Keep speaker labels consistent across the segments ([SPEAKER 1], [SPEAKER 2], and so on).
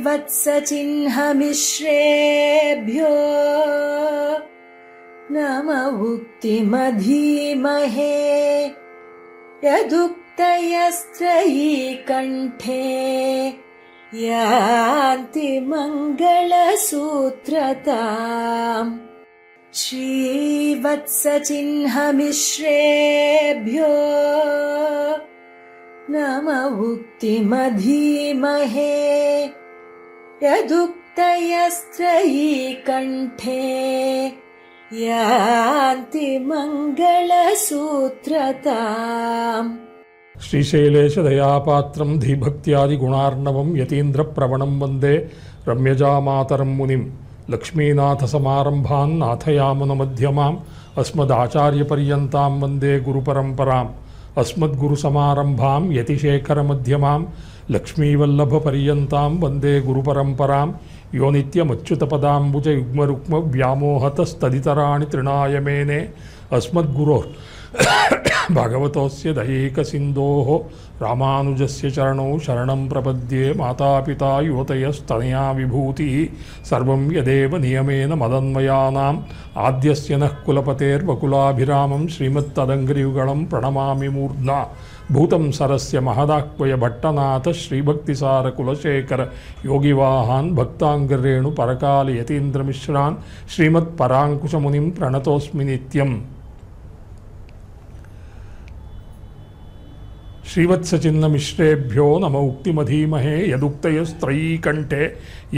[SPEAKER 1] श्रीवत्सचिह्नमिश्रेभ्यो नम उक्तिमधीमहे यदुक्तयस्त्रयी कण्ठे यान्ति मङ्गलसूत्रताम् श्रीवत्सचिह्नमिश्रेभ्यो नम उक्तिमधीमहे यदुक्तयस्त्रयी कण्ठे यान्ति मङ्गलसूत्रताम्
[SPEAKER 2] श्रीशैलेशदयापात्रं धीभक्त्यादिगुणार्णवं यतीन्द्रप्रवणं वन्दे रम्यजामातरं मुनिं लक्ष्मीनाथसमारम्भान् नाथयामुनमध्यमाम् अस्मदाचार्यपर्यन्तां वन्दे गुरुपरम्पराम् अस्मद्गुरुसमारम्भां यतिशेखरमध्यमां लक्ष्मीवल्लभपर्यन्तां वन्दे गुरुपरम्परां यो नित्यमच्युतपदाम्बुजयुग्मरुक्मव्यामोहतस्तदितराणि तृणाय मेने अस्मद्गुरोः भगवतोऽस्य दयैकसिन्धोः रामानुजस्य चरणौ शरणं प्रपद्ये मातापिता युवतयस्तनया विभूतिः सर्वं यदेव नियमेन मदन्मयानाम् आद्यस्य नः कुलपतेर्वकुलाभिरामं श्रीमत्तदङ्घ्रियुगलं प्रणमामि मूर्ध्ना भूतं सरस्य महदाह्वय भट्टनाथ श्रीभक्तिसारकुलशेखर योगिवाहान् भक्ताङ्गरेणु परकाल यतीन्द्रमिश्रान् श्रीमत्पराङ्कुशमुनिं प्रणतोऽस्मि नित्यम्। श्रीवत्सचिह्नमिश्रेभ्यो नम उक्तिमधीमहे यदुक्तयस्त्रयी कण्ठे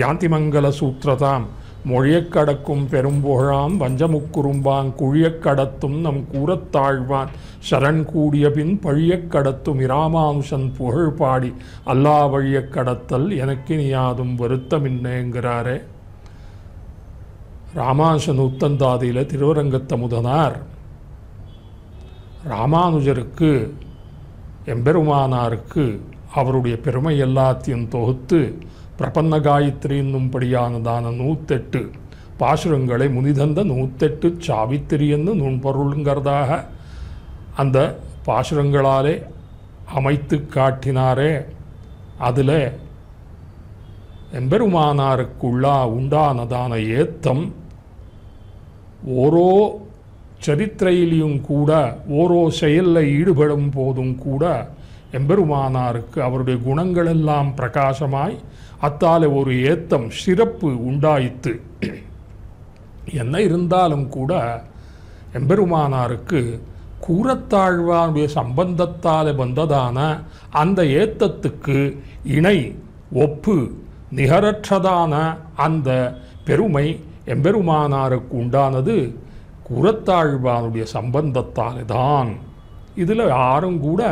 [SPEAKER 2] यान्ति मङ्गलसूत्रताम् மொழியக்கடக்கும் பெரும்புகழாம் வஞ்சமுக்குறும்பாங் குழியக்கடத்தும் நம் கூறத்தாழ்வான் சரண் கூடிய பின் பழியக்கடத்தும் இராமானுஷன் புகழ் பாடி அல்லா வழியக்கடத்தல் எனக்கு நீயாதும் வருத்தமின்னேங்கிறாரே. ராமானுஷன் உத்தந்தாதியில் திருவரங்கத்தமுதனார் ராமானுஜருக்கு எம்பெருமானாருக்கு அவருடைய பெருமை எல்லாத்தையும் தொகுத்து பிரபன்ன காயத்ரி என்னும்படியானதான 108 பாசுரங்களை முனிதந்த 108 சாவித்திரி என்று நுண்பொருளுங்கிறதாக அந்த பாசுரங்களாலே அமைத்து காட்டினாரே. அதில் எம்பெருமானாருக்குள்ளா உண்டானதான ஏத்தம் ஓரோ சரித்திரையிலையும் கூட ஓரோ செயலில் ஈடுபடும் போதும் கூட எம்பெருமானாருக்கு அவருடைய குணங்களெல்லாம் பிரகாசமாய் அத்தாலே ஒரு ஏத்தம் சிறப்பு உண்டாயித்து. என்ன இருந்தாலும் கூட எம்பெருமானாருக்கு கூறத்தாழ்வானுடைய சம்பந்தத்தால் வந்ததான அந்த ஏத்தத்துக்கு இணை ஒப்பு நிகரற்றதான அந்த பெருமை எம்பெருமானாருக்கு உண்டானது கூறத்தாழ்வானுடைய சம்பந்தத்தாலே தான். இதில் யாரும் கூட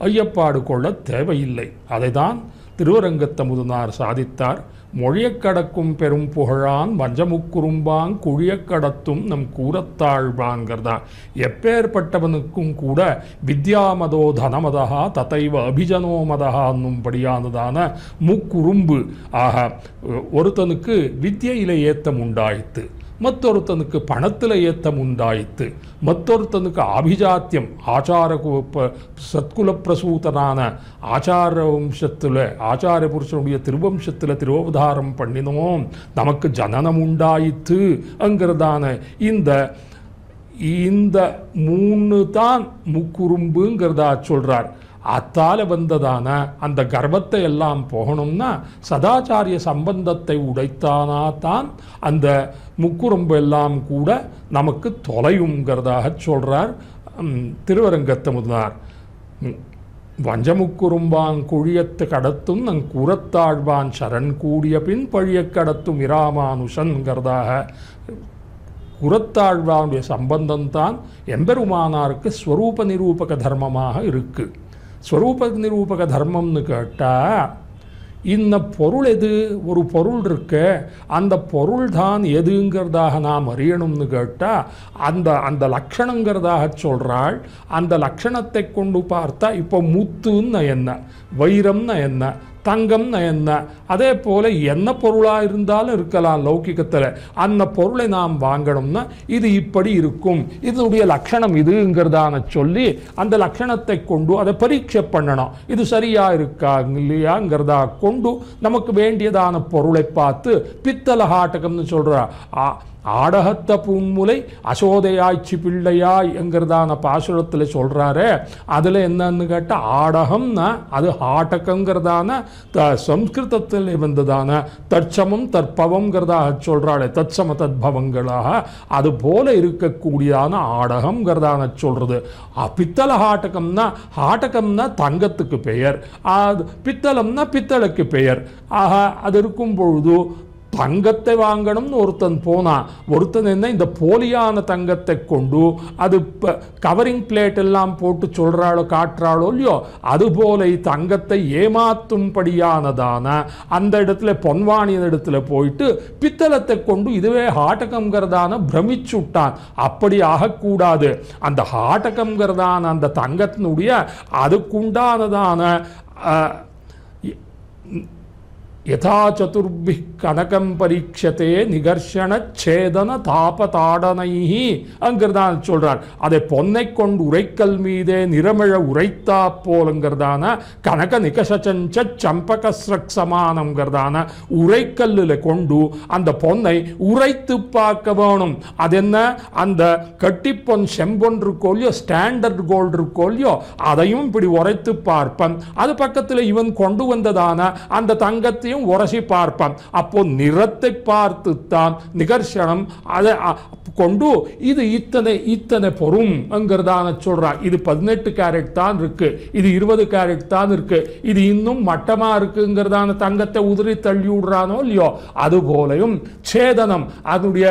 [SPEAKER 2] ஐயப்பாடு கொள்ள தேவையில்லை. அதை தான் திருவரங்கத்தமுதனார் சாதித்தார். மொழியக்கடக்கும் பெரும் புகழான் வஞ்சமுக்குறும்பாங் குழியக்கடத்தும் நம் கூறத்தாழ்வான்கிறதா. எப்பேற்பட்டவனுக்கும் கூட வித்யாமதோ தனமதா ததைவ அபிஜனோ மதா என்னும்படியானதான முக்குறும்பு ஆக ஒருத்தனுக்கு வித்யில ஏத்தம் உண்டாயித்து, மற்றொருத்தனுக்கு பணத்தில் ஏத்தம் உண்டாயித்து, மற்றொருத்தனுக்கு ஆபிஜாத்தியம் ஆச்சார சத்குல பிரசூதனான ஆச்சார வம்சத்தில் ஆச்சார புருஷனுடைய திருவம்சத்தில் திருவவதாரம் பண்ணினோம், நமக்கு ஜனனம் உண்டாயித்து அங்கிறதான இந்த 3 தான் முக்குறும்புங்கிறதா சொல்கிறார். அத்தால வந்ததான அந்த கர்வத்தை எல்லாம் போகணும்னா சதாச்சாரிய சம்பந்தத்தை உடைத்தானாத்தான் அந்த முக்குறும்பு எல்லாம் கூட நமக்கு தொலையுங்கிறதாக சொல்கிறார் திருவரங்கத்தமுதனார். வஞ்சமுக்குறும்பாங் குழியத்து கடத்தும் நங் கூறத்தாழ்வான் சரண் கூடிய பின் பழிய கடத்தும் இராமானுஷன்கிறதாக கூறத்தாழ்வானுடைய சம்பந்தம்தான் எம்பெருமானாருக்கு ஸ்வரூப நிரூபக தர்மமாக இருக்குது. ஸ்வரூப நிரூபக தர்மம்னு கேட்டால் இந்த பொருள் எது, ஒரு பொருள் இருக்க அந்த பொருள் தான் எதுங்கிறதாக நாம் அறியணும்னு கேட்டால் அந்த லக்ஷணங்கிறதாக சொல்கிறாள். அந்த லக்ஷணத்தை கொண்டு பார்த்தா இப்போ முத்துன்னு என்ன, வைரம்னா என்ன, தங்கம்னா என்ன, அதே போல் என்ன பொருளாக இருந்தாலும் இருக்கலாம் லௌகிகத்தில். அந்த பொருளை நாம் வாங்கணும்னா இது இப்படி இருக்கும், இதனுடைய லட்சணம் இதுங்கிறதான சொல்லி அந்த லட்சணத்தை கொண்டு அதை பரீட்சை பண்ணணும். இது சரியா இருக்கா இல்லையாங்கிறதா கொண்டு நமக்கு வேண்டியதான பொருளை பார்த்து பித்தளை ஹாட்டகம்னு சொல்கிறா. ஆடகத்த பூமுலை அசோதையாய்ச்சி பிள்ளையாய் என்கிறதான பாசுரத்தில் சொல்கிறாரு. அதில் என்னன்னு கேட்டால் ஆடகம்னா அது ஆட்டகங்கிறதான சம்ஸ்கிருதத்தில் வந்ததான தற்சமம் தற்பவங்கிறதாக சொல்கிறாள். தற்சம தத்பவங்களாக அது போல இருக்கக்கூடியதான ஆடகம்ங்கிறதான சொல்கிறது. பித்தளை ஆட்டகம்னா தங்கத்துக்கு பெயர், பித்தளம்னா பித்தளைக்கு பெயர். ஆக அது இருக்கும் பொழுது தங்கத்தை வாங்கணும்னு ஒருத்தன் போனான். ஒருத்தன் என்ன இந்த போலியான தங்கத்தை கொண்டு அது கவரிங் பிளேட் எல்லாம் போட்டு சொல்கிறாளோ காட்டுறாளோ இல்லையோ, அதுபோல தங்கத்தை ஏமாத்தும்படியானதான அந்த இடத்துல பொன்வாணியின் இடத்துல போயிட்டு பித்தளத்தை கொண்டு இதுவே ஹாட்டகம்ங்கிறதான பிரமிச்சு விட்டான். அப்படி ஆகக்கூடாது. அந்த ஹாட்டகம்ங்கிறதான அந்த தங்கத்தினுடைய அதுக்குண்டானதான யதா சதுர்பிக் கனகம் பரீட்சத்தே நிகர்ஷண சேதன தாபதாடனைஹி அங்கிறதான் சொல்றார். அதை பொன்னை கொண்டு உரைக்கல் மீதே நிறமிழ உரைத்தா போலுங்கிறதான கனக நிகசஞ்ச சம்பகஸ்ரக் சமானம்ங்கிறதான உரைக்கல்லில் கொண்டு அந்த பொன்னை உரைத்து பார்க்க வேணும். அது என்ன, அந்த கட்டிப்பொன் செம்பொன் இருக்கோல்லையோ, ஸ்டாண்டர்ட் கோல்டு இருக்கோல்லையோ, அதையும் இப்படி உரைத்து பார்ப்பன். அது பக்கத்தில் இவன் கொண்டு வந்ததான அந்த தங்கத்தையும் உரசி பார்ப்பான். அப்போ நிறத்தை பார்த்துத்தான் நிகர்ஷனம் அதை கொண்டு இது இத்தனை பொறும் என்கிறதான சொல்றான். இது 18 கேரட் தான் இருக்கு, இது 20 கேரட் தான் இருக்கு, இது இன்னும் மட்டமா இருக்குங்கிறதான தங்கத்தை உதிரி தள்ளி விடுறானோ இல்லையோ, அதுபோலையும் சேதனம் அதனுடைய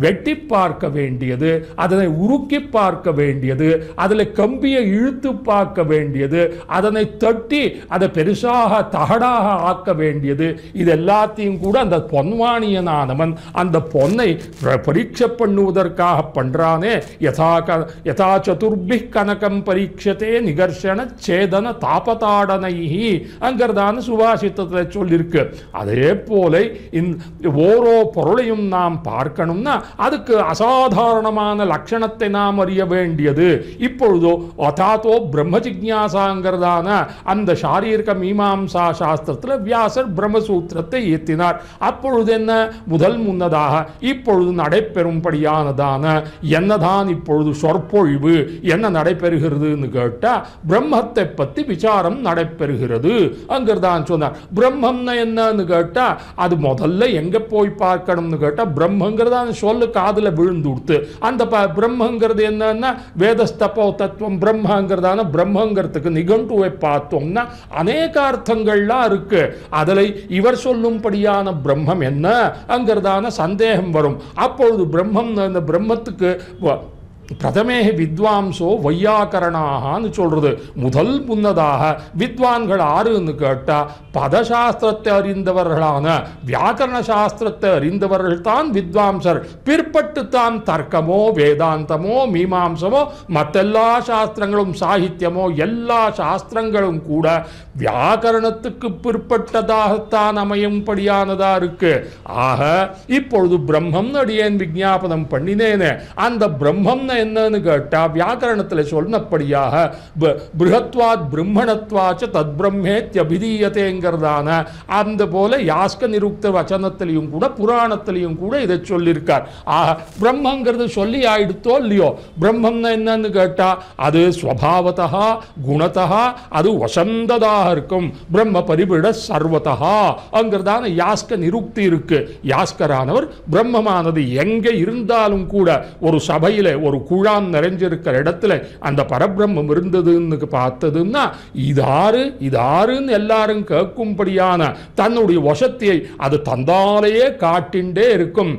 [SPEAKER 2] வெட்டி பார்க்க வேண்டியது, அதனை உருக்கி பார்க்க வேண்டியது, அதில் கம்பியை இழுத்து பார்க்க வேண்டியது, அதனை தட்டி அதை பெருசாக தகடாக ஆக்க வேண்டியது, இது எல்லாத்தையும் கூட அந்த பொன்வாணியனானவன் அந்த பொன்னை பரீட்சை பண்ணுவதற்காக பண்றானே. யதா சதுர்பிக் கனகம் பரீட்சத்தே நிகர்ஷண சேதன தாபதாடனைஹி அங்கிறதான சுபாஷித்தத்தில் சொல்லியிருக்கு. அதே போல ஓரோ பொருளையும் நாம் பார்க்கணும்னா அதுக்கு அசாதாரணமான லட்சணத்தை நாம் அறிய வேண்டியது. இப்பொழுதோ அதாத்தோ பிரம்ம ஜிக்ஞாசாங்கிறதான அந்த சாரீரிக மீமாம்சா சாஸ்திரத்தில் வியாசர் பிரம்மசூத்திரத்தை ஏற்றினார். அப்பொழுது என்ன, முதல் முன்னதாக இப்பொழுது நடைபெறும்படியானதான என்னதான் இப்பொழுது சொற்பொழிவு என்ன நடைபெறுகிறதுன்னு கேட்டால் பிரம்மத்தை பற்றி விசாரம் நடைபெறுகிறது அங்கிறதான் சொன்னார். பிரம்மம்னா என்னன்னு கேட்டால் அது முதல்ல எங்கே போய் பார்க்கணும்னு கேட்டால் பிரம்மங்கிறதான சொல்லு காதில் விழுந்து கொடுத்து அந்த பிரம்மங்கிறது என்னன்னா வேதஸ்தபோ தத்துவம் பிரம்மங்கிறதான பிரம்மங்கிறதுக்கு நிகண்டுவை பார்த்தோம்னா அநேக அர்த்தங்கள்லாம் இருக்கு. அதில் இவர் சொல்லும்படியான பிரம்மம் என்ன அங்கிறதான சந்தேகம் வரும். அப்பொழுது பிரம்மம் அந்த பிரம்மத்துக்கு பிரதமே வித்வாம்சோ வையாக்கரணாகனு சொல்றது. முதல் முன்னதாக வித்வான்கள் ஆறுன்னு கேட்டால் பதசாஸ்திரத்தை அறிந்தவர்களான வியாக்கரண சாஸ்திரத்தை அறிந்தவர்கள் தான் வித்வாம்சர். பிற்பட்டு தான் தர்க்கமோ வேதாந்தமோ மீமாம்சமோ மற்றெல்லா சாஸ்திரங்களும் சாகித்யமோ எல்லா சாஸ்திரங்களும் கூட வியாக்கரணத்துக்கு பிற்பட்டதாகத்தான் அமையும்படியானதா இருக்கு. ஆக இப்பொழுது பிரம்மம் அடியேன் விஜாபனம் பண்ணினேனே, அந்த பிரம்மம் என்னன்னு கேட்டா வியாக்கரணத்தில் சொன்னபடியாக பிருஹத்வாத் பிரம்மணத்வாச்ச தத் பிரம்மேத்யபிதீயதேங்கிறதான அந்த போல யாஸ்க நிருக்த வச்சனத்திலையும் கூட புராணத்திலையும் கூட இதை சொல்லியிருக்கார். பிரம்மங்கிறது சொல்லி ஆயிடுத்தோ இல்லையோ, பிரம்மம்னா என்னன்னு கேட்டா அது ஸ்வபாவதா குணதா அது வசந்ததாக இருக்கும். பிரம்ம பரிபிட சர்வதா அங்கிறதான யாஸ்க நிருக்தி இருக்கு. யாஸ்கரானவர் பிரம்மமானது எங்கே இருந்தாலும் கூட ஒரு சபையில ஒரு குழாம் நிறைஞ்சிருக்கிற இடத்துல அந்த பரபிரம்மம் இருந்ததுன்னு பார்த்ததுன்னா இதாருன்னு எல்லாரும் கேட்கும்படியான தன்னுடைய வசத்தியை அது தந்தாலேயே காட்டின்றே இருக்கும்.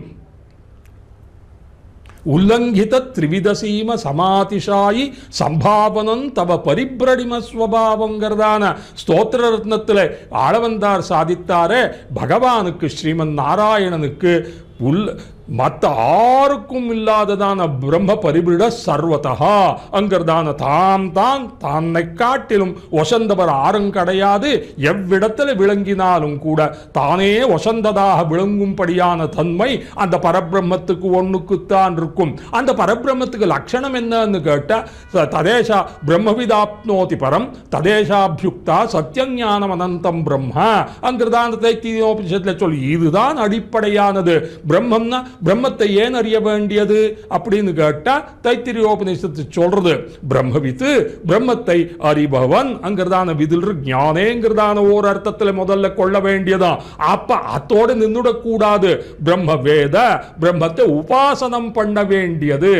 [SPEAKER 2] உல்லங்கித திரிவிதசீம சமாதிஷாயி சம்பாவனம் தவ பரிபிரடிம ஸ்வபாவங்கிறதான ஸ்தோத்திர ரத்னத்தில் ஆளவந்தார் சாதித்தாரே. பகவானுக்கு ஸ்ரீமன் நாராயணனுக்கு மற்ற ஆருக்கும் இல்லாததான பிரம்ம பரிபிட சர்வதா அங்கிறதான தான் தன்னை காட்டிலும் வசந்தவர் ஆறும் கிடையாது. எவ்விடத்தில் விளங்கினாலும் கூட தானே வசந்ததாக விளங்கும்படியான தன்மை அந்த பரபிரம்மத்துக்கு ஒண்ணுக்குத்தான் இருக்கும். அந்த பரபிரம்மத்துக்கு லட்சணம் என்னன்னு கேட்டா ததேஷா பிரம்மவிதாப்னோதி பரம் ததேஷாபியுக்தா சத்தியஞானம் அனந்தம் பிரம்ம அங்கிறதான தைத்தியோபனிஷத்துல சொல்லி இதுதான் அடிப்படையானது. பிரம்மம்னா பிரம்மத்தை ஏன் அறிய வேண்டியது அப்படின்னு கேட்டா தைத்திரியோபனிஷத்து சொல்றது பிரம்மவித்து பிரம்மத்தை அறிபவன் அங்கிறதான விதில் ஞானேங்கிறதான ஓர் அர்த்தத்தில் முதல்ல கொள்ள வேண்டியதான். அப்ப அத்தோடு நின்றுடக்கூடாது. பிரம்ம வேத பிரம்மத்தை உபாசனம் பண்ண வேண்டியது.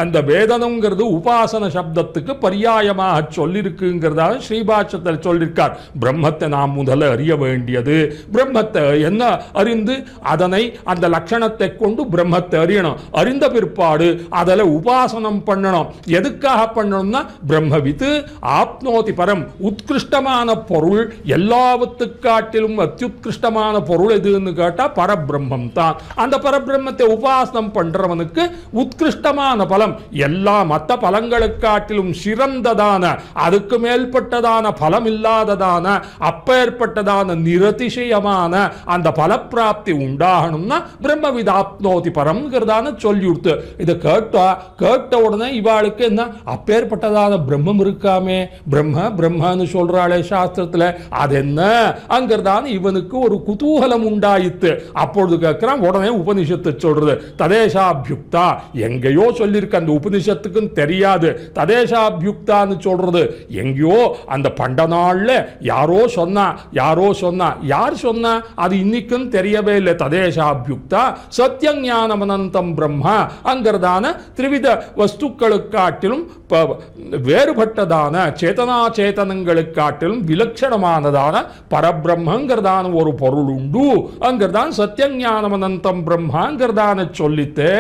[SPEAKER 2] அந்த வேதனம்ங்கிறது உபாசன சப்தத்துக்கு பரியாயமாக சொல்லிருக்குங்கிறதாக ஸ்ரீபாஷ்யத்தில் சொல்லியிருக்கார். பிரம்மத்தை நாம் முதல்ல அறிய வேண்டியது. பிரம்மத்தை என்ன அறிந்து அதனை அந்த லட்சணத்தை கொண்டு பிரம்மத்தை அறியணும். அறிந்த பிற்பாடு அதில் உபாசனம் பண்ணணும். எதுக்காக பண்ணணும்னா பிரம்மவித்து ஆப்னோதி பரம் உத்கிருஷ்டமான பொருள் எல்லாவற்றுக்காட்டிலும் அத்யுத்கிருஷ்டமான பொருள் எதுன்னு கேட்டா பரபிரம்மம் தான். அந்த பரபிரம்மத்தை உபாசனம் பண்றவனுக்கு உத்கிருஷ்டமான பலம் எல்லா மற்ற பலங்களுக்காட்டிலும் சிறந்ததான அதுக்கு மேல்பட்டதான பலம் இல்லாததான அப்பேற்பட்டதான நிரதிசயமான அந்த பலப்பிராப்தி உண்டாகணும்னா பிரம்மவிதாப்னோதி பரம்ங்கிறதான சொல்லிவிடுத்து. இதை கேட்ட உடனே இவாளுக்கு என்ன அப்பேற்பட்டதான பிரம்மம் இருக்காமே பிரம்மன்னு சொல்றாளே சாஸ்திரத்துல அது என்ன அங்கிறதான இவனுக்கு ஒரு குதூகலம் உண்டாயித்து. அப்பொழுது கேட்கிறான். உடனே உபனிஷத்து சொல்றது ததேஷாபியுக்தா எங்கேயோ சொல்லியிருக்கு. அந்த உபனிஷத்துக்கும் தெரியாது. ததேஷாபியுக்தான்னு சொல்றது எங்கேயோ அந்த பண்ட நாள்ல யாரோ சொன்னா யார் சொன்னா அது இன்னைக்கும் தெரியவே இல்லை. ததேஷாபியுக்தா சத்தியஞானம் அனந்தம் பிரம்ம அங்கிறதான திரிவித வஸ்துக்களுக்காட்டிலும் வேறுபட்டதான சேதனா சேதனங்களுக்காட்டிலும் விலட்சணமானதான பரபிரம்மங்கிறதான ஒரு பொருள் உண்டு அங்கிறதான் சத்தியஞானம் அனந்தம் பிரம்மங்கிறதான சொல்லித்து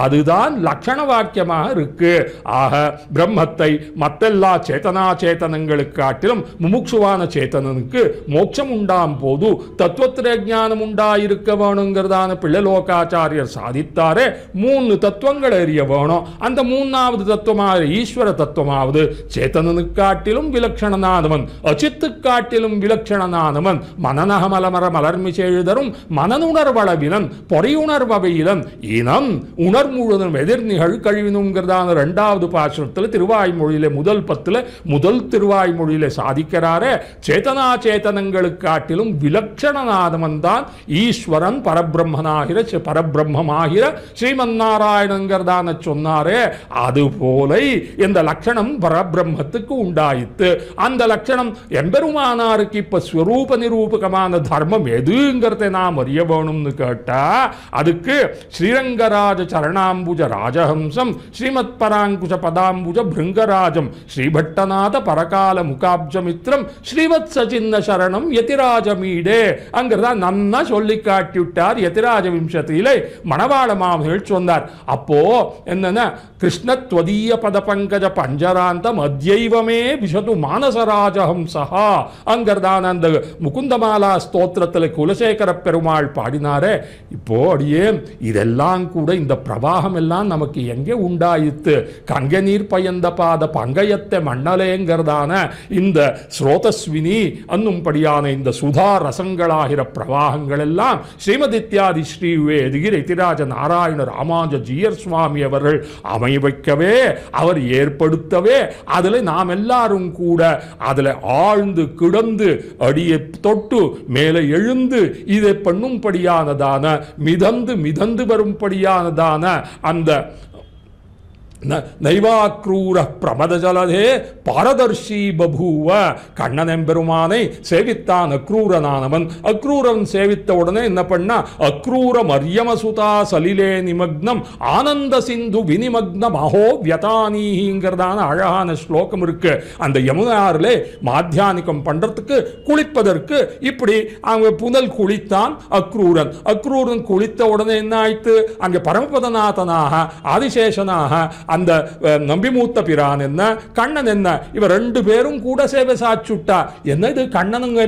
[SPEAKER 2] அதுதான் லட்சண வாக்கியமாக இருக்கு. ஆக பிரம்மத்தை மத்தெல்லா சேதனா சேதனங்களுக்காட்டிலும் முமுட்சுவான சேத்தனனுக்கு மோட்சம் உண்டாம் போது தத்துவத்திர ஞானம் உண்டாயிருக்க வேணுங்கிறதான பிள்ளலோகாச்சாரியர் சாதித்தாரே. 3 தத்துவங்கள் அறிய வேணும். அந்த 3வது தத்துவமாக ஈஸ்வர தத்துவமாவது சேத்தனனுக்காட்டிலும் விலட்சணனானவன் அச்சித்துக்காட்டிலும் விலட்சணனானவன் மனநகமலமர மலர்மிசெழுதரும் மனனுணர்வளவினன் பொறையுணர்வவையிலன் இனம் உணர்முழுதும் எதிர் நிகழ் கழிவினுங்கிறதான 2வது பாசுரத்தில் திருவாய்மொழியில முதல் 10 முதல் திருவாய்மொழியில சாதிக்கிறாரே. சேதனா சேத்தனங்களுக்காட்டிலும் விலட்சணனானவன் தான் ஈஸ்வரன் பரபிரம்மனாகிற பரபிரம்மமாகிற ஸ்ரீமன் நாராயணங்கிறதான சொன்னாரே. அதுபோல இந்த லட்சணம் பரபிரம்மத்துக்கு உண்டாயித்து. அந்த லட்சணம் எம்பெருமானாருக்கு இப்ப ஸ்வரூப நிரூபகமான தர்மம் எதுங்கிறத நாம் அறிய வேணும்னு கேட்டா அதுக்கு ஸ்ரீரங்கராஜ சரணாம்புஜ ராஜஹம்சம் ஸ்ரீமத் பராங்குஷ பதாம்புஜ பிருங்கராஜம் ஸ்ரீபட்டநாத பரகால முகாப்ஜமித்ரம் ஸ்ரீவத் சச்சின்ன சரணம் யதிராஜமீடே அங்கிறதா நன்னா சொல்லி காட்டிவிட்டார். யதிராஜ விம்சத்திலே மணவாள மாமனிகள் சொன்னார். அப்போ என்னன்னா கிருஷ்ணத்வதீய பத பங்கஜ பஞ்சராந்த மத்யைவமே விஷது மானசராஜஹம்சஹா அங்கிறதான அந்த முகுந்தமாலா ஸ்தோத்திரத்தில் குலசேகர பெருமாள் பாடினாரே. இப்போ அடியே இதெல்லாம் கூட இந்த பிரவாகம் எல்லாம் நமக்கு எங்கே உண்டாயித்து? கங்கை நீர் பயந்த பாத பங்கயத்தை மண்ணலேங்கிறதான இந்த ஸ்ரோதஸ்வினி அன்னும்படியான இந்த சுதா ரசங்களாகிற பிரவாகங்கள் எல்லாம் ஸ்ரீமதித்யாதி ஸ்ரீ வேதிகிரி எதிராஜ நாராயண ராமானுஜ ஜீயர் சுவாமி அவர்கள் அமைவைக்கவே அவர் ஏற்படுத்தவே அதில் நாம் எல்லாரும் கூட அதில் ஆழ்ந்து கிடந்து அடியை தொட்டு மேலே எழுந்து இதை பண்ணும்படியானதான மிதந்து வரும்படியானதான அந்த நைவாக்ரூர பிரமத ஜலதே பாரதர்ஷி பபூவ கண்ணன் எம்பெருமானை சேவித்தான் அக்ரூரனானவன். அக்ரூரன் சேவித்த உடனே என்ன பண்ணா அக்ரூர மரியமசுதா சலிலே நிமக்னம் ஆனந்த சிந்து வினிமக்னம் அஹோ வியதானீங்கிறதான அழகான ஸ்லோகம் இருக்கு. அந்த யமுனாரிலே மாத்தியானிக்கம் பண்றதுக்கு குளிப்பதற்கு இப்படி அவங்க புனல் குளித்தான் அக்ரூரன். அக்ரூரன் குளித்த உடனே என்ன ஆயிட்டு அங்கே பரமபதநாதனாக ஆதிசேஷனாக அந்த நம்பிமூத்த பிரான் என்ன கண்ணன் என்ன இவ ரெண்டு பேரும் கூட சேவை சாச்சுட்டா. என்ன இது கண்ணனுங்க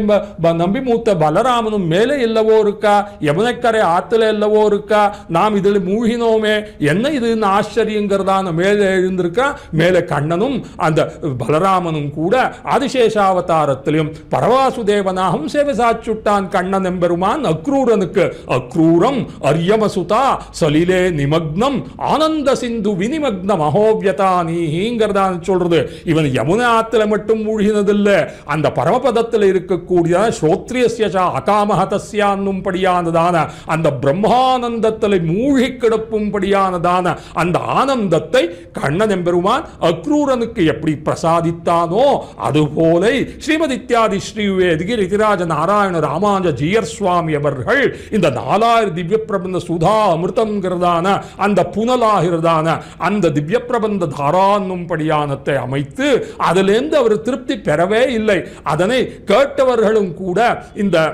[SPEAKER 2] நம்பிமூத்த பலராமனும் மேலே இல்லவோ இருக்கா, யமுனைக்கரை ஆத்துல இல்லவோ இருக்கா, நாம் இதில் மூழ்கினோமே, என்ன இது ஆச்சரியங்கிறதான மேலே எழுந்திருக்கா. மேலே கண்ணனும் அந்த பலராமனும் கூட ஆதிசேஷாவதாரத்திலும் பரவாசுதேவனாகவும் சேவை சாச்சுட்டான். கண்ணன் எம்பெருமான் அக்ரூரனுக்கு அக்ரூரம் அரியமசுதா சலிலே நிமக்னம் ஆனந்த சிந்து வினிமக்னம் அஹோவியதானீங்கிறதான் சொல்றது. இவன் யமுனை ஆத்துல மட்டும் மூழ்கினதில்ல, அந்த பரமபதத்தில் இருக்கக்கூடிய ஸ்ரோத்ரியஸ்ய அகாமஹதஸ்யான்னும் படியானதான அந்த பிரம்மானந்தத்தில் மூழ்கி கிடப்பும்படியானதான அந்த ஆனந்தத்தை கண்ணன் எம்பெருமான் அக்ரூரனுக்கு எப்படி பிரசாதித்தானோ அதுபோல ஸ்ரீமதித்யாதி ஸ்ரீவேதிகி ரிதிராஜ நாராயண ராமானுஜ ஜீயர் சுவாமி அவர்கள் இந்த 4000 திவ்ய பிரபந்த சுதா அமிர்தம்ங்கிறதான அந்த புனலாகிறதான அந்த திவ்ய பிரபந்த தாரான்னும் படியானத்தை அமைத்து அதிலிருந்து அவர் திருப்தி பெறவே இல்லை. அதனை கேட்டவர்களும் கூட இந்த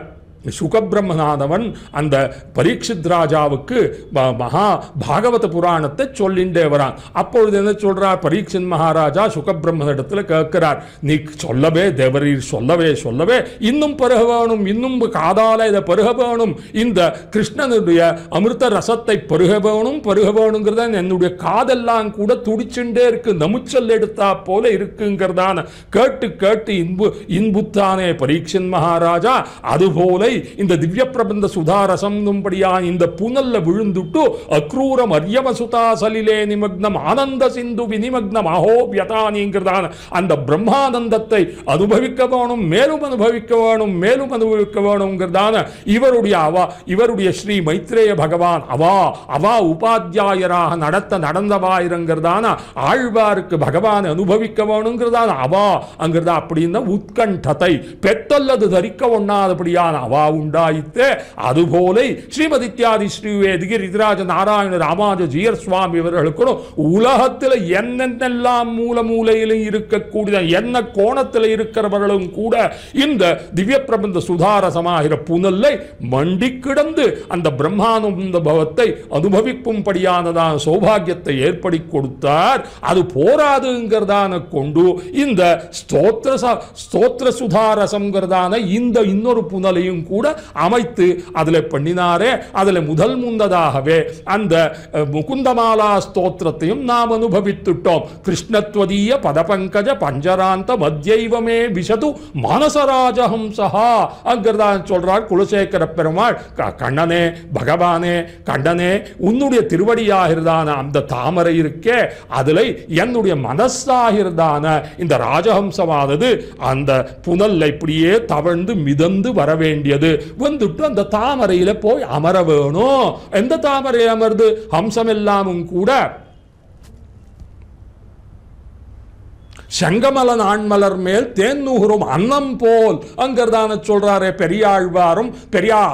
[SPEAKER 2] சுகபிரம்மநாதவன் அந்த பரீட்சித் ராஜாவுக்கு மகா பாகவத புராணத்தை சொல்லிண்டே வரான். அப்பொழுது என்ன சொல்றார் பரீட்சித் மகாராஜா சுகபிரம்மனிடத்தில் கேட்கிறார், நீ சொல்லவே தேவரீர் சொல்லவே இன்னும் பருக வேணும், இன்னும் காதால இதை பருக வேணும், இந்த கிருஷ்ணனுடைய அமிர்த ரசத்தை பருக வேணுங்கிறத என்னுடைய காதெல்லாம் கூட துடிச்சுட்டே இருக்கு, நமுச்சல் எடுத்தா போல இருக்குங்கிறதான கேட்டு இன்புத்தானே பரீட்சித் மகாராஜா. அதுபோல இந்த திவ்ய பிரபந்த சுதாரசம்படியான இந்த புனல்ல விழுந்துட்டு அக்ரூரம் அரியமசுதா சலிலே நிமக்னம் ஆனந்த சிந்து வினிமக்னம் அஹோவியதானிங்கிறதான அந்த பிரம்மானந்தத்தை அனுபவிக்க வேணும், மேலும் அனுபவிக்க வேணுங்கிறதான இவருடைய ஸ்ரீ மைத்ரேய பகவான் அவா உபாத்தியாயராக நடந்தவாயிருங்கிறதான ஆழ்வாருக்கு பகவான் அனுபவிக்க வேணுங்கிறதான அங்கிறதா அப்படின்னா உத்கண்டத்தை பெத்தல்லது தரிக்க ஒண்ணாதபடியான அவா உண்டாயித்தே. அதுபோல ஸ்ரீமதித்யாதி ஸ்ரீவேதிகி ரிதிராஜ நாராயண ராமானுஜ ஜீயர் சுவாமி இவர்களுக்கு உலகத்தில் என்னென்னெல்லாம் மூலையிலும் இருக்கக்கூடிய என்ன கோணத்தில் இருக்கிறவர்களும் கூட இந்த திவ்ய பிரபந்த சுதாரசமாகிற புனல்லை மண்டி கிடந்து அந்த பிரம்மானந்த பவத்தை அனுபவிக்கும்படியானதான சௌபாகியத்தை ஏற்படுத்தி கொடுத்தார். அது போராதுங்கிறதான கொண்டு இந்த ஸ்தோத்திர சுதாரசம்ங்கிறதான இந்த இன்னொரு புனலையும் கூட அமைத்து அதில் பண்ணினாரே. அதில் முதல் முன்னதாகவே அந்த முகுந்தமாலா ஸ்தோத்திரத்தையும் நாம் அனுபவித்துட்டோம். கிருஷ்ணத்வதீய பதபங்கஜ பஞ்சராந்த மத்தியைவமே விஷது மானசராஜஹம்சஹா அங்கிறதான் சொல்றார் குலசேகர பெருமாள். கண்ணனே பகவானே கண்ணனே உன்னுடைய திருவடியாகிறதான அந்த தாமரை இருக்கே அதில் என்னுடைய மனசாகிறதான இந்த ராஜஹம்சமானது அந்த புனல்ல இப்படியே தவழ்ந்து மிதந்து வர வேண்டியது வந்துட்டு அந்த தாமரையில போய் அமர வேணும். எந்த தாமரை அமர்ந்து ஹம்சம் எல்லாமும் கூட செங்கமலன் ஆண்மலர் மேல் தேன்நுகரும் அன்னம் போல் அங்கிறதான சொல்றாரே பெரியாழ்வாரும்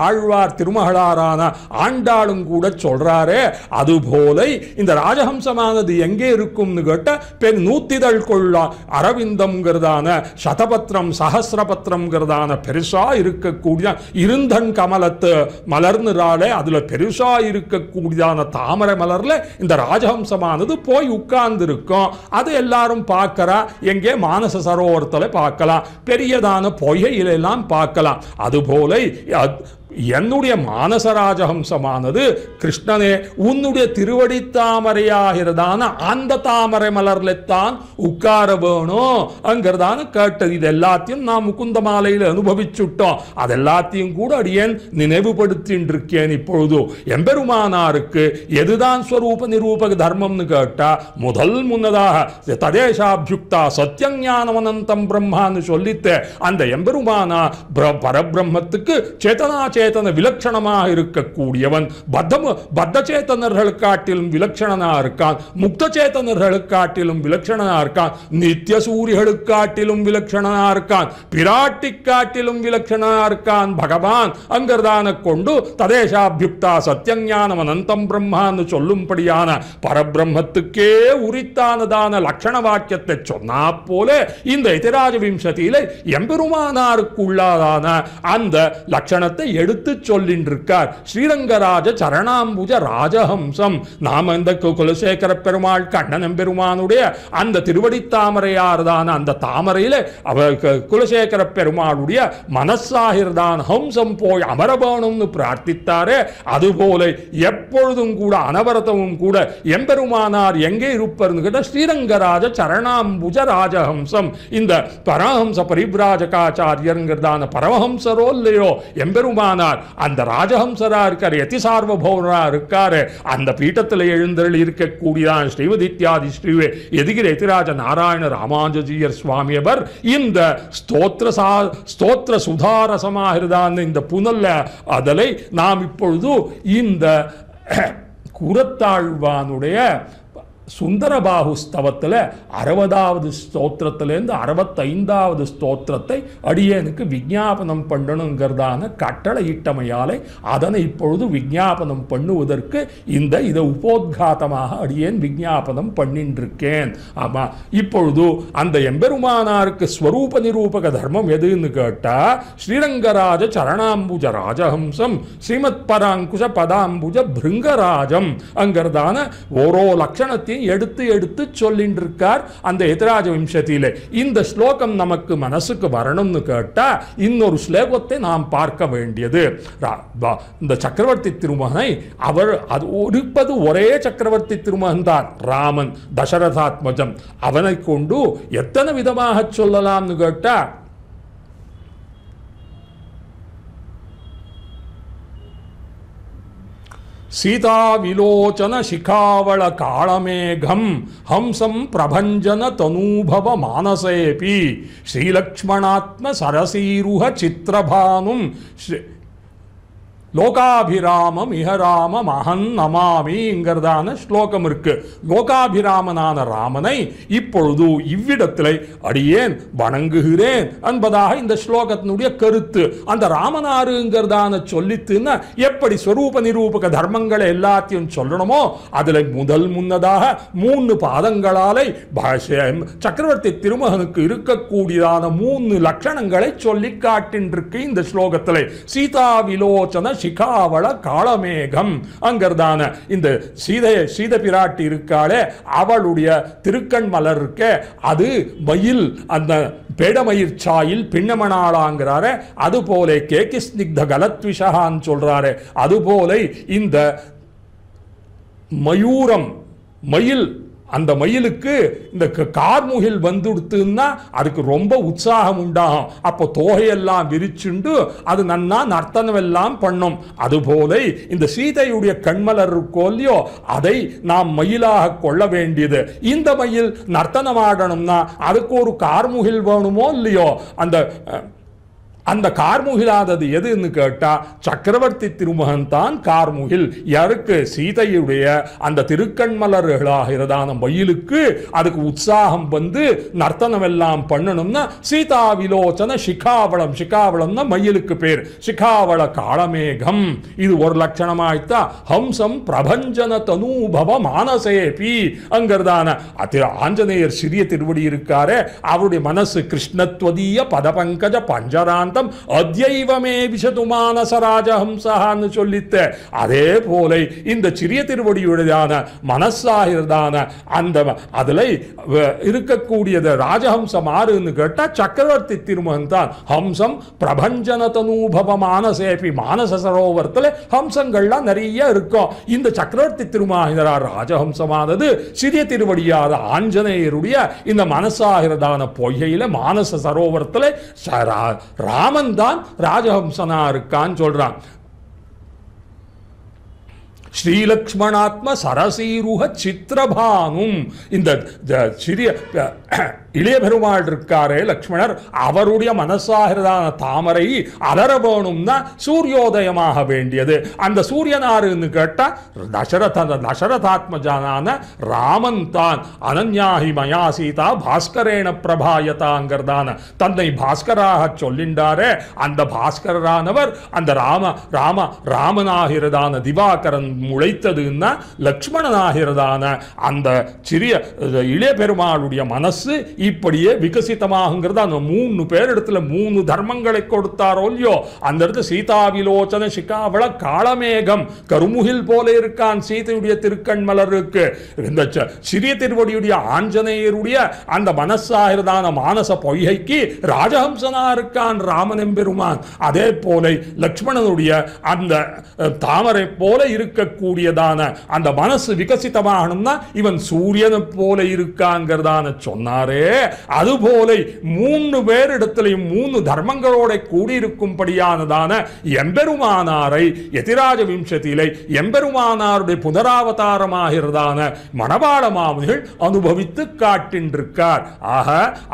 [SPEAKER 2] ஆழ்வார் திருமகளாரான ஆண்டாளும் கூட சொல்றாரே. அதுபோல இந்த ராஜஹம்சமானது எங்கே இருக்கும்னு கேட்ட பெண் நூத்திதழ் கொள்ளா அரவிந்தம்ங்கிறதான சதபத்திரம் சஹசிரபத்திரம்ங்கிறதான பெருசா இருக்கக்கூடிய இருந்தன் கமலத்து மலர்னுறாலே அதுல பெருசா இருக்கக்கூடியதான தாமரை மலர்ல இந்த ராஜஹம்சமானது போய் உட்கார்ந்து இருக்கும். அது எல்லாரும் பார்க்கிறா. எங்கே மானச சரோவரத்தில் பார்க்கலாம், பெரியதான பொய்கையிலெல்லாம் பார்க்கலாம். அதுபோல என்னுடைய மானசராஜஹம்சமானது கிருஷ்ணனே உன்னுடைய திருவடி தாமரையாகிறதான அந்த தாமரை மலர்லத்தான் உட்கார வேணும் அங்கிறதான கேட்டது. இது எல்லாத்தையும் நாம் முகுந்த மாலையில் அனுபவிச்சுட்டோம். அது எல்லாத்தையும் கூட அடியேன் நினைவுபடுத்தின்னு இருக்கேன். இப்பொழுது எம்பெருமானாருக்கு எதுதான் ஸ்வரூப நிரூபக தர்மம்னு கேட்டா முதல் முன்னதாக ததேஷாபியுக்தா சத்தியஞானமனந்தம் பிரம்மான்னு சொல்லித்த அந்த எம்பெருமானா பரபிரம்மத்துக்கு சேத்தன விலட்சணமாக இருக்கக்கூடியவன். பத்த சேத்தனர்களுக்கு காட்டிலும் விலட்சணனா இருக்கான், முக்த சேத்தனர்களுக்கு காட்டிலும் விலட்சணனா இருக்கான், நித்திய சூரியர்களுக்கு காட்டிலும் விலட்சணனா இருக்கான், பிராட்டி காட்டிலும் விலட்சணனா இருக்கான் பகவான் அங்கர்தான கொண்டு ததேஷாபியுக்தா சத்தியஞானம் அனந்தம் பிரம்மான்னு சொல்லும்படியான பரபிரம்மத்துக்கே உரித்தானதான லட்சண வாக்கியத்தை சொன்னா போல இந்த எதிராஜ விம்சதியில எம்பெருமானாருக்குள்ளாதான அந்த லட்சணத்தை எடுத்து சொல்லின்னு இருக்கார். ஸ்ரீரங்கராஜ சரணாம்புஜ ராஜஹம்சம். நாம இந்த குலசேகர பெருமாள் கண்ணன் பெருமானுடைய அந்த திருவடி தாமரையார்தான் அந்த தாமரையில குலசேகர பெருமாளுடைய மனசாகிர்தான் ஹம்சம் போய் அமரபானும்னு பிரார்த்தித்தாரே, அதுபோல எப்பொழுதும் கூட அனவரதமும் கூட எம்பெருமானார் எங்கே இருப்பர்னு கேட்ட ஸ்ரீரங்கராஜ சரணாம்புஜ ராஜஹம்சம். இந்த பரமஹம்ச பரிப்ராஜகாச்சாரியங்கிறதான பரமஹம்சரோ இல்லையோ எம்பெருமானார் அந்த ராஜஹம்சரா இருக்கார், யதி சார்வபௌமரா இருக்காரு. அந்த பீட்டத்தில் எழுந்தருள் இருக்கக்கூடியதான் ஸ்ரீவதித்யாதி ஸ்ரீவே எதிகிரி எதிராஜ நாராயண ராமானுஜீயர் சுவாமியவர் இந்த ஸ்தோத்திர சுதாரசமாகிறதான இந்த புனல்ல அதலை நாம் இப்பொழுது இந்த குரத்தாழ்வானுடைய சுந்தரபாகு ஸ்தவத்தில் 60வது ஸ்தோத்திரத்திலேருந்து 65வது ஸ்தோத்திரத்தை அடியேனுக்கு விஞ்ஞாபனம் பண்ணணுங்கிறதான கட்டளை இட்டமையாலே அதனை இப்பொழுது விஞ்ஞாபனம் பண்ணுவதற்கு இதை உபோத்காதமாக அடியேன் விஞ்ஞாபனம் பண்ணின்றிருக்கேன். ஆமாம், இப்பொழுது அந்த எம்பெருமானாருக்கு ஸ்வரூப நிரூபக தர்மம் எதுன்னு கேட்டால் ஸ்ரீரங்கராஜ சரணாம்புஜ ராஜஹம்சம் ஸ்ரீமத் பராங்குஷ பதாம்புஜ பிருங்கராஜம் அங்கிறதான ஓரோ லட்சணத்தை எடுத்து எடுத்து சொல்லிட்டு இருக்கார் அந்த எதிராஜ வம்சத்திலே. இந்த ஸ்லோகம் நமக்கு மனசுக்கு வரணும்னு கேட்டா இன்னொரு ஸ்லோகத்தை நாம் பார்க்க வேண்டியது. இந்த சக்கரவர்த்தி திருமகனை அவர் அது இருப்பது ஒரே சக்கரவர்த்தி திருமகன் தான், ராமன் தசரதாத்மஜம். அவனை கொண்டு எத்தனை விதமாக சொல்லலாம்னு கேட்டா சீதா விலோச்சன சிகாவள காளமேகம் ஹம்சம் பிரபஞ்சன தனூபவ மானசேபி ஸ்ரீலக்ஷ்மணாத்ம சரசீருஹ சித்திரபானும் லோகாபிராமம் இஹராம மகன் நமாமிங்கிறதான ஸ்லோகம் இருக்கு. லோகாபிராமனான ராமனை இப்பொழுது இவ்விடத்தில் அடியேன் வணங்குகிறேன் என்பதாக இந்த ஸ்லோகத்தினுடைய கருத்து. அந்த ராமனாருங்கிறதான சொல்லித்துன்னா எப்படி ஸ்வரூப நிரூபக தர்மங்களை எல்லாத்தையும் சொல்லணுமோ அதில் முன்னதாக 3 பாதங்களாலே சக்கரவர்த்தி திருமகனுக்கு இருக்கக்கூடியதான 3 லட்சணங்களை சொல்லி காட்டின்றிருக்கு இந்த ஸ்லோகத்தில். சீதா விலோச்சன சிகாவள காளமேகம் அங்கர்தான இந்த சீத பிராட்டி இருக்காளே அவளுடைய திருக்கண் மலர் இருக்க அது மயில், அந்த பேடமயிர் சாயில் பின்னமனாளாங்கிறாரு. அதுபோல கேக்கி ஸ்னிக்த கலத்விஷான்னு சொல்றாரு. அதுபோல இந்த மயூரம் மயில், அந்த மயிலுக்கு இந்த கார்முகில் வந்துடுத்துன்னா அதுக்கு ரொம்ப உற்சாகம் உண்டாகும். அப்போ தோகையெல்லாம் விரிச்சுண்டு அது நன்னா நர்த்தனம் எல்லாம் பண்ணும். அதுபோல இந்த சீதையுடைய கண்மலர் இருக்கோ இல்லையோ அதை நாம் மயிலாக கொள்ள வேண்டியது. இந்த மயில் நர்த்தனமாடணும்னா அதுக்கு ஒரு கார்முகில் வேணுமோ இல்லையோ, அந்த கார்முகிலாதது எதுன்னு கேட்டா சக்கரவர்த்தி திருமகன் தான் கார்முகில். யாருக்கு? சீதையுடைய அந்த திருக்கண்மலர்களாகிறதான மயிலுக்கு அதுக்கு உற்சாகம் வந்து நர்த்தனம் எல்லாம் பண்ணணும்னா சீதா விலோச்சன சிகாவளம், சிகாவளம்னா மயிலுக்கு பேர், சிகாவள காளமேகம். இது ஒரு லட்சணமாய்த்தா. ஹம்சம் பிரபஞ்சன தனூபவ மானசேபி அங்கிறதான ஆஞ்சநேயர் சிறிய திருவடி இருக்காரே அவருடைய மனசு கிருஷ்ணத்வதீய பதபங்கஜ பஞ்சராந்த அத்யைவமே விசது மானசராஜஹம்சஹான்னு சொல்லித்த. அதே போல இந்த சிறிய திருவடியுடையதான மனசாகிறதான அந்த அதில் இருக்கக்கூடியது ராஜஹம்சம் ஆறுன்னு கேட்டா சக்கரவர்த்தி திருமகன் தான். ஹம்சம் பிரபஞ்சன தனூபவ மானசேபி, மானச சரோவரத்தில் ஹம்சங்கள்லாம் நிறைய இருக்கும். இந்த சக்கரவர்த்தி திருமகனார் ராஜஹம்சமானது சிறிய திருவடியாத ஆஞ்சநேயருடைய இந்த மனசாகிறதான பொய்கையில மானச சரோவரத்தில் ராமன் தான் ராஜஹம்சனா இருக்கான்னு சொல்றான். ஸ்ரீலக்ஷ்மணாத்ம சரசீருஹ சித்திரபானும், இந்த சிறிய இளைய பெருமாள் இருக்காரே லக்ஷ்மணர், அவருடைய மனசாகிறதான தாமரை அலர வேணும்னா சூரியோதயமாக வேண்டியது. அந்த சூரியனாருன்னு கேட்டா தசரதாத்மஜான ராமன் தான். அனன்யாஹி மயா சீதா பாஸ்கரேன பிரபாயதாங்கிறதான தன்னை பாஸ்கராக சொல்லின்றாரே அந்த பாஸ்கரானவர் அந்த ராமனாகிறதான திவாகரன் முளைத்ததுன்னா லக்ஷ்மணனாகிறதான அந்த சிறிய இளைய பெருமாளுடைய மனசு இப்படியே விகசிதமாகுங்கிறது. அந்த 3 பேர் இடத்துல 3 தர்மங்களை கொடுத்தாரோ இல்லையோ, அந்த இடத்துல சீதாவிலோச்சன சிகாவள காளமேகம் கருமுகில் போல இருக்கான் சீதையுடைய திருக்கண் மலருக்கு. இந்த சிறிய திருவடியுடைய ஆஞ்சநேயருடைய அந்த மனசாகிறதான மானச பொய்கைக்கு ராஜஹம்சனா இருக்கான் ராமன் எம்பெருமான். அதே போல லக்ஷ்மணனுடைய அந்த தாமரை போல இருக்கக்கூடியதான அந்த மனசு விகசிதமாகணும்னா இவன் சூரியனை போல இருக்காங்கிறதான சொன்னாரே, அதுபோல 3 பேரிடத்திலையும் 3 தர்மங்களோட கூடியிருக்கும்படியானதான எம்பெருமானாரை எதிராஜ விம்சத்திலே எம்பெருமானாருடைய புனராவதாரமாகிறதான மணவாள மாமுனிகள் அனுபவித்து காட்டின்றிருக்கார். ஆக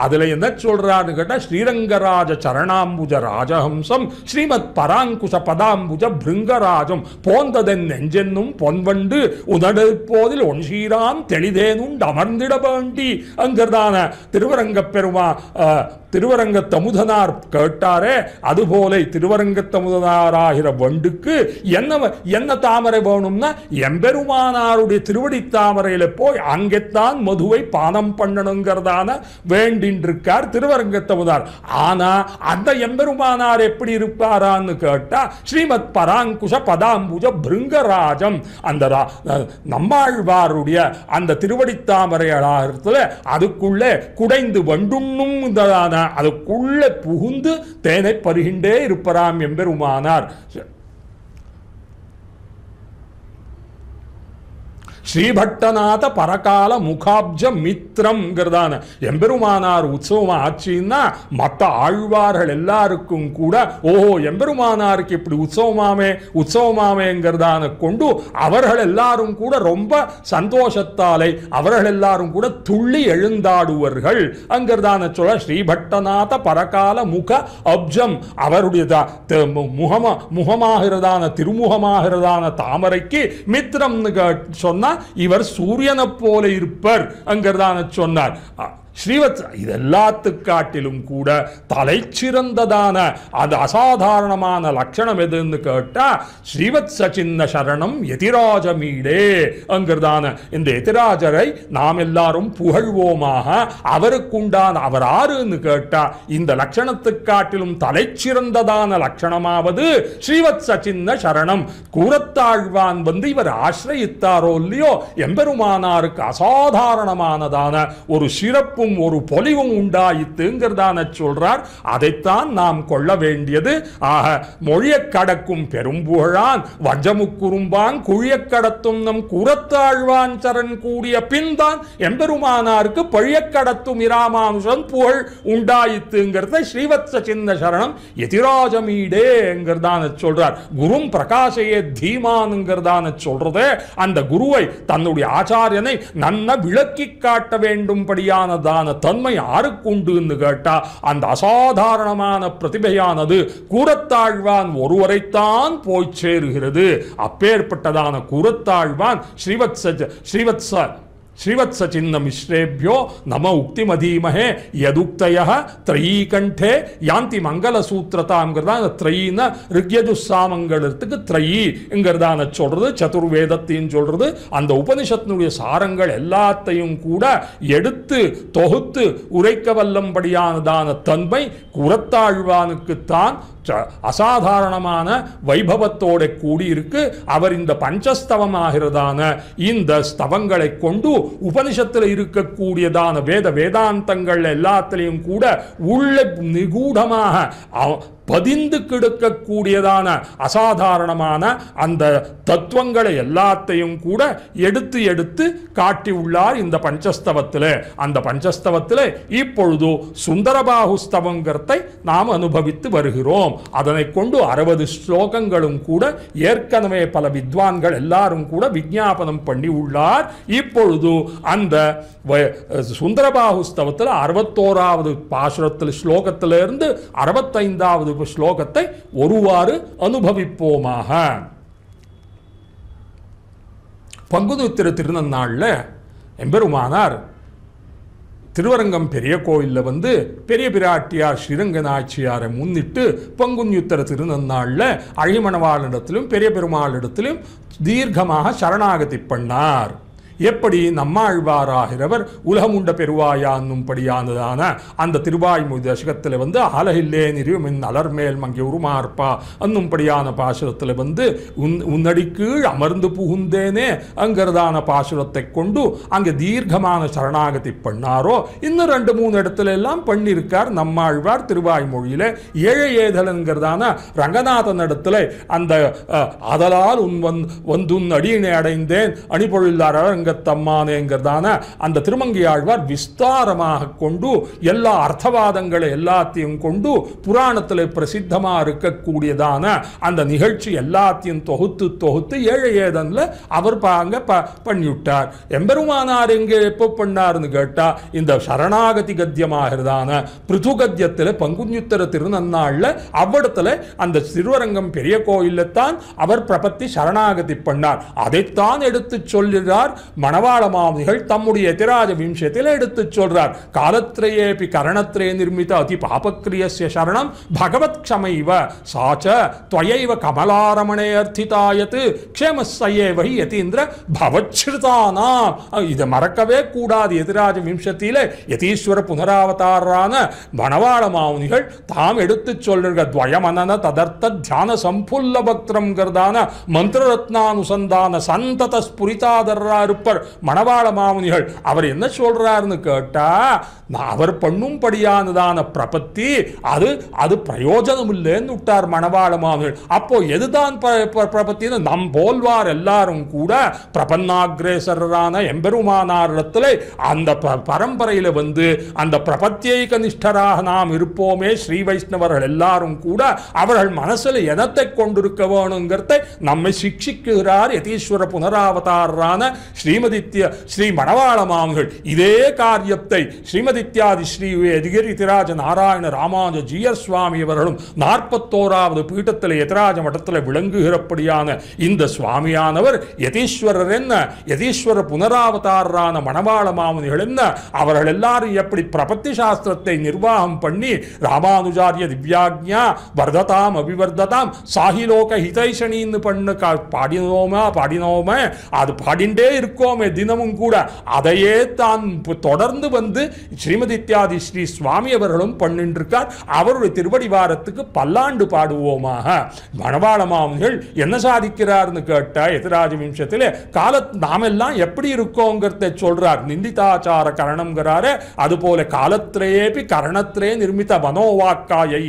[SPEAKER 2] அதுல என்ன சொல்றாருன்னு கேட்டா, ஸ்ரீரங்கராஜ சரணாம்புஜ ராஜஹம்சம் ஸ்ரீமத் பராங்குஷ பதாம்புஜ பிருங்கராஜம் போந்ததென் நெஞ்சென்னும் பொன்வண்டு உதடு போதில் ஒன்சீராம் தெளிதேனுண்டு அமர்ந்திட வேண்டி அங்கிறதான திருவரங்க பெருமா திருவரங்கத்தமுதனார் கேட்டாரே, அதுபோல திருவரங்கத்தமுதனாராகிற வண்டுக்கு என்ன தாமரை வேணும்னா எம்பெருமானாருடைய திருவடி தாமரையில போய் அங்கேத்தான் மதுவை பானம் பண்ணணுங்கிறதான வேண்டின்றிருக்கார் திருவரங்கத்தமுதார். ஆனா அந்த எம்பெருமானார் எப்படி இருப்பாரான்னு கேட்டா, ஸ்ரீமத் பராங்குஷ பதாம்புஜ பிருங்கராஜம் அந்த நம்மாழ்வாருடைய அந்த திருவடி தாமரையாளத்துல அதுக்குள்ளே குடைந்து வண்டுண்ணும் அதுக்குள்ள புகுந்து தேனை பருகின்றே இருப்பராம் எம்பெருமானார். ஸ்ரீபட்டநாத பரகால முகாப்ஜ மித்ரம்ங்கிறதான எம்பெருமானார் உற்சவம் ஆச்சுன்னா மற்ற ஆழ்வார்கள் எல்லாருக்கும் கூட ஓஹோ எம்பெருமானாருக்கு இப்படி உற்சவமாமேங்கிறதான கொண்டு அவர்கள் எல்லாரும் கூட ரொம்ப சந்தோஷத்தாலே அவர்கள் எல்லாரும் கூட துள்ளி எழுந்தாடுவார்கள் அங்கிறதான சொல்ல. ஸ்ரீபட்டநாத பரகால முக அப்ஜம் அவருடைய முகமாகிறதான திருமுகமாகிறதான தாமரைக்கு மித்ரம்னு சொன்னா இவர் சூரியனை போல இருப்பர் அங்கிறதான சொன்னார். ஸ்ரீவத் இதெல்லாத்துக்காட்டிலும் கூட தலை சிறந்ததான அது அசாதாரணமான லட்சணம் எதுன்னு கேட்டா, ஸ்ரீவத் சச்சின்ன சரணம் எதிராஜமீடே அங்கிறதான இந்த எதிராஜரை நாம் எல்லாரும் புகழ்வோமாக. அவருக்குண்டான அவர் ஆறுன்னு கேட்டா இந்த லட்சணத்துக்காட்டிலும் தலை சிறந்ததான லட்சணமாவது ஸ்ரீவத் சச்சின்ன சரணம். கூரத்தாழ்வான் இவர் ஆசிரயித்தாரோ இல்லையோ எம்பெருமானாருக்கு அசாதாரணமானதான ஒரு சிறப்பு ஒரு பொலிவும் உண்டாயித்துங்கிறதான சொல்றார். அதைத்தான் நாம் கொள்ள வேண்டியது. ஆக மொழிய கடக்கும் பெரும்புகழான் வஜமுக்குறும்பான் குழிய கடத்தும் நம் கூரத்தாழ்வான் சரண் கூடிய பின் தான் எம்பெருமானாருக்கு பழிய கடத்தும் இராமானுஷன் புகழ் உண்டாயித்துங்கிறத ஸ்ரீவத்ஸ சின்ன சரணம் எதிராஜமீடேங்கிறதான சொல்றார். குரும் பிரகாசையே தீமானுங்கிறதான சொல்றதே அந்த குருவை தன்னுடைய ஆச்சாரியனை நன்ன விளக்கி காட்ட வேண்டும்படியானது தன்மை யாருக்குண்டு கேட்டா அந்த அசாதாரணமான பிரதிபையானது கூரத்தாழ்வான் ஒருவரைத்தான் போய் சேருகிறது. அப்பேற்பட்டதான கூரத்தாழ்வான் ஸ்ரீவத்ஸ சின்ன மிஸ்ரேபியோ நம உக்திமதீமஹே யதுக்தயः த்ரயீகண்டே யாந்தி மங்கள சூத்திரதாங்கிறதா. அந்த த்ரயின ரிக்யஜுசாமங்களுக்கு த்ரயிங்கிறதான சொல்றது, சதுர்வேதத்தையும் சொல்றது. அந்த உபனிஷத்தினுடைய சாரங்கள் எல்லாத்தையும் கூட எடுத்து தொகுத்து உரைக்க வல்லம்படியானதான தன்மை கூரத்தாழ்வானுக்குத்தான் அசாதாரணமான வைபவத்தோட கூடியிருக்கு. அவர் இந்த பஞ்சஸ்தவமாகிறதான இந்த ஸ்தவங்களை கொண்டு உபனிஷத்தில் இருக்கக்கூடியதான வேதாந்தங்கள் எல்லாத்திலையும் கூட உள்ள நிகூடமாக பதிந்து கிடக்கக்கூடியதான அசாதாரணமான அந்த தத்துவங்களை எல்லாத்தையும் கூட எடுத்து எடுத்து காட்டியுள்ளார் இந்த பஞ்சஸ்தவத்தில். அந்த பஞ்சஸ்தவத்தில் இப்பொழுது சுந்தரபாகுஸ்தவங்கிறதை நாம் அனுபவித்து வருகிறோம். அதனை கொண்டு 60 ஸ்லோகங்களும் கூட ஏற்கனவே பல வித்வான்கள் எல்லாரும் கூட விஞ்ஞாபனம் பண்ணி உள்ளார். இப்பொழுது அந்த சுந்தரபாகுஸ்தவத்தில் 61வது பாசுரத்தில் ஸ்லோகத்திலிருந்து 65வது ஸ்லோகத்தை ஒருவாறு அனுபவிப்போமாக. பங்குனி திருநன்னாளில் எம்பெருமானார் திருவரங்கம் பெரிய கோயிலில் வந்து பெரிய பிராட்டியார் ஸ்ரீரங்க நாச்சியாரை முன்னிட்டு பங்குன்யுத்தர திருநன்னாளில் அழிமணவாளிடத்திலும் பெரிய பெருமாளிடத்திலும் தீர்க்கமாக சரணாகதி பண்ணார். எப்படி நம்மாழ்வாராகிறவர் உலகமுண்ட பெருவாயான்னும்படியானதான அந்த திருவாய்மொழி தசகத்தில் வந்து ஆலகில்லே நிறுவமின் அலர்மேல் மங்கி உருமார்ப்பா என்னும்படியான பாசுரத்தில் வந்து உன்னடி கீழ் அமர்ந்து புகுந்தேனே அங்கிறதான பாசுரத்தை கொண்டு அங்கே தீர்க்கமான சரணாகதி பண்ணாரோ. இன்னும் 2-3 இடத்துல எல்லாம் பண்ணியிருக்கார் நம்மாழ்வார் திருவாய்மொழியில். ஏழை ஏதலங்கிறதான ரங்கநாதன் இடத்துல அந்த அதலால் உன் அடியினை அடைந்தேன் அணிபொழில்லார் தம்மானேங்கிறதான அந்த திருமங்கையாழ்வார் விஸ்தாரமாக கொண்டு எல்லா அர்த்தவாதங்களை எல்லாத்தையும் கொண்டு புராணத்தில் பிரசித்தமாக இருக்கக்கூடியதான அந்த நிகழ்ச்சி எல்லாத்தையும் தொகுத்து ஏழை ஏதன்ல அவர் பண்ணிவிட்டார். எம்பெருமானார் எங்கே எப்போ பண்ணார்னு கேட்டா இந்த சரணாகதி கத்தியமாகிறதான பிருது கத்தியத்தில் பங்குன்யுத்தர திருநன்னாளில் அவ்விடத்துல அந்த திருவரங்கம் பெரிய கோயிலில் தான் அவர் பிரபத்தி சரணாகதி பண்ணார். அதைத்தான் எடுத்து சொல்கிறார் மணவாள மாமுனிகள் தம்முடைய எதிராஜ விம்சத்தில் எடுத்துச் சொல்றார். காலத்ரயேபி கரணத்ரே நிர்மித அதி பாபக்ரியஸ்ய சரணம் பகவத் க்ஷமைவ சாச்ச त्वयैव கமலாரமணே அர்த்திதாயத் க்ஷேமஸ்ஸயேவ ஹி யதீந்திர பவச்ச்ருதானாம். இதை மறக்கவே கூடாது. எதிராஜ விம்சத்தில யதீஸ்வர புனராவதாரான மணவாள மாமுனிகள் தாம் எடுத்துச் சொல்ற துவயமனன ததர்த்த தியான சம்புல்ல பக்திரம்ங்கிறதான மந்திரரத்னானுசந்தான சந்தத ஸ்புரிதாதரா இருப்பர் மணவாள மாமுனிகள். அவர் என்ன சொல்றாருன்னு கேட்டா, அவர் பண்ணும்படியானதான பிரபத்தி அது பிரயோஜனம் இல்லைன்னு விட்டார் மணவாள மாமுனிகள். அப்போ எதுதான் பிரபத்தின்னு நம் போல்வார் எல்லாரும் கூட பிரபன்னாகிரேசரான எம்பெருமானாரிடத்துல அந்த பரம்பரையில வந்து அந்த பிரபத்தியை கனிஷ்டராக நாம் இருப்போமே ஸ்ரீ வைஷ்ணவர்கள் எல்லாரும் கூட அவர்கள் மனசுல எதத்தை கொண்டிருக்க வேணுங்கிறதை நம்மை சிக்ஷிக்கிறார் யதீஸ்வர புனராவதாரான ஸ்ரீ மணவாள மாமுனிகள். இதே காரியத்தை ஸ்ரீமதித்யாதி ஸ்ரீ எதிராஜ நாராயண ராமானுஜ ஜீயர் சுவாமி அவர்களும் 41வது பீட்டத்தில் எதிராஜ மட்டத்தில் விளங்குகிறபடியான இந்த சுவாமியானவர் யதீஸ்வரர் என்ன, யதீஸ்வர புனராவதாரான மணவாள மாமுனிகள் என்ன, அவர்கள் எல்லாரும் எப்படி பிரபத்தி சாஸ்திரத்தை நிர்வாகம் பண்ணி ராமானுஜாரிய திவ்யாக்ஞா வர்ததாம் அபிவர்ததாம் சாஹிலோக ஹிதைஷணின்னு பண்ணு பாடினோமே அது பாடிண்டே இருக்கோமே தினமும் கூட. அதையே தான் தொடர்ந்து வந்து ஸ்ரீமதித்யாதி ஸ்ரீ சுவாமி அவர்களும் பண்ணின்றிருக்கார். அவருடைய திருவடிவாரத்துக்கு பல்லாண்டு பாடுவோமாக. மணவாள மாமுனிகள் என்ன சாதிக்கிறார்னு கேட்ட எதிராஜ விம்சத்திலே நாமெல்லாம் எப்படி இருக்கோங்கிறத சொல்றார். நிந்திதாச்சார கரணம்ங்கிறாரு. அதுபோல காலத்திலேபி கரணத்திலே நிர்மித மனோவாக்காயை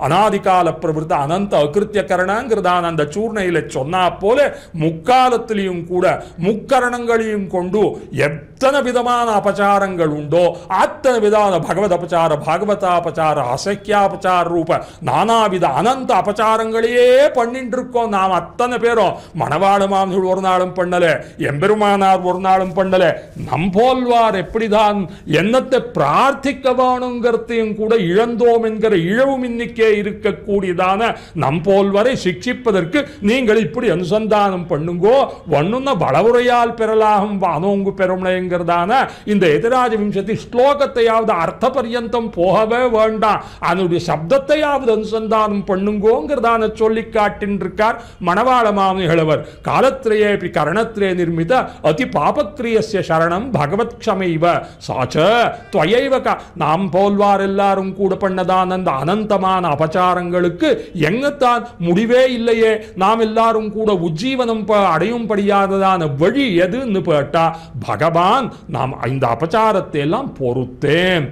[SPEAKER 2] அநாதிகால பிரவருத்த அனந்த அகிருத்திய கரணங்கிறதான அந்த சூர்ணையில சொன்னா போல முக்காலத்திலையும் கூட முக்கரணங்களையும் கொண்டு எத்தனை விதமான அபச்சாரங்கள் உண்டோ அத்தனை விதமான பகவத் அபச்சார பாகவதாபச்சார அசக்கியாபச்சார ரூப நானாவித அனந்த அபச்சாரங்களையே பண்ணிட்டு இருக்கோம் நாம் அத்தனை பேரும். மணவாள மாமுனிகள் ஒரு நாளும் பண்ணல, எம்பெருமானார் ஒரு நாளும் பண்ணல. நம்போல்வார் எப்படிதான் என்னத்தை பிரார்த்திக்க வேணுங்கிறதையும் கூட இழந்தோம் என்கிற இழவு மின்னிக்கே இருக்கக்கூடியதான நம்போல்வரை சிக்ஷிப்பதற்கு நீங்கள் இப்படி அனுசந்தானம் பண்ணுங்கோ. ஒன்னுன்னா வளவுரையால் பெறலாகும் வானோங்கு பெருமளைங்கிறதான இந்த எதிராஜ விம்சத்தி ஸ்லோகத்தையாவது அர்த்த பரியந்தம் போகவே வேண்டாம், அதனுடைய சப்தத்தையாவது அனுசந்தானம் பண்ணுங்கோங்கிறதான சொல்லி காட்டின்றிருக்கார் மணவாள மாமுனிகளவர். காலத்திலேபி கரணத்திலே நிர்மித அதி பாபக்ரியஸ்ய சரணம் பகவத் க்ஷமைவ சாச்ச துவயைவ நாம் போல்வார் எல்லாரும் கூட பண்ணதான் அந்த அனந்தமான அபச்சாரங்களுக்கு எங்கத்தான் முடிவே இல்லையே. நாம் எல்லாரும் கூட உஜ்ஜீவனம் அடையும்படியாததான வழி எதுன்னு கேட்டா பகவான் நாம் இந்த அபச்சாரத்தை எல்லாம் பொறுத்தேன்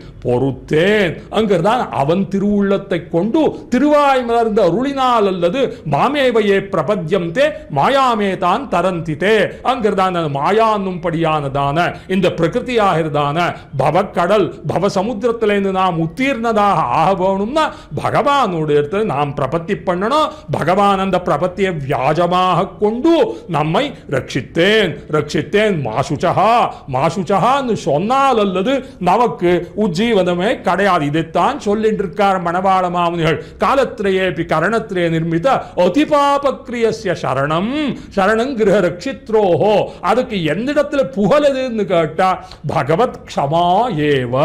[SPEAKER 2] அங்கிறதான் அவன் திருவுள்ளத்தை கொண்டு திருவாய் மலர்ந்த அருளினால் அல்லது மாமேவையே பிரபத்யம் தே மாயாமே தான் தரந்தித்தே அங்கிறதான மாயான்னும் படியானதான இந்த பிரகிருதியாகிறதான பவக்கடல் பவ சமுத்திரத்திலிருந்து நாம் உத்தீர்ணதாக ஆக வேணும்னா பகவானுடைய நாம் பிரபத்தி பண்ணணும். பகவான் அந்த பிரபத்தியை வியாஜமாக கொண்டு நம்மை ரட்சித்தேன் பண்ணிட்டேன் மாசுச்சகான்னு சொன்னால் அல்லது நமக்கு உஜ்ஜீவனமே கிடையாது. இதைத்தான் சொல்லிட்டு இருக்கார் மணவாள மாமுனிகள். காலத்திரேபி கரணத்திரே நிர்மித அதிபாபக்ரியஸ்ய சரணம் கிரக ரக்ஷித்ரோஹோ. அதுக்கு எந்த இடத்துல புகழுதுன்னு கேட்டா பகவத் க்ஷமா ஏவ.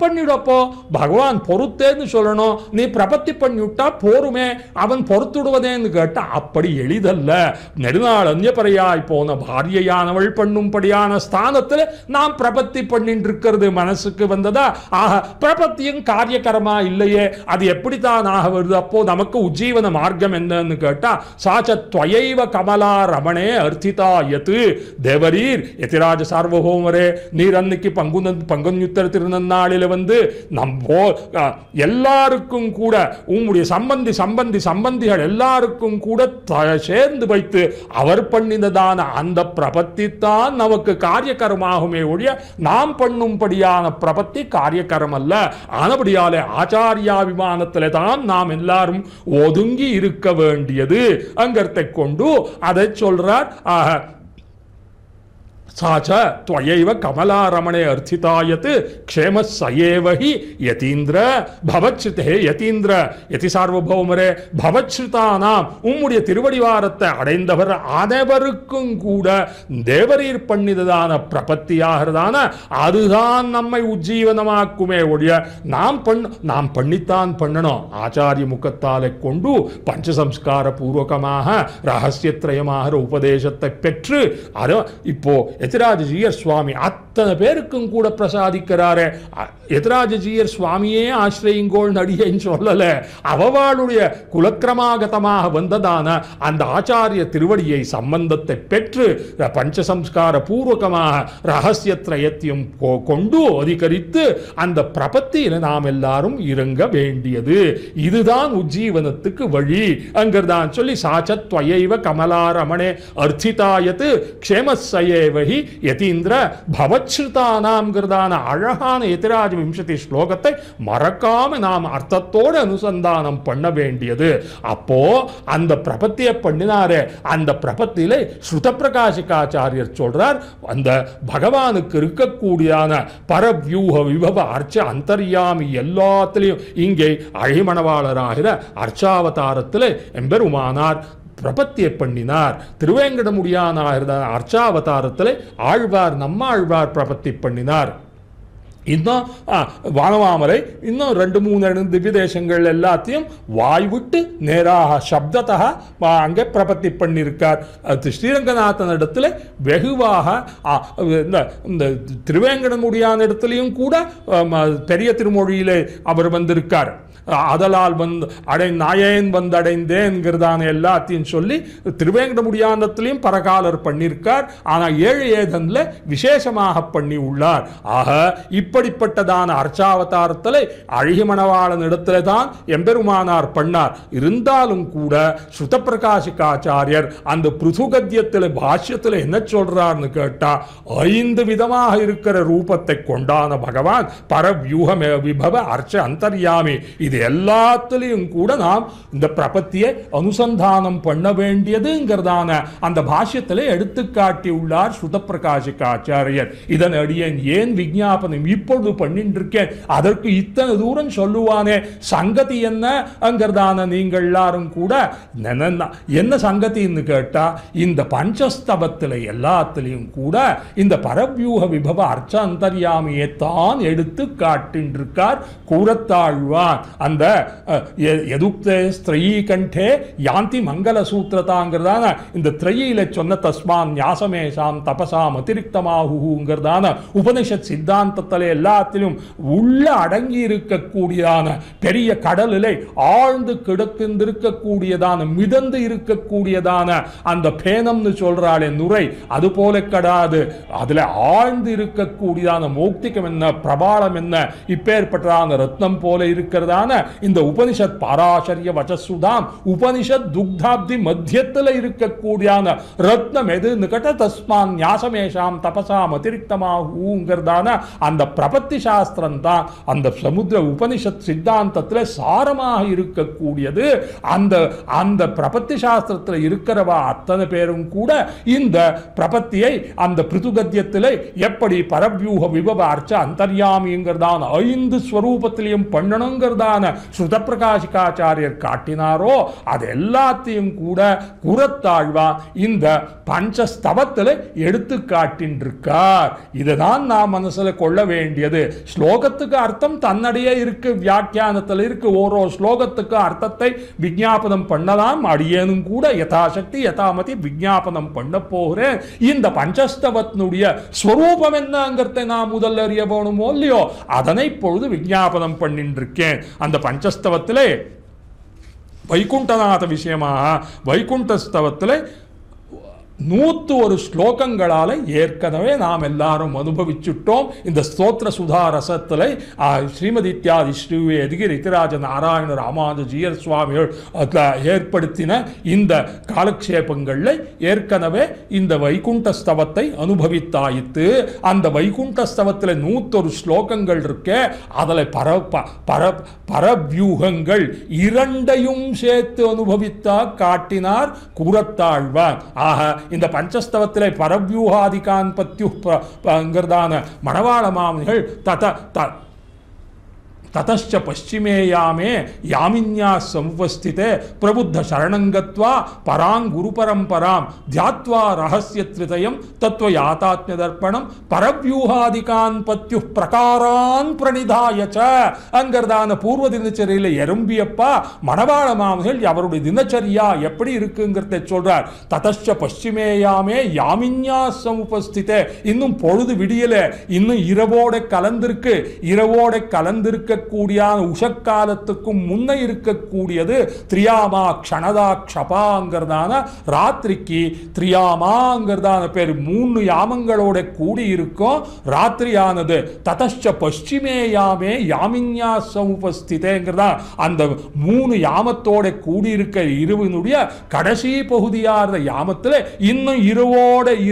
[SPEAKER 2] பண்ணிடப்போ பகவான் பொறுத்தேன்னு சொல்லணும். நீ பிரபத்தி பண்ணிவிட்டா போருமே, அவன் பொறுத்துடுவதேன்னு கேட்டா அப்படி எளிதல்ல. நெடுநாள் அந்நியபரையாய் போன பாரியையானவள் பண்ணும்படியான ஸ்தானத்தில் நாம் பிரபத்தி பண்ணிட்டு இருக்கிறது மனசுக்கு வந்ததா? ஆக பிரபத்தியும் காரியகரமா இல்லையே, அது எப்படித்தான் ஆக வருது? அப்போ நமக்கு உஜ்ஜீவன மார்க்கம் என்னன்னு கேட்டா சாச்ச துவைவ கமலா ரமணே அர்த்திதா யத்து. தேவரீர் யதிராஜ சார்வபௌமரே, நீர் அன்னைக்கு பங்குன்யுத்தர திருநன்னாளில் வந்து நம்ம எல்லாருக்கும் கூட உம்முடைய சம்பந்திகள் எல்லாருக்கும் கூட சேர்ந்து வைத்து அவர் பண்ணினதான அந்த பிரபத்தி தான் நமக்கு காரியகரமாகுமே ஒழிய நாம் பண்ணும்படியான பிரபத்தி காரியகரம் அல்ல. ஆனபடியாலே ஆச்சாரியாபிமானத்திலே தான் நாம் எல்லாரும் ஒதுங்கி இருக்க வேண்டியது அங்கத்தை கொண்டு அதை சொல்றார். சாச்ச त्वयैव कमलारमणे अर्थितायत् क्षेम सयेव हि यतीन्द्र भवच्छ्रुते यतीन्द्र यति सार्वभौमरे भवच्छ्रुतानाம் உம்முடைய திருவடிவாரத்தை அடைந்தவர் அனைவருக்கும் கூட தேவரீர் பண்ணியதான பிரபத்தியாகிறதான அதுதான் நம்மை உஜ்ஜீவனமாக்குமே ஒழிய நாம் பண்ணித்தான் பண்ணணும். ஆச்சாரிய முகத்தாலே கொண்டு பஞ்சசம்ஸ்கார பூர்வகமாக ரகசியத்ரயமாக உபதேசத்தை பெற்று இப்போ யதிராஜஜீயர் சுவாமி அத்தனை பேருக்கும் கூட பிரசாதிக்கிறாரே. யதிராஜஜீயர் சுவாமியே ஆசிரியங்கோள் நடிகைன்னு சொல்லல, அவளுடைய குலக்கிரமாகதமாக வந்ததான அந்த ஆச்சாரிய திருவடியை சம்பந்தத்தை பெற்று பஞ்சசம்ஸ்கார பூர்வகமாக ரகசியத்ரயத்தையும் கொண்டு அதிகரித்து அந்த பிரபத்தியில் நாம் எல்லாரும் இறங்க வேண்டியது. இதுதான் உஜ்ஜீவனத்துக்கு வழி அங்கர்தான் சொல்லி சாச்சத்வயைவ கமலாரமணே அர்த்திதாயத்து க்ஷேமஸ்ஸயேவஹி யதீந்திர பவச்ருதானாம்ங்கிறதான அழகான யதிராஜ விம்சதி ஸ்லோகத்தை மறக்காம நாம் அர்த்தத்தோடு அனுசந்தானம் பண்ண வேண்டியது. அப்போ அந்த பிரபத்தியை பண்ணினாரே, அந்த பிரபத்திலே ஸ்ருத பிரகாசிகாச்சாரியர் சொல்றார், அந்த பகவானுக்கு இருக்கக்கூடியான பரவியூக விபவ அர்ச்ச அந்தர்யாமி எல்லாத்திலையும் இங்கே அழிமணவாளராகிற அர்ச்சாவதாரத்தில் எம்பெருமானார் பிரபத்தியை பண்ணினார். திருவேங்கடமுடியான அர்ச்சாவதாரத்தில் ஆழ்வார் நம்மாழ்வார் பிரபத்தி பண்ணினார். இன்னும் வானவாமலை இன்னும் 2-3 திவ்ய தேசங்கள் எல்லாத்தையும் வாய்விட்டு நேராக சப்தத்தா அங்கே பிரபத்தி பண்ணியிருக்கார். ஸ்ரீரங்கநாதன் இடத்துல வெகுவாக இந்த திருவேங்கடமுடியான இடத்துலையும் கூட பெரிய திருமொழியிலே அவர் வந்திருக்கார். அதலால் நாயேன் வந்தடைந்தேன்கிறதான எல்லாத்தையும் சொல்லி திருவேங்கடமுடியானத்திலையும் பரகாலர் பண்ணியிருக்கார். ஆனால் 7 ஏதன்ல விசேஷமாக பண்ணி உள்ளார். ஆக இப்படிப்பட்டதான அர்ச்சாவதாரத்தில் அழகிமணவாளன் இடத்துல தான் எம்பெருமானார் பண்ணார். இருந்தாலும் கூட ஸ்ருத பிரகாசிகாச்சாரியர் அந்த பிருதுகத்தியத்தில் பாஷ்யத்தில் என்ன சொல்றார்னு கேட்டா 5 விதமாக இருக்கிற ரூபத்தை கொண்டான பகவான் பரவியூகமே விபவ அர்ச்ச அந்தர்யாமி. இது எல்லாத்திலையும் கூட நாம் இந்த பிரபத்தியை அனுசந்தானம் பண்ண வேண்டியதுங்கிறதான அந்த பாஷ்யத்தில் எடுத்துக்காட்டி உள்ளார் ஸ்ருத பிரகாசிகாச்சாரியர். இதன் அடியேன் ஏன் விஞ்ஞாபனம் இப்பொழுது பண்ணிட்டு இருக்கேன், அதற்கு இத்தனை தூரம் சொல்லுவானே சங்கதி என்னங்கிறதான நீங்கள் எல்லாரும் கூட என்ன சங்கத்தின்னு கேட்டா, இந்த பஞ்சஸ்தவத்தில் எல்லாத்திலையும் கூட இந்த பரவியூக விபவ அர்ச்ச அந்தர்யாமியை தான் எடுத்து காட்டின்றிருக்கார் கூறத்தாழ்வான். அந்த எதுக்தே ஸ்திரயீ கண்டே யாந்தி மங்கள சூத்திரதாங்கிறதான இந்த திரையில சொன்ன தஸ்மான் ஞாசமேஷாம் தபசாம் அதிரிக்தமாகுங்கிறதான உபனிஷத் சித்தாந்தத்தில் எல்லாத்திலும் உள்ள அடங்கி இருக்கக்கூடியதான பெரிய கடலிலே ஆழ்ந்து கிடக்கின்றிருக்கக்கூடியதான மிதந்து இருக்கக்கூடியதான அந்த பேனம்னு சொல்றாளே நுரை, அது போல கடாது. அதுல ஆழ்ந்து இருக்கக்கூடியதான மௌக்திகம் என்ன, பிரபாளம் என்ன, இப்பேற்பட்டதான ரத்னம் போல இருக்கிறதான இந்த உபனிஷத் பாராசரிய வசசுதான் உபனிஷத் துக்தாப்தி மத்தியத்தில் இருக்கக்கூடியான ரத்னம் எதுன்னு கேட்ட தஸ்மான் ஞாசமேஷாம் தபசாம் அதிரிக்தமாகுங்கிறதான அந்த பிரபத்தி சாஸ்திரம் தான் அந்த சமுத்திர உபனிஷத் சித்தாந்தத்தில் சாரமாக இருக்கக்கூடியது. அந்த அந்த பிரபத்தி சாஸ்திரத்தில் இருக்கிறவா அத்தனை பேரும் கூட இந்த பிரபத்தியை அந்த பிருதுகத்தியத்தில் எப்படி பரவியூக விபவ அர்ச்ச அந்தர்யாமிங்கிறதான 5 ஸ்வரூபத்திலையும் பண்ணணுங்கிறதான ஸ்ருத பிரகாசிகாச்சாரியர் காட்டினாரோ அது எல்லாத்தையும் கூட குரத்தாழ்வான் இந்த பஞ்சஸ்தவத்தில் எடுத்து காட்டின்றிருக்கார். இதுதான் நாம் மனசுல கொள்ள வேண்டியது. ஸ்லோகத்துக்கு அர்த்தம் தன்னடியே இருக்கு, வியாக்கியானத்தில் இருக்கு. ஓரோ ஸ்லோகத்துக்கு அர்த்தத்தை விஞ்ஞாபனம் பண்ணலாம். அடியேனும் கூட யதாசக்தி யதாமதி விஞ்ஞாபனம் பண்ண போகிறேன். இந்த பஞ்சஸ்தவத்தினுடைய ஸ்வரூபம் என்னங்கிறத நான் முதல்ல அறிய வேணுமோ இல்லையோ, அதனை இப்பொழுது விஞ்ஞாபனம் பண்ணிட்டு இருக்கேன். அந்த பஞ்சஸ்தவத்திலே வைகுண்டநாத விஷயமாக வைகுண்டஸ்தவத்தில் 101 ஸ்லோகங்களால் ஏற்கனவே நாம் எல்லாரும் அனுபவிச்சுட்டோம். இந்த ஸ்தோத்திர சுதா ரசத்தில் ஸ்ரீமதி இத்தியாதி ஸ்ரீவேதிகி ரித்திராஜ நாராயண ராமானுஜ ஜீயர் சுவாமிகள் ஏற்படுத்தின இந்த காலக்ஷேபங்களில் ஏற்கனவே இந்த வைகுண்டஸ்தவத்தை அனுபவித்தாயித்து. அந்த வைகுண்டஸ்தவத்தில் 101 ஸ்லோகங்கள் இருக்கே, அதில் பரவியூகங்கள் 2ஐயும் சேர்த்து அனுபவித்தா காட்டினார் கூறத்தாழ்வார். ஆக இந்த பஞ்சஸ்தவத்திலே பரவியூகாதிகான் பத்யுங்கிறதான மணவாள மாமுனிகள் ततश्च पश्चिमे यामे यामिन्या समुपस्थिते प्रबुद्ध शरणंगत्वा परां गुरुपरंपरां ध्यात्वा रहस्यत्रितयं तत्त्वयातात्म्यदर्पणं परव्यूहादिकान् पत्युः प्रकारान् प्रणिधाय च अंगर्दान पूर्व दिनचर्यையில எறும்பியப்பா மணவாள மாமுனிகள் அவருடைய தினச்சரியா எப்படி இருக்குங்கிறதை சொல்றார். ததश्च पश्चिमे यामे यामिन्या समुपस्थिते, இன்னும் பொழுது விடியல, இன்னும் இரவோட கலந்திருக்க கூடியான உஷக்காலத்துக்கும் முன்ன இருக்கக்கூடியது திரியாமா க்ஷணதா க்ஷபாங்கிறதான ராத்திரிக்கு திரியாமாங்கிறதான பேர் 3 யாமங்களோட கூடி இருக்கும் ராத்திரியானது. ததश्च பश्चिमे யாமே யாமின்யா சமுபஸ்திதேங்கிறதா அந்த 3 யாமத்தோட கூடி இருக்க இரவினுடைய கடைசி பகுதியான யாமத்தில் இன்னும்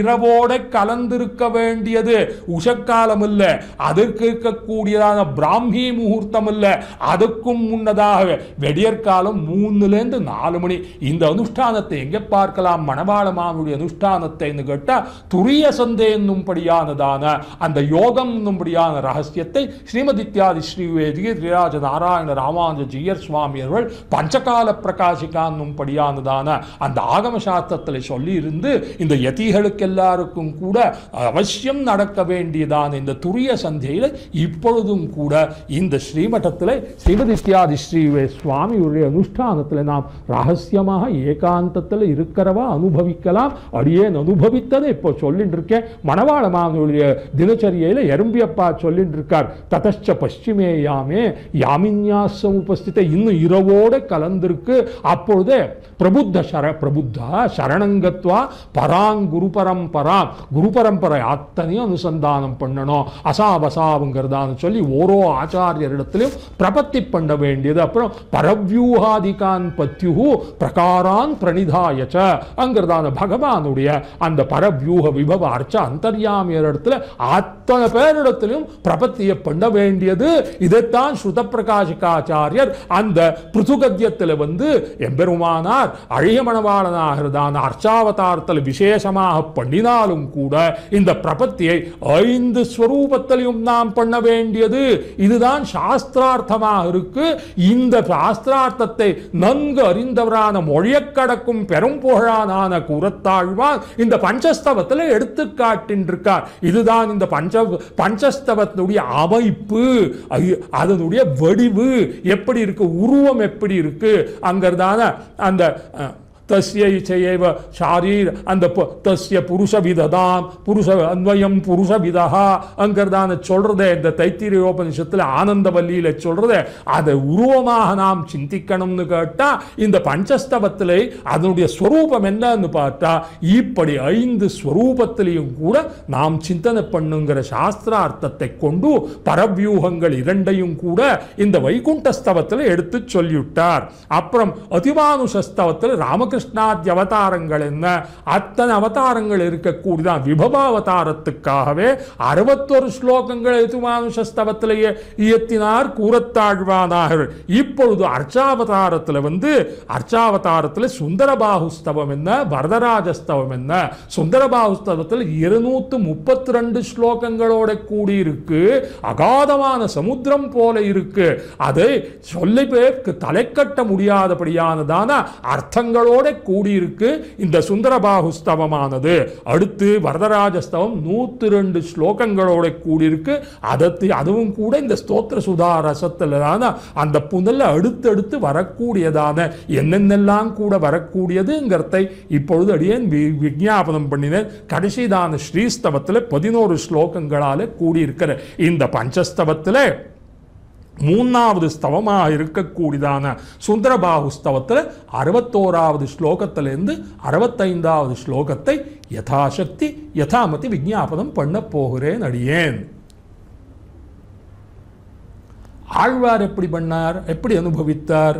[SPEAKER 2] இரவோட கலந்திருக்க வேண்டியது உஷக்காலம் இல்லை, அதற்கு இருக்கக்கூடியதான பிராமி முகூர்த்தம் இல்ல, அதுக்கும் முன்னதாக வெடியற்காலம் 3லேருந்து 4 மணி. இந்த அனுஷ்டானத்தை எங்க பார்க்கலாம்? மணவாள மாமுனியுடைய அனுஷ்டானத்தை கேட்டா துரிய சந்தை என்னும்படியானதான அந்த யோகம் என்னும்படியான ரகசியத்தை ஸ்ரீமதி இத்தியாதி ஸ்ரீவேதிகி ரித்திராஜ நாராயண ராமானுஜ ஜீயர் சுவாமியர்கள் பஞ்சகால பிரகாசிகா என்னும்படியானதான அந்த ஆகம சாஸ்திரத்தில் சொல்லி இருந்து இந்த யதிகளுக்கு எல்லாருக்கும் கூட அவசியம் நடக்க வேண்டியதான இந்த துரிய சந்தையில் இப்பொழுதும் கூட இந்த ஸ்ரீமட்டத்தில் ஸ்ரீமதி இத்தியாதி ஸ்ரீவே சுவாமியுடைய அனுஷ்டானத்தில் நாம் ரகசியமாக ஏகாந்தத்தில் இருக்கிறவா அனுபவிக்கலாம். அடியேன் அனுபவித்ததை இப்போ சொல்லிட்டு இருக்கேன். மணவாள மாமுனியுடைய தினச்சரியையில் எறும்பியப்பா சொல்லிட்டு இருக்கார். ததश्च பश्चिमे யாமே யாமின்யாசம் உபஸ்தித, இன்னும் இரவோட கலந்திருக்கு. அப்பொழுதே பிரபுத்தா சரணங்கத்வா பராங் குரு பரம்பரை அத்தனையும் அனுசந்தானம் பண்ணணும். அசாவசாவுங்கிறதான்னு சொல்லி ஓரோ ஆச்சாரியரிடத்திலும் பிரபத்தி பண்ண வேண்டியது. அப்புறம் பரவியூகாதிகான் பத்யுஹு பிரகாரான் பிரணிதாயச்ச அங்கிறதான பகவானுடைய அந்த பரவியூக விபவ அர்ச்ச அந்தர்யாமியரிடத்துல அத்தனை பேரிடத்திலும் பிரபத்தியை பண்ண வேண்டியது. இதைத்தான் ஸ்ருத பிரகாசிகாச்சாரியர் அந்த பிருதுகத்தியத்தில் எம்பெருமானார் அழகிய மணவாளனாகிறதான அர்ச்சாவதாரத்தில் விசேஷமாக பண்ணினாலும் கூட இந்த பிரபத்தியை 5 ஸ்வரூபத்திலையும் நாம் பண்ண வேண்டியது. இதுதான் சாஸ்திரார்த்தமாக இருக்கு. இந்த சாஸ்திரார்த்தத்தை நன்கு அறிந்தவரான மொழியக்கடக்கும் பெரும் புகழான கூறத்தாழ்வான் இந்த பஞ்சஸ்தவத்தில் எடுத்து காட்டின்றிருக்கார். இதுதான் இந்த பஞ்சஸ்தவத்தினுடைய அமைப்பு, அதனுடைய வடிவு எப்படி இருக்கு, உருவம் எப்படி இருக்கு அங்கிறதான அந்த தஸ்யைச்சையேவ ஷாரீர் அந்த தஸ்ய புருஷவிததாம் புருஷ அன்வயம் புருஷவிதா அங்கிறதான சொல்றதே இந்த தைத்திரியோபனிஷத்தில் ஆனந்தவல்லியில் சொல்றதே அதை உருவமாக நாம் சிந்திக்கணும்னு கேட்டா இந்த பஞ்சஸ்தவத்தில் அதனுடைய ஸ்வரூபம் என்னன்னு பார்த்தா இப்படி 5 ஸ்வரூபத்திலையும் கூட நாம் சிந்தனை பண்ணுங்கிற சாஸ்திரார்த்தத்தை கொண்டு பரவியூகங்கள் 2ஐயும் கூட இந்த வைகுண்டஸ்தவத்தில் எடுத்து சொல்லிவிட்டார். அப்புறம் அதிமானுஷஸ்தவத்தில் ராமகிருஷ்ண ராமகிருஷ்ணாதி அவதாரங்கள் என்ன, அத்தனை அவதாரங்கள் இருக்கக்கூடியதான் விபவாவதாரத்துக்காகவே 61 ஸ்லோகங்கள் யதுமானுஷஸ்தவத்திலேயே இயற்றினார் கூரத்தாழ்வானார். இப்பொழுது அர்ச்சாவதாரத்தில் சுந்தரபாகுஸ்தவம் என்ன, வரதராஜஸ்தவம் என்ன. சுந்தரபாகுஸ்தவத்தில் 232 ஸ்லோகங்களோட கூடியிருக்கு. அகாதமான சமுத்திரம் போல இருக்கு. அதை சொல்லி பேருக்கு தலை கட்ட முடியாதபடியானதான அர்த்தங்களோட கூடியிருக்கு இந்த சுந்தரபாகுஸ்தவமானது. அடுத்து வரதராஜஸ்தவம் 102 ஸ்லோகங்களோட கூடியிருக்கு. அதுவும் கூட இந்த ஸ்தோத்திர சுதா ரசத்தில் அந்த புனல்ல அடுத்தடுத்து வரக்கூடியதான என்னென்னெல்லாம் கூட வரக்கூடியதுங்கிறதை இப்பொழுது அடியேன் விஞ்ஞாபனம் பண்ணினேன். கடைசிதான ஸ்ரீஸ்தவத்தில் 11 ஸ்லோகங்களால கூடியிருக்கிற இந்த பஞ்சஸ்தவத்தில் 3வது ஸ்தவமாக இருக்கக்கூடியதான சுந்தரபாகுஸ்தவத்தில் 61வது ஸ்லோகத்திலிருந்து 65வது ஸ்லோகத்தை யதாசக்தி யதாமதி விஞ்ஞாபனம் பண்ண போகிறேன் அடியேன். ஆழ்வார் எப்படி பண்ணார், எப்படி அனுபவித்தார்,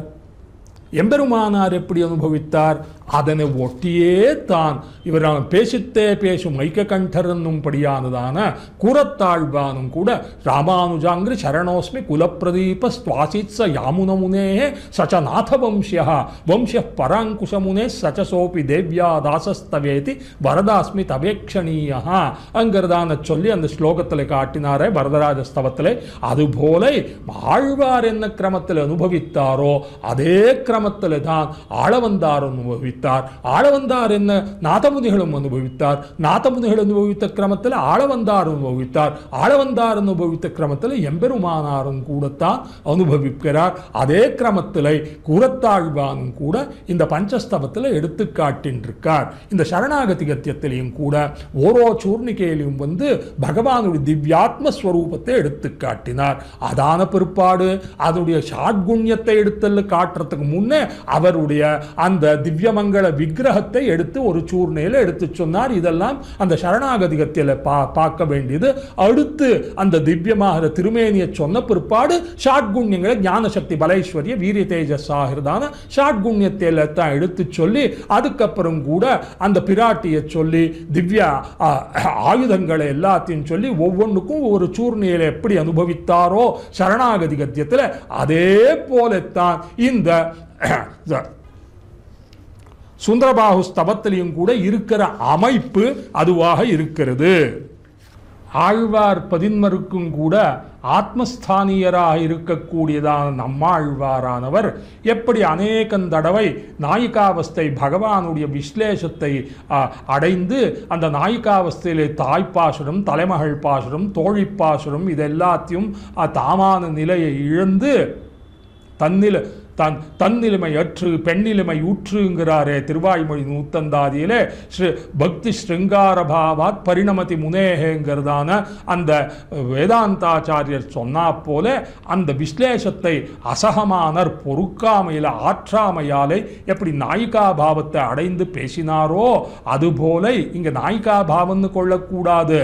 [SPEAKER 2] எம்பெருமானார் எப்படி அனுபவித்தார், அதனை ஒட்டியே தான் இவர் பேசித்தே பேசும் ஐக்ககண்டர் என்னும்படியானதான கூரத்தாழ்வானும் கூட ராமானுஜாங்கிரி சரணோஸ்மி குலப்பிரதீப ஸ்வாசித்ஸ யாமுனமுனே சச்ச நாதவம்சிய பராங்குஷமுனே சச்சசோபி தேவ்யா தாசஸ்தவேதி வரதாஸ்மி தவேக்ஷணீயா அங்கிறதான சொல்லி அந்த ஸ்லோகத்தில் காட்டினாரே வரதராஜஸ்தவத்தில். அதுபோல ஆழ்வார் என்ன கிரமத்தில் அனுபவித்தாரோ அதே கிரமத்தில் தான் ஆளவந்தார் அனுபவித்தார். ஆளவந்தார் என்ன நாதமுனிகளும் அனுபவித்தார். நாதமுனிகள் அனுபவித்த கிரமத்தில் ஆளவந்தார் அனுபவித்தார். ஆளவந்தார் அனுபவித்த கிரமத்தில் எம்பெருமானாரும் கூடத்தான் அனுபவிக்கிறார். அதே கிரமத்தில் கூரத்தாழ்வானும் கூட இந்த பஞ்சஸ்தவத்தில் எடுத்து காட்டின்றிருக்கார். இந்த சரணாகதி கத்தியத்திலையும் கூட ஓரோ சூர்ணிகையிலும் பகவானுடைய திவ்யாத்மஸ்வரூபத்தை எடுத்து காட்டினார். அதான பிற்பாடு அதனுடைய ஷாட்குண்யத்தை எடுத்து காட்டுறதுக்கு முன்னே அவருடைய அந்த திவ்யமங்கல விக்கிரகத்தை எடுத்து ஒரு சூர்ணையில் எடுத்து சொன்னார். இதெல்லாம் அந்த சரணாகதிகத்தில் பார்க்க வேண்டியது. அடுத்து அந்த திவ்யமாக திருமேனியை சொன்ன பிற்பாடு ஷாட்குண்யங்களை ஞானசக்தி பலைஸ்வரிய வீரிய தேஜஸ் ஆகிறதான ஷாட்குண்யத்தில் தான் எடுத்து சொல்லி அதுக்கப்புறம் கூட அந்த பிராட்டியை சொல்லி திவ்ய ஆயுதங்களை எல்லாத்தையும் சொல்லி ஒவ்வொன்றுக்கும் ஒரு சூர்ணையில் எப்படி அனுபவித்தாரோ சரணாகதி கத்தியத்தில் அதே போலத்தான் இந்த சுந்தரபாகுஸ்தவத்திலையும் கூட இருக்கிற அமைப்பு அதுவாக இருக்கிறது. ஆழ்வார் 11 கூட ஆத்மஸ்தானியராக இருக்கக்கூடியதான நம்மாழ்வாரானவர் எப்படி அநேகம் தடவை நாயிகாவஸ்தை பகவானுடைய விஸ்லேஷத்தை அடைந்து அந்த நாயிகாவஸ்தையிலே தாய்ப்பாசுரம், தலைமகள் பாசுரம், தோழிப்பாசுரம் இதெல்லாத்தையும் தாமான நிலையை இழந்து தன்னிலைமை அற்று பெண்ணிலைமை ஊற்றுங்கிறாரே திருவாய்மொழி நூத்தந்தாதியிலே பக்தி ஸ்ருங்காரபாவாத் பரிணமதி முனேகங்கிறதான அந்த வேதாந்தாச்சாரியர் சொன்னா போல அந்த விஸ்லேஷத்தை அசகமானர் பொறுக்காமையில் ஆற்றாமையாலே எப்படி நாயிகா பாவத்தை அடைந்து பேசினாரோ அதுபோல இங்க நாயிகா பாவம்னு கொள்ளக்கூடாது.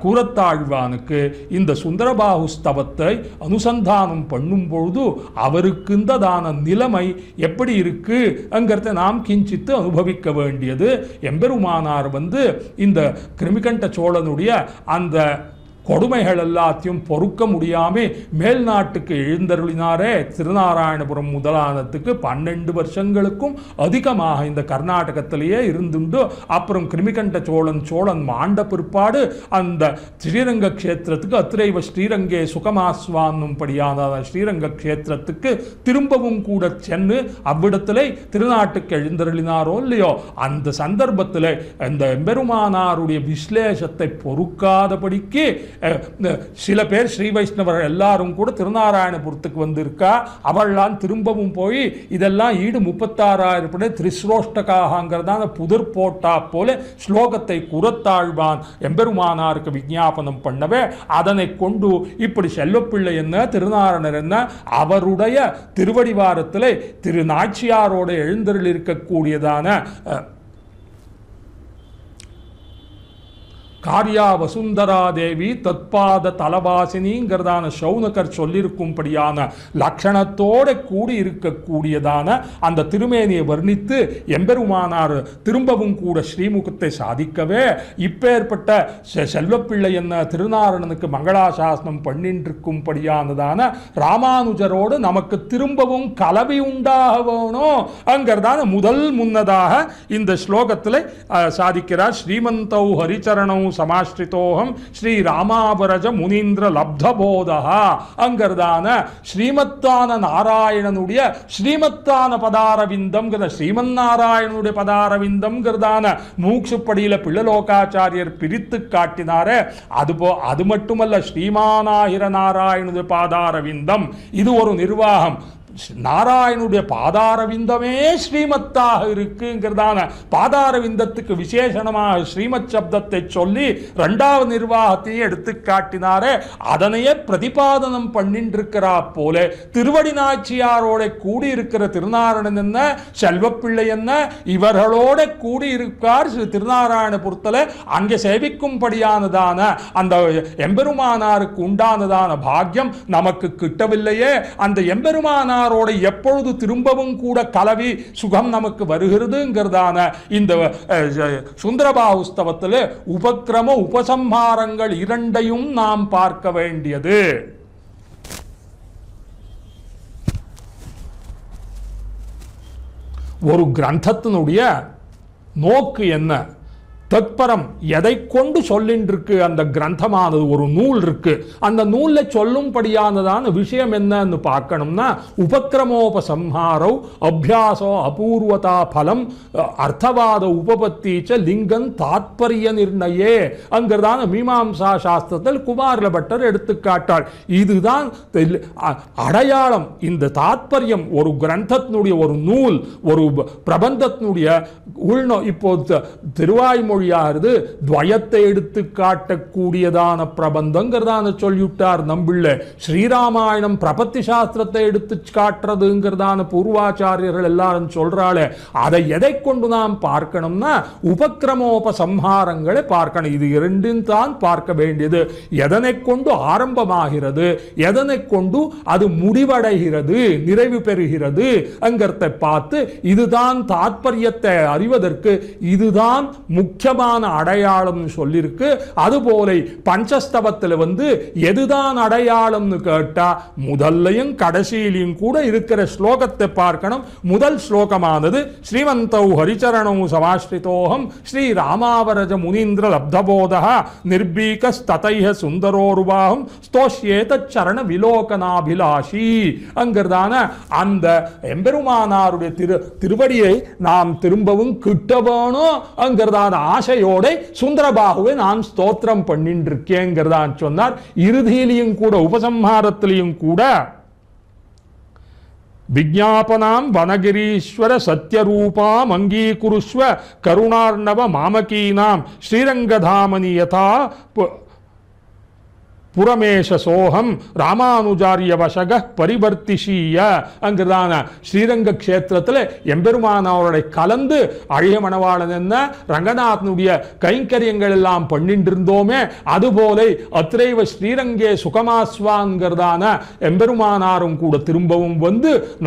[SPEAKER 2] கூரத்தாழ்வானுக்கு இந்த சுந்தரபாகுஸ்தவத்தை அனுசந்தானம் பண்ணும் பொழுது அவருக்கு தான நிலைமை எப்படி இருக்கு அங்கிறத நாம் கிஞ்சித்து அனுபவிக்க வேண்டியது. எம்பெருமானார் இந்த கிருமிகண்ட சோழனுடைய அந்த கொடுமைகள் எல்லாத்தையும் பொறுக்க முடியாமல் மேல் நாட்டுக்கு எழுந்தருளினாரே திருநாராயணபுரம் முதலானத்துக்கு 12 வருஷங்களுக்கும் அதிகமாக இந்த கர்நாடகத்திலேயே இருந்துண்டு அப்புறம் கிருமிகண்ட சோழன் மாண்ட பிற்பாடு அந்த ஸ்ரீரங்க கஷேத்திரத்துக்கு அத்திரைவ ஸ்ரீரங்கே சுகமாஸ்வான்னும் படியான ஸ்ரீரங்க கஷேத்திரத்துக்கு திரும்பவும் கூட சென்று அவ்விடத்திலே திருநாட்டுக்கு எழுந்தருளினாரோ இல்லையோ அந்த சந்தர்ப்பத்தில் இந்த எம்பெருமானாருடைய விஸ்லேஷத்தை பொறுக்காதபடிக்கு சில பேர் ஸ்ரீ வைஷ்ணவர்கள் எல்லாரும் கூட திருநாராயணபுரத்துக்கு வந்திருக்கா. அவள்லாம் திரும்பவும் போய் இதெல்லாம் ஈடு 36,000 திரிஸ்ரோஷ்டகாங்கிறதான புதிர் போட்டா போல ஸ்லோகத்தை கூரத்தாழ்வான் எம்பெருமானாருக்கு விஞ்ஞாபனம் பண்ணவே அதனை கொண்டு இப்படி செல்வப்பிள்ளை என்ன திருநாரணர் என்ன அவருடைய திருவடிவாரத்தில் திரு நாச்சியாரோட எழுந்தருள் இருக்கக்கூடியதான காரியா வசுந்தரா தேவி தத்பாத தலவாசினிங்கிறதான சௌனகர் சொல்லியிருக்கும்படியான லட்சணத்தோட கூடி இருக்கக்கூடியதான அந்த திருமேனியை வர்ணித்து எம்பெருமானார் திரும்பவும் கூட ஸ்ரீமுகத்தை சாதிக்கவே இப்பேற்பட்ட செல்வப்பிள்ளை என்ன திருநாரணனுக்கு மங்களாசாசனம் பண்ணிட்டு இருக்கும்படியானதான ராமானுஜரோடு நமக்கு திரும்பவும் கலவி உண்டாக வேணும் அங்கிறதான முதல் முன்னதாக இந்த ஸ்லோகத்தில் சாதிக்கிறார். ஸ்ரீமந்தௌ ஹரிச்சரணௌ சமாஸ்ரிதோகம் ஸ்ரீ ராமாபரஜ முனீந்திர லப்தபோதா அங்கிறதான ஸ்ரீமத்தான நாராயணனுடைய ஸ்ரீமத்தான பதாரவிந்தம் ஸ்ரீமன் நாராயணனுடைய பதாரவிந்தம்ங்கிறதான மூக்ஷுப்படியில பிள்ளலோகாச்சாரியர் பிரித்து காட்டினாரே அது மட்டுமல்ல, ஸ்ரீமானாயிர நாராயணனுடைய பாதாரவிந்தம் இது ஒரு நிர்வாகம். நாராயணுடைய பாதாரவிந்தமே ஸ்ரீமத்தாக இருக்குங்கிறதான பாதாரவிந்தத்துக்கு விசேஷணமாக ஸ்ரீமத் சப்தத்தை சொல்லி இரண்டாவது நிர்வாகத்தையும் எடுத்து காட்டினாரே அதனையே பிரதிபாதனம் பண்ணிட்டு இருக்கிறா போல திருவடி நாச்சியாரோட கூடி இருக்கிற திருநாராயணன் என்ன செல்வப்பிள்ளை என்ன இவர்களோட கூடி இருக்கார் ஸ்ரீ திருநாராயணபுரத்தில் அங்கே சேவிக்கும்படியானதான அந்த எம்பெருமானாருக்கு உண்டானதான பாக்கியம் நமக்கு கிட்டவில்லையே. அந்த எம்பெருமானார் எப்பொழுது திரும்பவும் கூட கலவி சுகம் நமக்கு வருகிறதுங்கிறதான இந்த சுந்தரபாவுஸ்தவத்தில் உபக்கிரம உபசம்ஹாரங்கள் இரண்டையும் நாம் பார்க்க வேண்டியது. ஒரு கிரந்தத்தினுடைய நோக்கு என்ன, தத்பரம் எதை கொண்டு சொல்லின்றிருக்கு அந்த கிரந்தமானது, ஒரு நூல் இருக்கு, அந்த நூலில் சொல்லும்படியானதான விஷயம் என்னன்னு பார்க்கணும்னா உபக்கிரமோபசம்ஹாரோ அபியாசோ அபூர்வதா பலம் அர்த்தவாத உபபத்தீச்ச லிங்கன் தாத்பரிய நிர்ணயே அங்கிறதான மீமாம்சா சாஸ்திரத்தில் குமாரல பட்டர் எடுத்துக்காட்டார். இதுதான் அடையாளம். இந்த தாத்பரியம் ஒரு கிரந்தத்தினுடைய ஒரு நூல் ஒரு பிரபந்தத்தினுடைய உள்நோ இப்போ திருவாய்மொழி துவயத்தை எடுத்து காட்டக்கூடியதான பிரபந்தங்கிறதான சொல்லிவிட்டார் நம்பிள்ள. ஸ்ரீராமாயணம் பிரபத்தி சாஸ்திரத்தை எடுத்து காட்டுறதுங்கிறதான பூர்வாச்சாரியர்கள் எல்லாரும் சொல்றாளே அதை எதை கொண்டு நாம் பார்க்கணும்னா உபக்கிரமோபசம்ஹாரங்களை பார்க்கணும். இது இரண்டும் தான் பார்க்க வேண்டியது. எதனை கொண்டு ஆரம்பமாகிறது, எதனை கொண்டு அது முடிவடைகிறது, நிறைவு பெறுகிறது அங்கிறத பார்த்து இதுதான் தாத்பரியத்தை அறிவதற்கு இதுதான் முக்கியமான அடையாளம் சொல்லிருக்கு. அதுபோல பஞ்சஸ்தவத்தில் எதுதான் அடையாளம்னு கேட்டா முதல்லையும் கடைசியிலையும் கூட இருக்கிற ஸ்லோகத்தை பார்க்கணும். முதல் ஸ்லோகமானது ஸ்ரீமந்தௌ ஹரிச்சரணௌ சமாஸ்ரிதோகம் ஸ்ரீ ராமாவரஜ முனீந்திர லப்தபோதா நிர்பீகஸ்ததைஹ சுந்தரோருபாகம் ஸ்தோஷ்யேத சரண விலோகனாபிலாஷி அங்கிறதான அந்த எம்பெருமானாருடைய திருவடியை நாம் திரும்பவும் கிட்ட வேணும் அங்கிறதான ஆசையோட சுந்தரபாகுவை நான் ஸ்தோத்திரம் பண்ணிட்டு இருக்கேங்கிறதான் சொன்னார். இறுதியிலையும் கூட உபசம்ஹாரத்திலையும் கூட விஜாபனாம் வனகிரீஸ்வர சத்யரூபாம் அங்கீகுருஸ்வ கருணார்ணவ மாமகீனாம் ஸ்ரீரங்கதாமனி யதா புரமேஷ சோகம் ராமானுஜாரிய வசக பரிவர்த்திஷீய அங்கிறதான ஸ்ரீரங்க கஷேத்திரத்தில் எம்பெருமானவருடைய கலந்து அழகிய மணவாளன் என்ன ரங்கநாதனுடைய கைங்கரியங்கள் எல்லாம் பண்ணிட்டு இருந்தோமே அதுபோல அத்திரைவ ஸ்ரீரங்கே சுகமாஸ்வாங்கிறதான எம்பெருமானாரும் கூட திரும்பவும்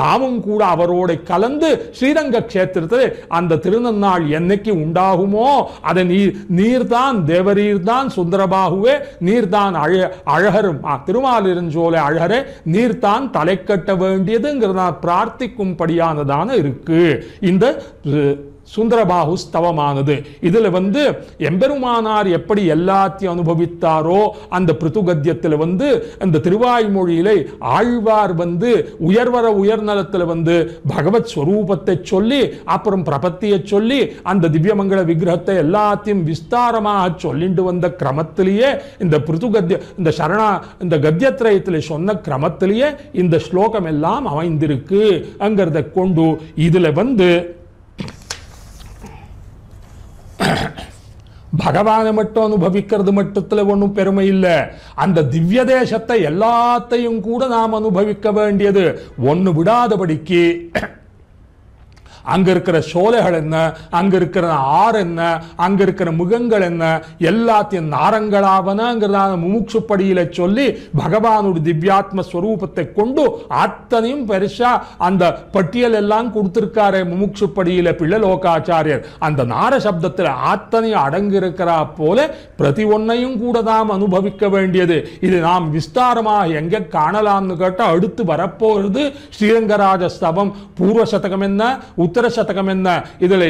[SPEAKER 2] நாமும் கூட அவரோட கலந்து ஸ்ரீரங்க கஷேத்திரத்தில் அந்த திருநன்னாள் என்னைக்கு உண்டாகுமோ அதை நீர்தான் தேவரீர்தான் சுந்தரபாகுவே நீர்தான் அழகரும் திருமாலிருஞ்சோலை அழகரே நீர்தான் தலை கட்ட வேண்டியதுங்கிறத பிரார்த்திக்கும்படியானதான இருக்கு இந்த சுந்தரபாகு ஸ்தவமானது. இதுல எம்பெருமானார் எப்படி எல்லாத்தையும் அனுபவித்தாரோ அந்த பிருத்துகத்தியத்தில் அந்த திருவாய்மொழியிலே ஆழ்வார் உயர்வர உயர்நலத்தில் பகவத் ஸ்வரூபத்தை சொல்லி அப்புறம் பிரபத்தியை சொல்லி அந்த திவ்யமங்கள விக்கிரகத்தை எல்லாத்தையும் விஸ்தாரமாக சொல்லிட்டு வந்த கிரமத்திலேயே இந்த பிருத்துகத்திய இந்த சரணா இந்த கத்தியத்திரயத்தில் சொன்ன கிரமத்திலேயே இந்த ஸ்லோகம் எல்லாம் அமைந்திருக்கு அங்கிறத கொண்டு இதுல பகவானை மட்டும் அனுபவிக்கிறது மட்டுத்தில் ஒன்றும் பெருமை இல்லை. அந்த திவ்ய தேசத்தை எல்லாத்தையும் கூட நாம் அனுபவிக்க வேண்டியது ஒன்று விடாதபடிக்கு அங்க இருக்கிற சோலைகள் என்ன, அங்க இருக்கிற ஆறு என்ன, அங்க இருக்கிற முகங்கள் என்ன, எல்லாத்தையும் நாரங்களாவனங்கிறதான முமுட்சுப்படியில சொல்லி பகவானுடைய திவ்யாத்ம ஸ்வரூபத்தை கொண்டு அத்தனையும் பெருசா அந்த பட்டியல் எல்லாம் கொடுத்திருக்காரு முமுட்சுப்படியில பிள்ளலோகாச்சாரியர். அந்த நார சப்தத்தில் அத்தனையும் அடங்கி இருக்கிறா போல பிரதி ஒன்னையும் கூட நாம் அனுபவிக்க வேண்டியது. இது நாம் விஸ்தாரமாக எங்க காணலாம்னு கேட்டா அடுத்து வரப்போறது ஸ்ரீரங்கராஜ ஸ்தவம். பூர்வ சதகம் என்ன, உத்தர சதகம் என்ன, இதில்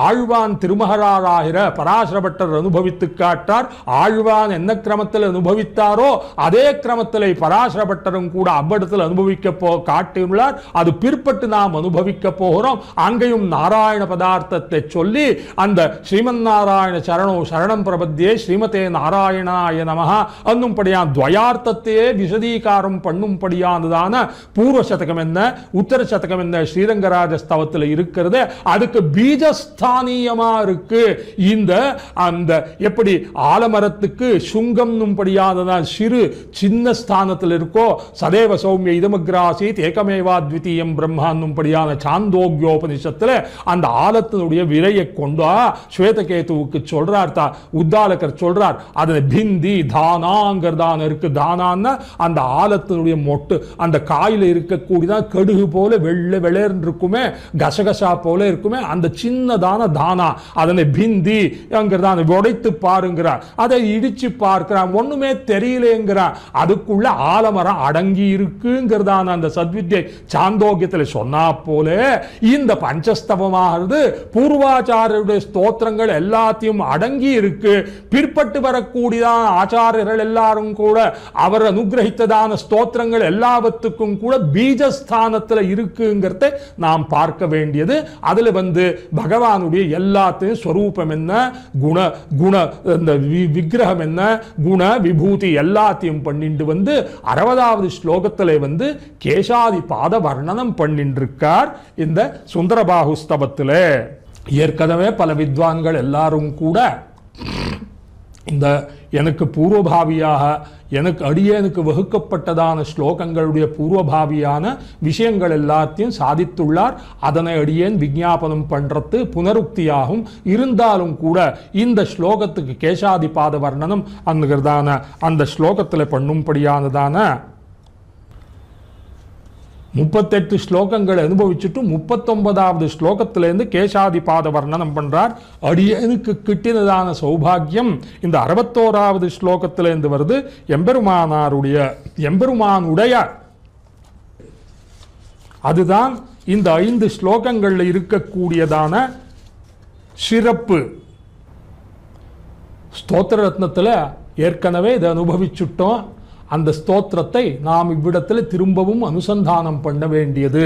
[SPEAKER 2] ஆழ்வான் திருமகராராகிற பராசரபட்டர் அனுபவித்து காட்டார். ஆழ்வான் என்ன கிரமத்தில் அனுபவித்தாரோ அதே கிரமத்தில் பராசரபட்டரும் கூட அவ்விடத்தில் அனுபவிக்க காட்டியுள்ளார். அது பிற்பட்டு நாம் அனுபவிக்க போகிறோம். அங்கேயும் நாராயண பதார்த்தத்தை சொல்லி அந்த ஸ்ரீமன் நாராயண சரணோ சரணம் பிரபத்தியே ஸ்ரீமதே நாராயணாய நமஹ என்னும்படியான துவயார்த்தத்தையே விசதீகாரம் பண்ணும்படியானதான பூர்வ சதகம் என்ன, உத்தர சதகம் என்ன ஸ்ரீரங்கராஜ ஸ்தவத்தில் இருக்கிறது. அதுக்கு பீஜஸ்தானியமா இருக்கு. இந்த அந்த எப்படி ஆலமரத்துக்கு சுங்கம் படியானதான் சிறு சின்ன ஸ்தானத்தில் இருக்கோ, சதேவ சௌமிய இதமக்ராசீத் ஏகமேவா த்விதீயம் பிரம்மான்னும் படியான சாந்தோக்யோபனிஷத்துல அந்த ஆலத்தினுடைய விரையை கொண்டா ஸ்வேதகேதுவுக்கு சொல்றார், உத்தாலகர் சொல்றார். அதனை பிந்தி தானாங்கிறதான இருக்கு. தானான்னா அந்த ஆலத்தினுடைய மொட்டு, அந்த காயில இருக்கக்கூடியதான் கடுகு போல வெள்ளை வெளேர்ன்னு இருக்குமே, கசகசா போல இருக்குமே, அந்த சின்னதான தானா அதனை பிந்தி அங்கிறதான உடைத்து பாருங்கிறார். அதை இடிச்சு பார்க்கிறான், ஒண்ணுமே தெரியலேங்கிறான். அதுக்குள்ள ஆலமரம் அடங்கி இருக்குங்கிறதான அந்த சத்வித்யை சாந்தோக்கியத்தில் சொன்னா போல இந்த பஞ்சஸ்தவமாகிறது பூர்வாச்சாரியருடைய ஸ்தோத்திரங்கள் எல்லாத்தையும் அடங்கி இருக்கு. பிற்பட்டு வரக்கூடியதான ஆச்சாரியர்கள் எல்லாரும் கூட அவர் அனுகிரகித்ததான ஸ்தோத்திரங்கள் எல்லாவற்றுக்கும் கூட பீஜஸ்தானத்தில் இருக்குங்கிறத நாம் பார்க்க வேண்டியது. அதுல பகவானுடைய எல்லாத்தையும் ஸ்வரூபம் என்ன, குண குண இந்த விக்கிரகம் என்ன, குண விபூதி எல்லாத்தையும் பண்ணிட்டு 60வது ஸ்லோகத்தில் கேசாதி பாத வர்ணனம் பண்ணிட்டு இருக்கார் இந்த சுந்தரபாகுஸ்தவத்தில். ஏற்கனவே பல வித்வான்கள் எல்லாரும் கூட இந்த எனக்கு பூர்வபாவியாக எனக்கு அடியேனுக்கு வகுக்கப்பட்டதான ஸ்லோகங்களுடைய பூர்வபாவியான விஷயங்கள் எல்லாத்தையும் சாதித்துள்ளார். அதனை அடியேன் விஞ்ஞாபனம் பண்றது புனருக்தியாகும். இருந்தாலும் கூட இந்த ஸ்லோகத்துக்கு கேசாதிபாத வர்ணனம் அங்கிறதான அந்த ஸ்லோகத்தில் பண்ணும்படியானதான 38 ஸ்லோகங்கள் அனுபவிச்சுட்டு 39வது ஸ்லோகத்திலிருந்து கேசாதிபாத வர்ணனம் பண்றார். அடியனுக்கு கிட்டினதான சௌபாகியம் இந்த 61வது ஸ்லோகத்திலிருந்து வருது. எம்பெருமானுடைய அதுதான் இந்த 5 ஸ்லோகங்கள்ல இருக்கக்கூடியதான சிறப்பு. ஸ்தோத்திர ரத்னத்தில் ஏற்கனவே இதை அனுபவிச்சுட்டோம். அந்த ஸ்தோத்திரத்தை நாம் இவ்விடத்தில் திரும்பவும் அனுசந்தானம் பண்ண வேண்டியது.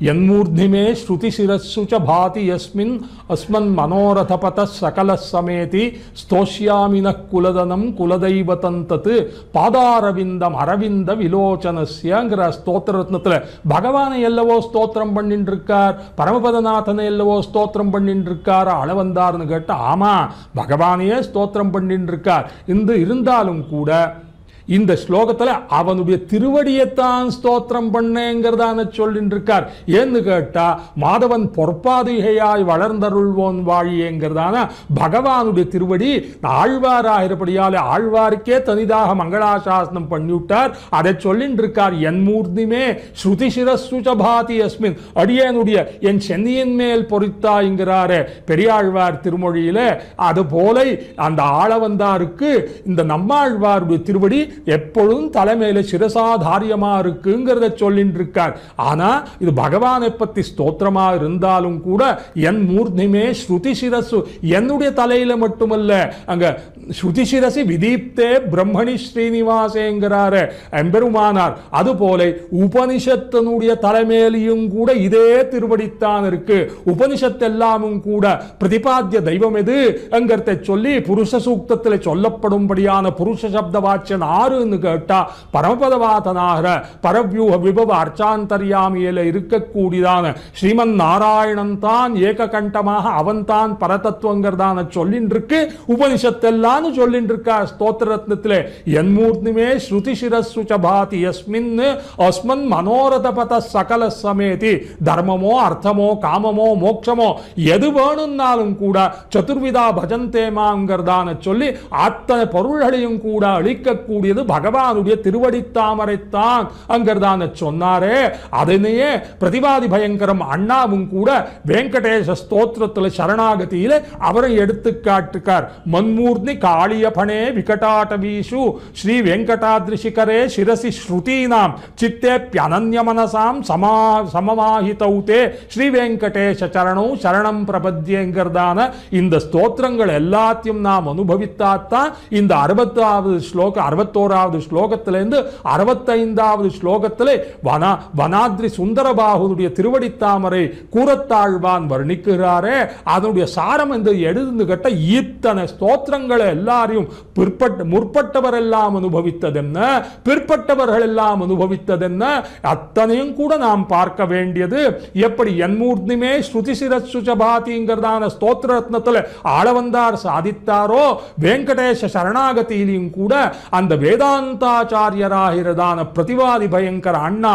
[SPEAKER 2] यन्मूर्ध्निमे श्रुतिशिरस्सु च भाति यस्मिन् अस्मन् मनोरथपतः सकलः समेति स्तोष्यामिनः कुलदनं कुलदैवतं तत् பாதாரவிந்தம் அரவிந்த விலோச்சனஸ்யங்கிற ஸ்தோத்திர ரத்னத்தில் பகவானை எல்லவோ ஸ்தோத்திரம் பண்ணிட்டு இருக்கார், பரமபதநாதனை எல்லவோ ஸ்தோத்திரம் பண்ணிட்டு இருக்கார், அளவந்தார்னு கேட்டால் ஆமாம் பகவானையே ஸ்தோத்திரம் பண்ணிட்டு இருக்கார். இருந்தாலும் கூட இந்த ஸ்லோகத்தில் அவனுடைய திருவடியைத்தான் ஸ்தோத்திரம் பண்ணேங்கிறதான சொல்லிட்டு இருக்கார். ஏன்னு கேட்டா மாதவன் பொற்பாதிகையாய் வளர்ந்தருள்வோன் வாழியேங்கிறதான பகவானுடைய திருவடி ஆழ்வாராகிறபடியால் ஆழ்வாருக்கே தனிதாக மங்களாசாசனம் பண்ணிவிட்டார். அதை சொல்லிட்டு இருக்கார். என் மூர்த்திமே ஸ்ருதி சிரஸ்சுபாதி அஸ்மின், அடியனுடைய என் சென்னியின் மேல் பொறித்தாய்ங்கிறாரு பெரியாழ்வார் திருமொழியில. அது போல அந்த ஆளவந்தாருக்கு இந்த நம்மாழ்வாருடைய திருவடி எப்பொழுதும் தலைமையில சிரசாதாரியமா இருக்குங்கிறத சொல்லிட்டு இருக்கார். ஆனா இது பகவானை பத்தி ஸ்தோத்திரமா இருந்தாலும் கூட என் மூர்த்திமே ஸ்ருதி சிரசு, என்னுடைய தலையில மட்டுமல்ல, அங்க ஸ்ருதி சிரசி விதீப்தே பிரம்மணி ஸ்ரீனிவாசேங்கிறாரு எம்பெருமானார். அதுபோல உபனிஷத்தினுடைய தலைமையிலையும் கூட இதே திருவடித்தான் இருக்கு. உபனிஷத்து எல்லாமும் கூட பிரதிபாத்திய தெய்வம் எது என்கிறத சொல்லி புருஷ சூக்தத்தில் சொல்லப்படும்படியான புருஷ சப்த வாச்சன் யாருன்னு கேட்டா பரமபதவாதனாகிற பரவியூக விபவ அர்ச்சாந்தர்யாமியில இருக்கக்கூடியதான ஸ்ரீமன் நாராயணன் தான் ஏககண்டமாக அவன் தான் பரதத்துவங்கிறதான சொல்லின் இருக்கு. உபனிஷத்தெல்லாம் சொல்லின் இருக்கா ஸ்தோத்திர ரத்னத்திலே. என்மூர்த்திமே ஸ்ருதி சிரஸ்ஸு ச பாதி யஸ்மின் அஸ்மன் மனோரதபத சகல சமேதி. தர்மமோ அர்த்தமோ காமமோ மோட்சமோ எது வேணும்னாலும் கூட சதுர்விதா பஜந்தேமாங்கிறதான சொல்லி அத்தனை பொருள்களையும் கூட அளிக்கக்கூடியது பகவானுடைய திருவடித்தாமரைத்தான் அங்கிறதான சொன்னாரே. அதனையே பிரதிவாதி பயங்கரம் அண்ணாவும் கூட வெங்கடேச ஸ்தோத்திரத்தில் சரணாகதியில அவரை எடுத்து காட்டுக்கார். மன்மூர்த்தி காளியபணே விகடாட்டவீஷு ஸ்ரீ வெங்கடாத்ரிசிகரே சிரசி ஸ்ருதீனாம் சித்தேப்யனன்ய மனசாம் சமமாஹிதௌதே ஸ்ரீ வெங்கடேச சரணம் சரணம் பிரபத்யேங்கிறதான இந்த ஸ்தோத்திரங்கள் எல்லாத்தையும் நாம் அனுபவித்தாத்தான் இந்த 60வது ஸ்லோகம் 61வது ஸ்லோகத்திலிருந்து 65வது ஸ்லோகத்திலே வனாத்ரி சுந்தரபாகுடைய திருவடித்தாமரை கூறத்தாழ்வான் வர்ணிக்கிறாரே. அதனுடைய சாரம் என்று எழுந்து கட்ட இத்தனை ஸ்தோத்திரங்களை எல்லாரையும் முற்பட்டவர் எல்லாம் அனுபவித்ததென்ன, பிற்பட்டவர்கள் எல்லாம் அனுபவித்ததென்ன, அத்தனையும் கூட நாம் பார்க்க வேண்டியது. எப்படி என்மூர்த்திமே ஸ்ருதி சிரஸ்ஸு ச பாதிங்கிறதான ஸ்தோத்திர ரத்னத்தில் ஆளவந்தார் சாதித்தாரோ, வெங்கடேச சரணாகதியிலையும் கூட அந்த வேதாந்தாச்சாரியராகிறதான பிரதிவாதி பயங்கர அண்ணா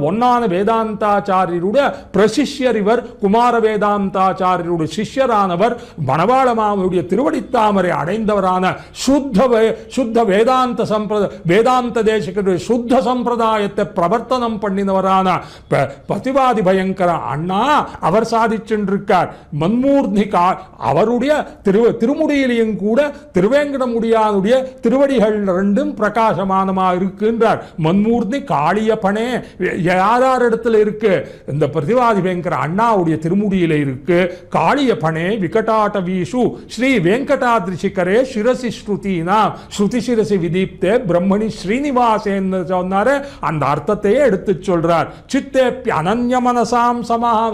[SPEAKER 2] ஒன்னான வேதாந்தாச்சாரியருடைய பிரசிஷ்யர் இவர். குமார வேதாந்தாச்சாரியருடைய சிஷ்யரானவர் மணவாளமாவுடைய திருவடித்தாமரை அடைந்தவரான சுத்த வேதாந்த தேசிகருடைய சுத்த சம்பிரதாயத்தை பிரவர்த்தனம் பண்ணினவரான பிரதிவாதி பயங்கர அண்ணா அவர் சாதிச்சென்றிருக்கார். மன்மூர்த்திகா அவருடைய திருமுடியிலையும் கூட திருவேங்கடமுடியானுடைய திருவடிகள் ரெண்டும் பிரகாசமானமாக இருக்கின்றார். மன்மூர்த்தி காளியப்பனே யார் இடத்துல இருக்கு? இந்த பிரதிவாதி பயங்கர அண்ணாவுடைய திருமுடியில இருக்கு. காளியப்பனே விகடாட்டவீஷு ஸ்ரீ வெங்கடாத்ரிசிகரே சிரசி ஸ்ருதினா ஸ்ருதி சிரசி விதீப்தே பிரம்மணி ஸ்ரீனிவாசேன்னு சொன்னாரு. அந்த அர்த்தத்தையே எடுத்து சொல்றார். சித்தேப்ய அனன்ய மனசாம்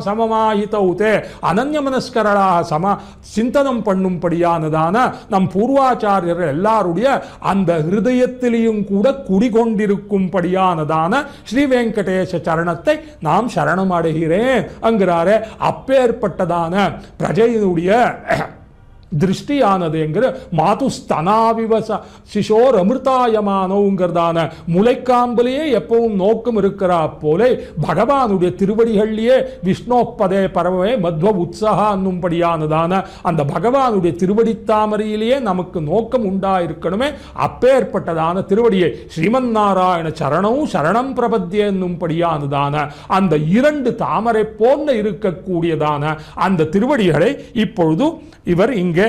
[SPEAKER 2] சமமாஹிதௌதே அனன்ய மனஸ்கரளாக சிந்தனம் பண்ணும்படியானதான நம் பூர்வாச்சாரியர்கள் எல்லாருடைய அந்த ஹிருதயத்திலையும் கூட குடிகொண்டிருக்கும்படியானதான ஸ்ரீ வெங்கடேச சரணத்தை நாம் சரணம் அடைகிறேன் என்கிறாரே. அப்பேற்பட்டதான பிரஜையினுடைய திருஷ்டியானது என்கிற மாதுஸ்தனாவிவச சிஷோர் அமிர்தாயமானோங்கிறதான முளைக்காம்பலையே எப்பவும் நோக்கம் இருக்கிறா போலே பகவானுடைய திருவடிகளிலேயே விஷ்ணோப்பதே பரவே மத்வ உற்சாக என்னும்படியானதான அந்த பகவானுடைய திருவடித்தாமரையிலேயே நமக்கு நோக்கம் உண்டாயிருக்கணுமே. அப்பேற்பட்டதான திருவடியை ஸ்ரீமன் நாராயண சரணம் சரணம் பிரபத்திய என்னும்படியானதான அந்த 2 தாமரை போன்ற இருக்கக்கூடியதான அந்த திருவடிகளை இப்பொழுது இவர் இங்கே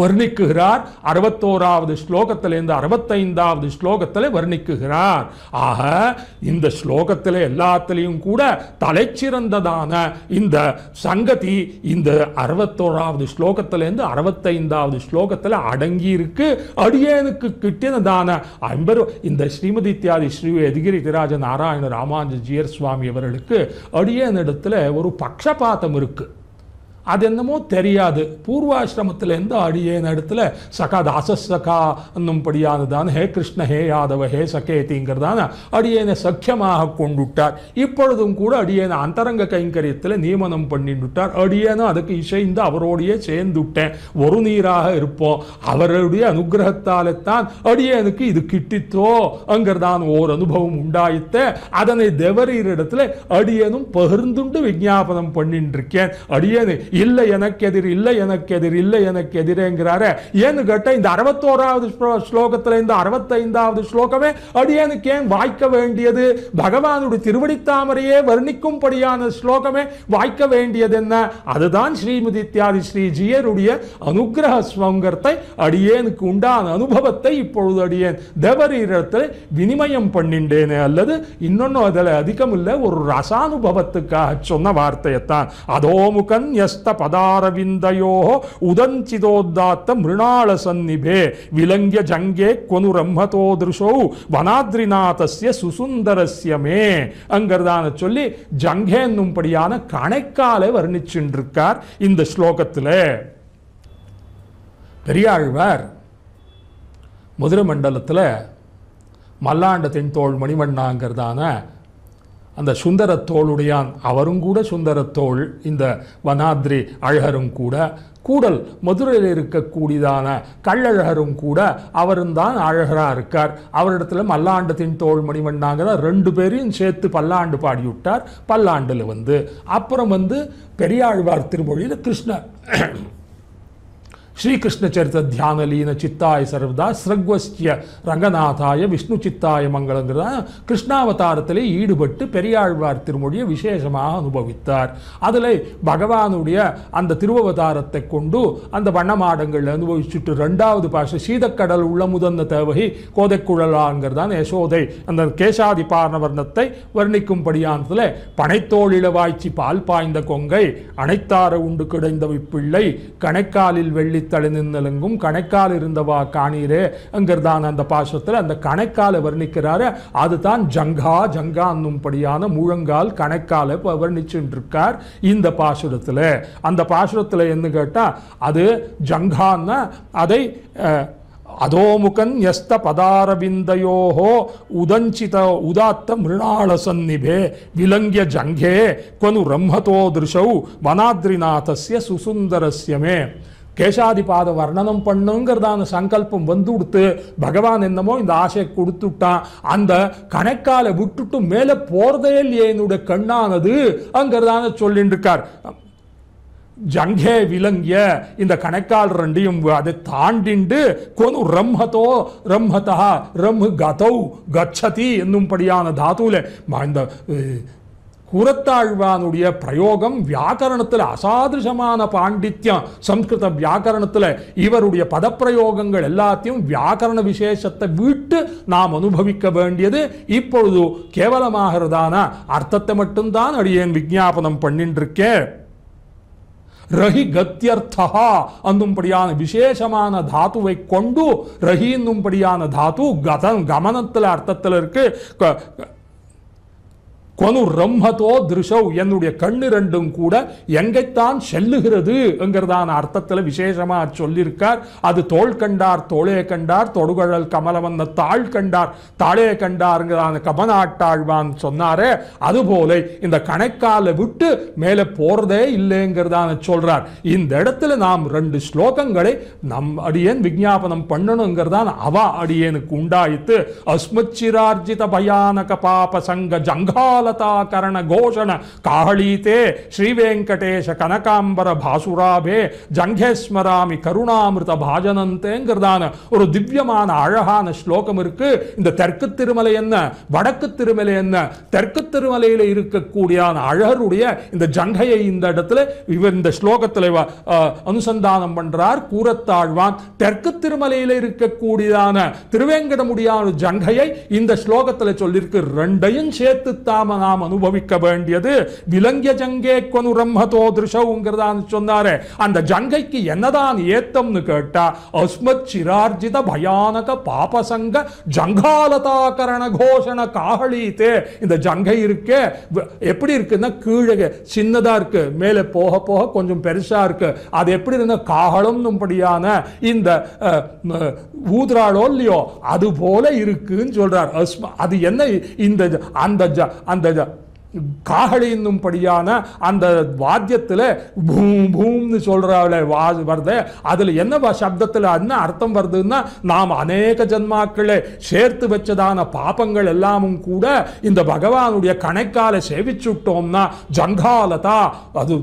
[SPEAKER 2] வர்ணிக்குகிறார். 61வது ஸ்லோகத்திலிருந்து 65வது ஸ்லோகத்தில் வர்ணிக்குகிறார். ஆக இந்த ஸ்லோகத்தில் எல்லாத்திலையும் கூட தலைச்சிறந்ததான இந்த சங்கதி இந்த 61வது ஸ்லோகத்திலிருந்து 65வது ஸ்லோகத்தில் அடங்கி இருக்கு. அடியேனுக்கு கிட்டினதான இந்த ஸ்ரீமதி இத்தியாதி ஸ்ரீ எதிகிரி திராஜ நாராயண ராமானுஜர் சுவாமி அவர்களுக்கு அடியேனிடத்தில் ஒரு பக்ஷபாதம் இருக்கு. அது என்னமோ தெரியாது. பூர்வாசிரமத்திலேருந்து அடியேன் இடத்துல சகா தாசசகா என்னும்படியானதான ஹே கிருஷ்ண ஹே யாதவ ஹே சகேதிங்கிறதான அடியேனை சக்கியமாக கொண்டுட்டார். இப்பொழுதும் கூட அடியேனை அந்தரங்க கைங்கரியத்தில் நியமனம் பண்ணிவிட்டார். அடியேனும் அதுக்கு இசைந்து அவரோடையே சேர்ந்துவிட்டேன். ஒரு நீராக இருப்போம். அவருடைய அனுகிரகத்தாலே தான் அடியேனுக்கு இது கிட்டித்தோ அங்கிறதான ஓர் அனுபவம் உண்டாயித்த. அதனை தேவரீரிடத்தில் அடியேனும் பகிர்ந்துண்டு விஞ்ஞாபனம் பண்ணிட்டு இருக்கேன். அடியேனு இல்லை எனக்கு எதிர் இல்லை எனக்கு எதிர் இல்லை எனக்கு எதிரேங்கிறாரு. ஏன்னு கேட்ட இந்த 61வது ஸ்லோகத்தில் இந்த 65வது ஸ்லோகமே அடியேனுக்கு ஏன் வாய்க்க வேண்டியது? பகவானுடைய திருவடித்தாமரையே வர்ணிக்கும்படியான ஸ்லோகமே வாய்க்க வேண்டியது என்ன? அதுதான் ஸ்ரீமதி இத்தியாதி ஸ்ரீஜியருடைய அனுகிரக ஸ்வங்கத்தை அடியேனுக்கு உண்டான அனுபவத்தை இப்பொழுது அடியேன் தேவரீரத்தில் வினிமயம் பண்ணிண்டேனே. அல்லது இன்னொன்னு அதில் அதிகம் இல்லை, ஒரு ரசானுபவத்துக்காக சொன்ன வார்த்தையத்தான். அதோமுகன் பதாரவிந்தயோ உதஞ்சிதோத்தாத்த மிருணாள சந்நிபே விலங்கிய ஜங்கே கொனு ரம்மதோ திருஷோ வனாத்ரிநாதஸ்ய சுசுந்தரஸ்யமே அங்கிறதான சொல்லி ஜங்கேன்னும்படியான கணைக்காலை வர்ணிச்சுருக்கார் இந்த ஸ்லோகத்தில். பெரியாழ்வார் மதுரை மண்டலத்தில் மல்லாண்ட தென்தோள் மணிவண்ணாங்கிறதான அந்த சுந்தரத்தோளுடையான், அவரும் கூட சுந்தரத்தோள், இந்த வனாத்ரி அழகரும் கூட, கூடல் மதுரையில் இருக்கக்கூடியதான கள்ளழகரும் கூட அவரும் தான் அழகராக இருக்கார். அவரிடத்துல மல்லாண்டத்தின் தோள் மணிவண்ணாங்கிற 2 பேரையும் சேர்த்து பல்லாண்டு பாடிவிட்டார். பல்லாண்டில் அப்புறம் பெரியாழ்வார் திருமொழியில் கிருஷ்ணர் ஸ்ரீகிருஷ்ண சரித்த தியானலீன சித்தாய சர்வதா ஸ்ரக்வஸ்ய ரங்கநாதாய விஷ்ணு சித்தாய மங்களங்கிறத கிருஷ்ணாவதாரத்திலே ஈடுபட்டு பெரியாழ்வார் திருமொழியை விசேஷமாக அனுபவித்தார். அதில் பகவானுடைய அந்த திருவவதாரத்தை கொண்டு அந்த வண்ணமாடங்கள் அனுபவிச்சுட்டு 2வது பாஷை சீதக்கடல் உள்ள முதன்ன தேவகி கோதைக்குழலாங்கிறதான் யசோதை அந்த கேசாதி பார்ணவர்ணத்தை வர்ணிக்கும்படியானதில் பனைத்தோளிளவாய்ச்சி பால் பாய்ந்த கொங்கை அனைத்தார உண்டு கிடைந்த பிள்ளை கணைக்காலில் வெள்ளி தளிநின்னலங்கும் கணைக்கால் இருந்தவா காணீரே அங்கிறதான அந்த பாசத்தில் அந்த கணைக்காலை வர்ணிக்கிறாரு. அதுதான் ஜங்கா ஜங்கா என்னும்படியான முழங்கால் கணைக்காலை வர்ணிச்சுருக்கார் இந்த பாசுரத்தில். அந்த பாசுரத்தில் என்ன கேட்டால் அது ஜங்கான்னா அதை அதோமுகன் யஸ்த பதாரவிந்தயோஹோ உதஞ்சித உதாத்த மிருணாள சந்நிபே விலங்கிய ஜங்கே கொனு ரம்மதோ திருஷௌ வனாத்ரிநாதஸ்ய சுசுந்தரஸ்யமே. கேசாதிபாத வர்ணனம் பண்ணுங்கிறதான சங்கல்பம் கொடுத்து பகவான் என்னமோ இந்த ஆசையை கொடுத்துட்டான். அந்த கணைக்காலை விட்டுட்டு மேலே போறதே இல்லையே என்னுடைய கண்ணானது அங்கிறதான சொல்லிட்டு இருக்கார். ஜங்கே விலங்கிய இந்த கணைக்கால் 2ஐயும் அதை தாண்டிண்டு கொனு ரம்மதோ ரம்மதா ரம்மு கதௌ கச்சதி என்னும்படியான தாத்துல இந்த கூரத்தாழ்வானுடைய பிரயோகம் வியாக்கரணத்தில் அசாதிருஷமான பாண்டித்யம். சம்ஸ்கிருத வியாக்கரணத்தில் இவருடைய பதப்பிரயோகங்கள் எல்லாத்தையும் வியாக்கரண விசேஷத்தை விட்டு நாம் அனுபவிக்க வேண்டியது. இப்பொழுது கேவலமாகிறதான அர்த்தத்தை மட்டும்தான் அடியேன் விஞ்ஞாபனம் பண்ணிட்டு இருக்கேன். ரஹி கத்தியர்த்தா என்னும்படியான விசேஷமான தாத்துவை கொண்டு ரஹி என்னும்படியான தாத்து கமனத்தில் அர்த்தத்தில் இருக்கு. கொனு ரம்மதோ திருஷவ் என்னுடைய கண்ணு 2ம் கூட எங்கைத்தான் செல்லுகிறது என்கிறதான அர்த்தத்தில் விசேஷமாக சொல்லியிருக்கார். அது தோள் கண்டார் தோளே கண்டார் தொடுகழல் கமலவந்த தாழ் கண்டார் தாளே கண்டாருங்கிறதான கமநாட்டாழ்வான் சொன்னாரே, அதுபோல இந்த கணைக்காலை விட்டு மேலே போறதே இல்லைங்கிறதான சொல்றார். இந்த இடத்துல நாம் 2 ஸ்லோகங்களை நம் அடியேன் விஞ்ஞாபனம் பண்ணணுங்கிறதான் அவா அடியேனுக்கு உண்டாயித்து. அஸ்மச்சிரார்ஜித பயானக பாப சங்க ஜங்கால கரண கோஷண காஹளீதே ஸ்ரீ வெங்கடேஷ கனகாம்பர பாசுராபே ஜங்கேஸ்மராமி கருணாமிருத பாஜனந்தேங்கிறதான ஒரு திவ்யமான அழகான ஸ்லோகம் இருக்கு. இந்த தெற்கு திருமலை என்ன வடக்கு திருமலை என்ன, தெற்கு திருமலையில் இருக்கக்கூடிய அழகருடைய இந்த ஜங்கையை இந்த இடத்துல இவர் இந்த ஸ்லோகத்தில் அனுசந்தானம் பண்றார் கூரத்தாழ்வான். தெற்கு திருமலையில் இருக்கக்கூடியதான திருவேங்கடமுடியான ஜங்கையை இந்த ஸ்லோகத்தில் சொல்லியிருக்கு. 2ஐயும் சேர்த்து தாம நாம் அனுபவிக்க வேண்டியது. விலங்கிய ஜங்கே கொனு ரம்மதோ திருஷவுங்கிறதான்னு சொன்னாரே, அந்த ஜங்கைக்கு என்னதான் ஏத்தம்னு கேட்டா அஸ்மத் சிரார்ஜித பயானக பாபசங்க ஜங்காலதாகரண கோஷண காஹளீதே. இந்த ஜங்கை இருக்கே எப்படி இருக்குன்னா கீழே சின்னதா இருக்கு, மேலே போக போக கொஞ்சம் பெருசா இருக்கு. அது எப்படி இருந்தா காஹளம்னும்படியான இந்த ஊதுராளோ இல்லையோ அது போல இருக்குன்னு சொல்றார். அது என்ன இந்த அந்த காஹளி என்னும்படியான அந்த வாத்தியத்தில் பூம் பூம்னு சொல்றாங்களே வருது. அதுல என்ன சப்தத்தில் என்ன அர்த்தம் வருதுன்னா நாம் அநேக ஜன்மாக்களை சேர்த்து வச்சதான பாபங்கள் எல்லாமும் கூட இந்த பகவானுடைய கணைக்கால சேவிச்சுட்டோம்னா ஜங்காலதா அது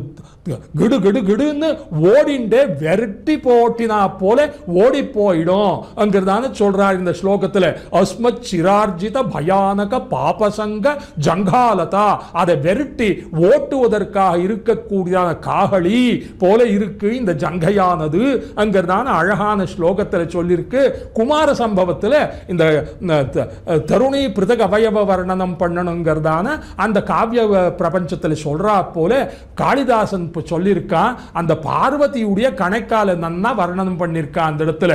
[SPEAKER 2] கிடு கிடு கிடுன்னு ஓடிண்டே வெரட்டி போட்டினா போல ஓடி போயிடும் அங்கிறதான சொல்றார் இந்த ஸ்லோகத்தில். அஸ்மத் சிரார்ஜித பயானக பாபசங்க ஜங்காலதா அதை வெரட்டி ஓட்டுவதற்காக இருக்கக்கூடியதான காஹளி போல இருக்கு இந்த ஜங்கையானது அங்கிறதான அழகான ஸ்லோகத்தில் சொல்லியிருக்கு. குமார சம்பவத்தில் இந்த தருணி பிருதக் அவயவ வர்ணனம் பண்ணணுங்கிறதான அந்த காவிய பிரபஞ்சத்தில் சொல்றா போல காளிதாசன் சொல்லியிருக்கான். அந்த பார்வதியுடைய கணைக்கால நன்னா வர்ணனம் பண்ணியிருக்கான் அந்த இடத்துல.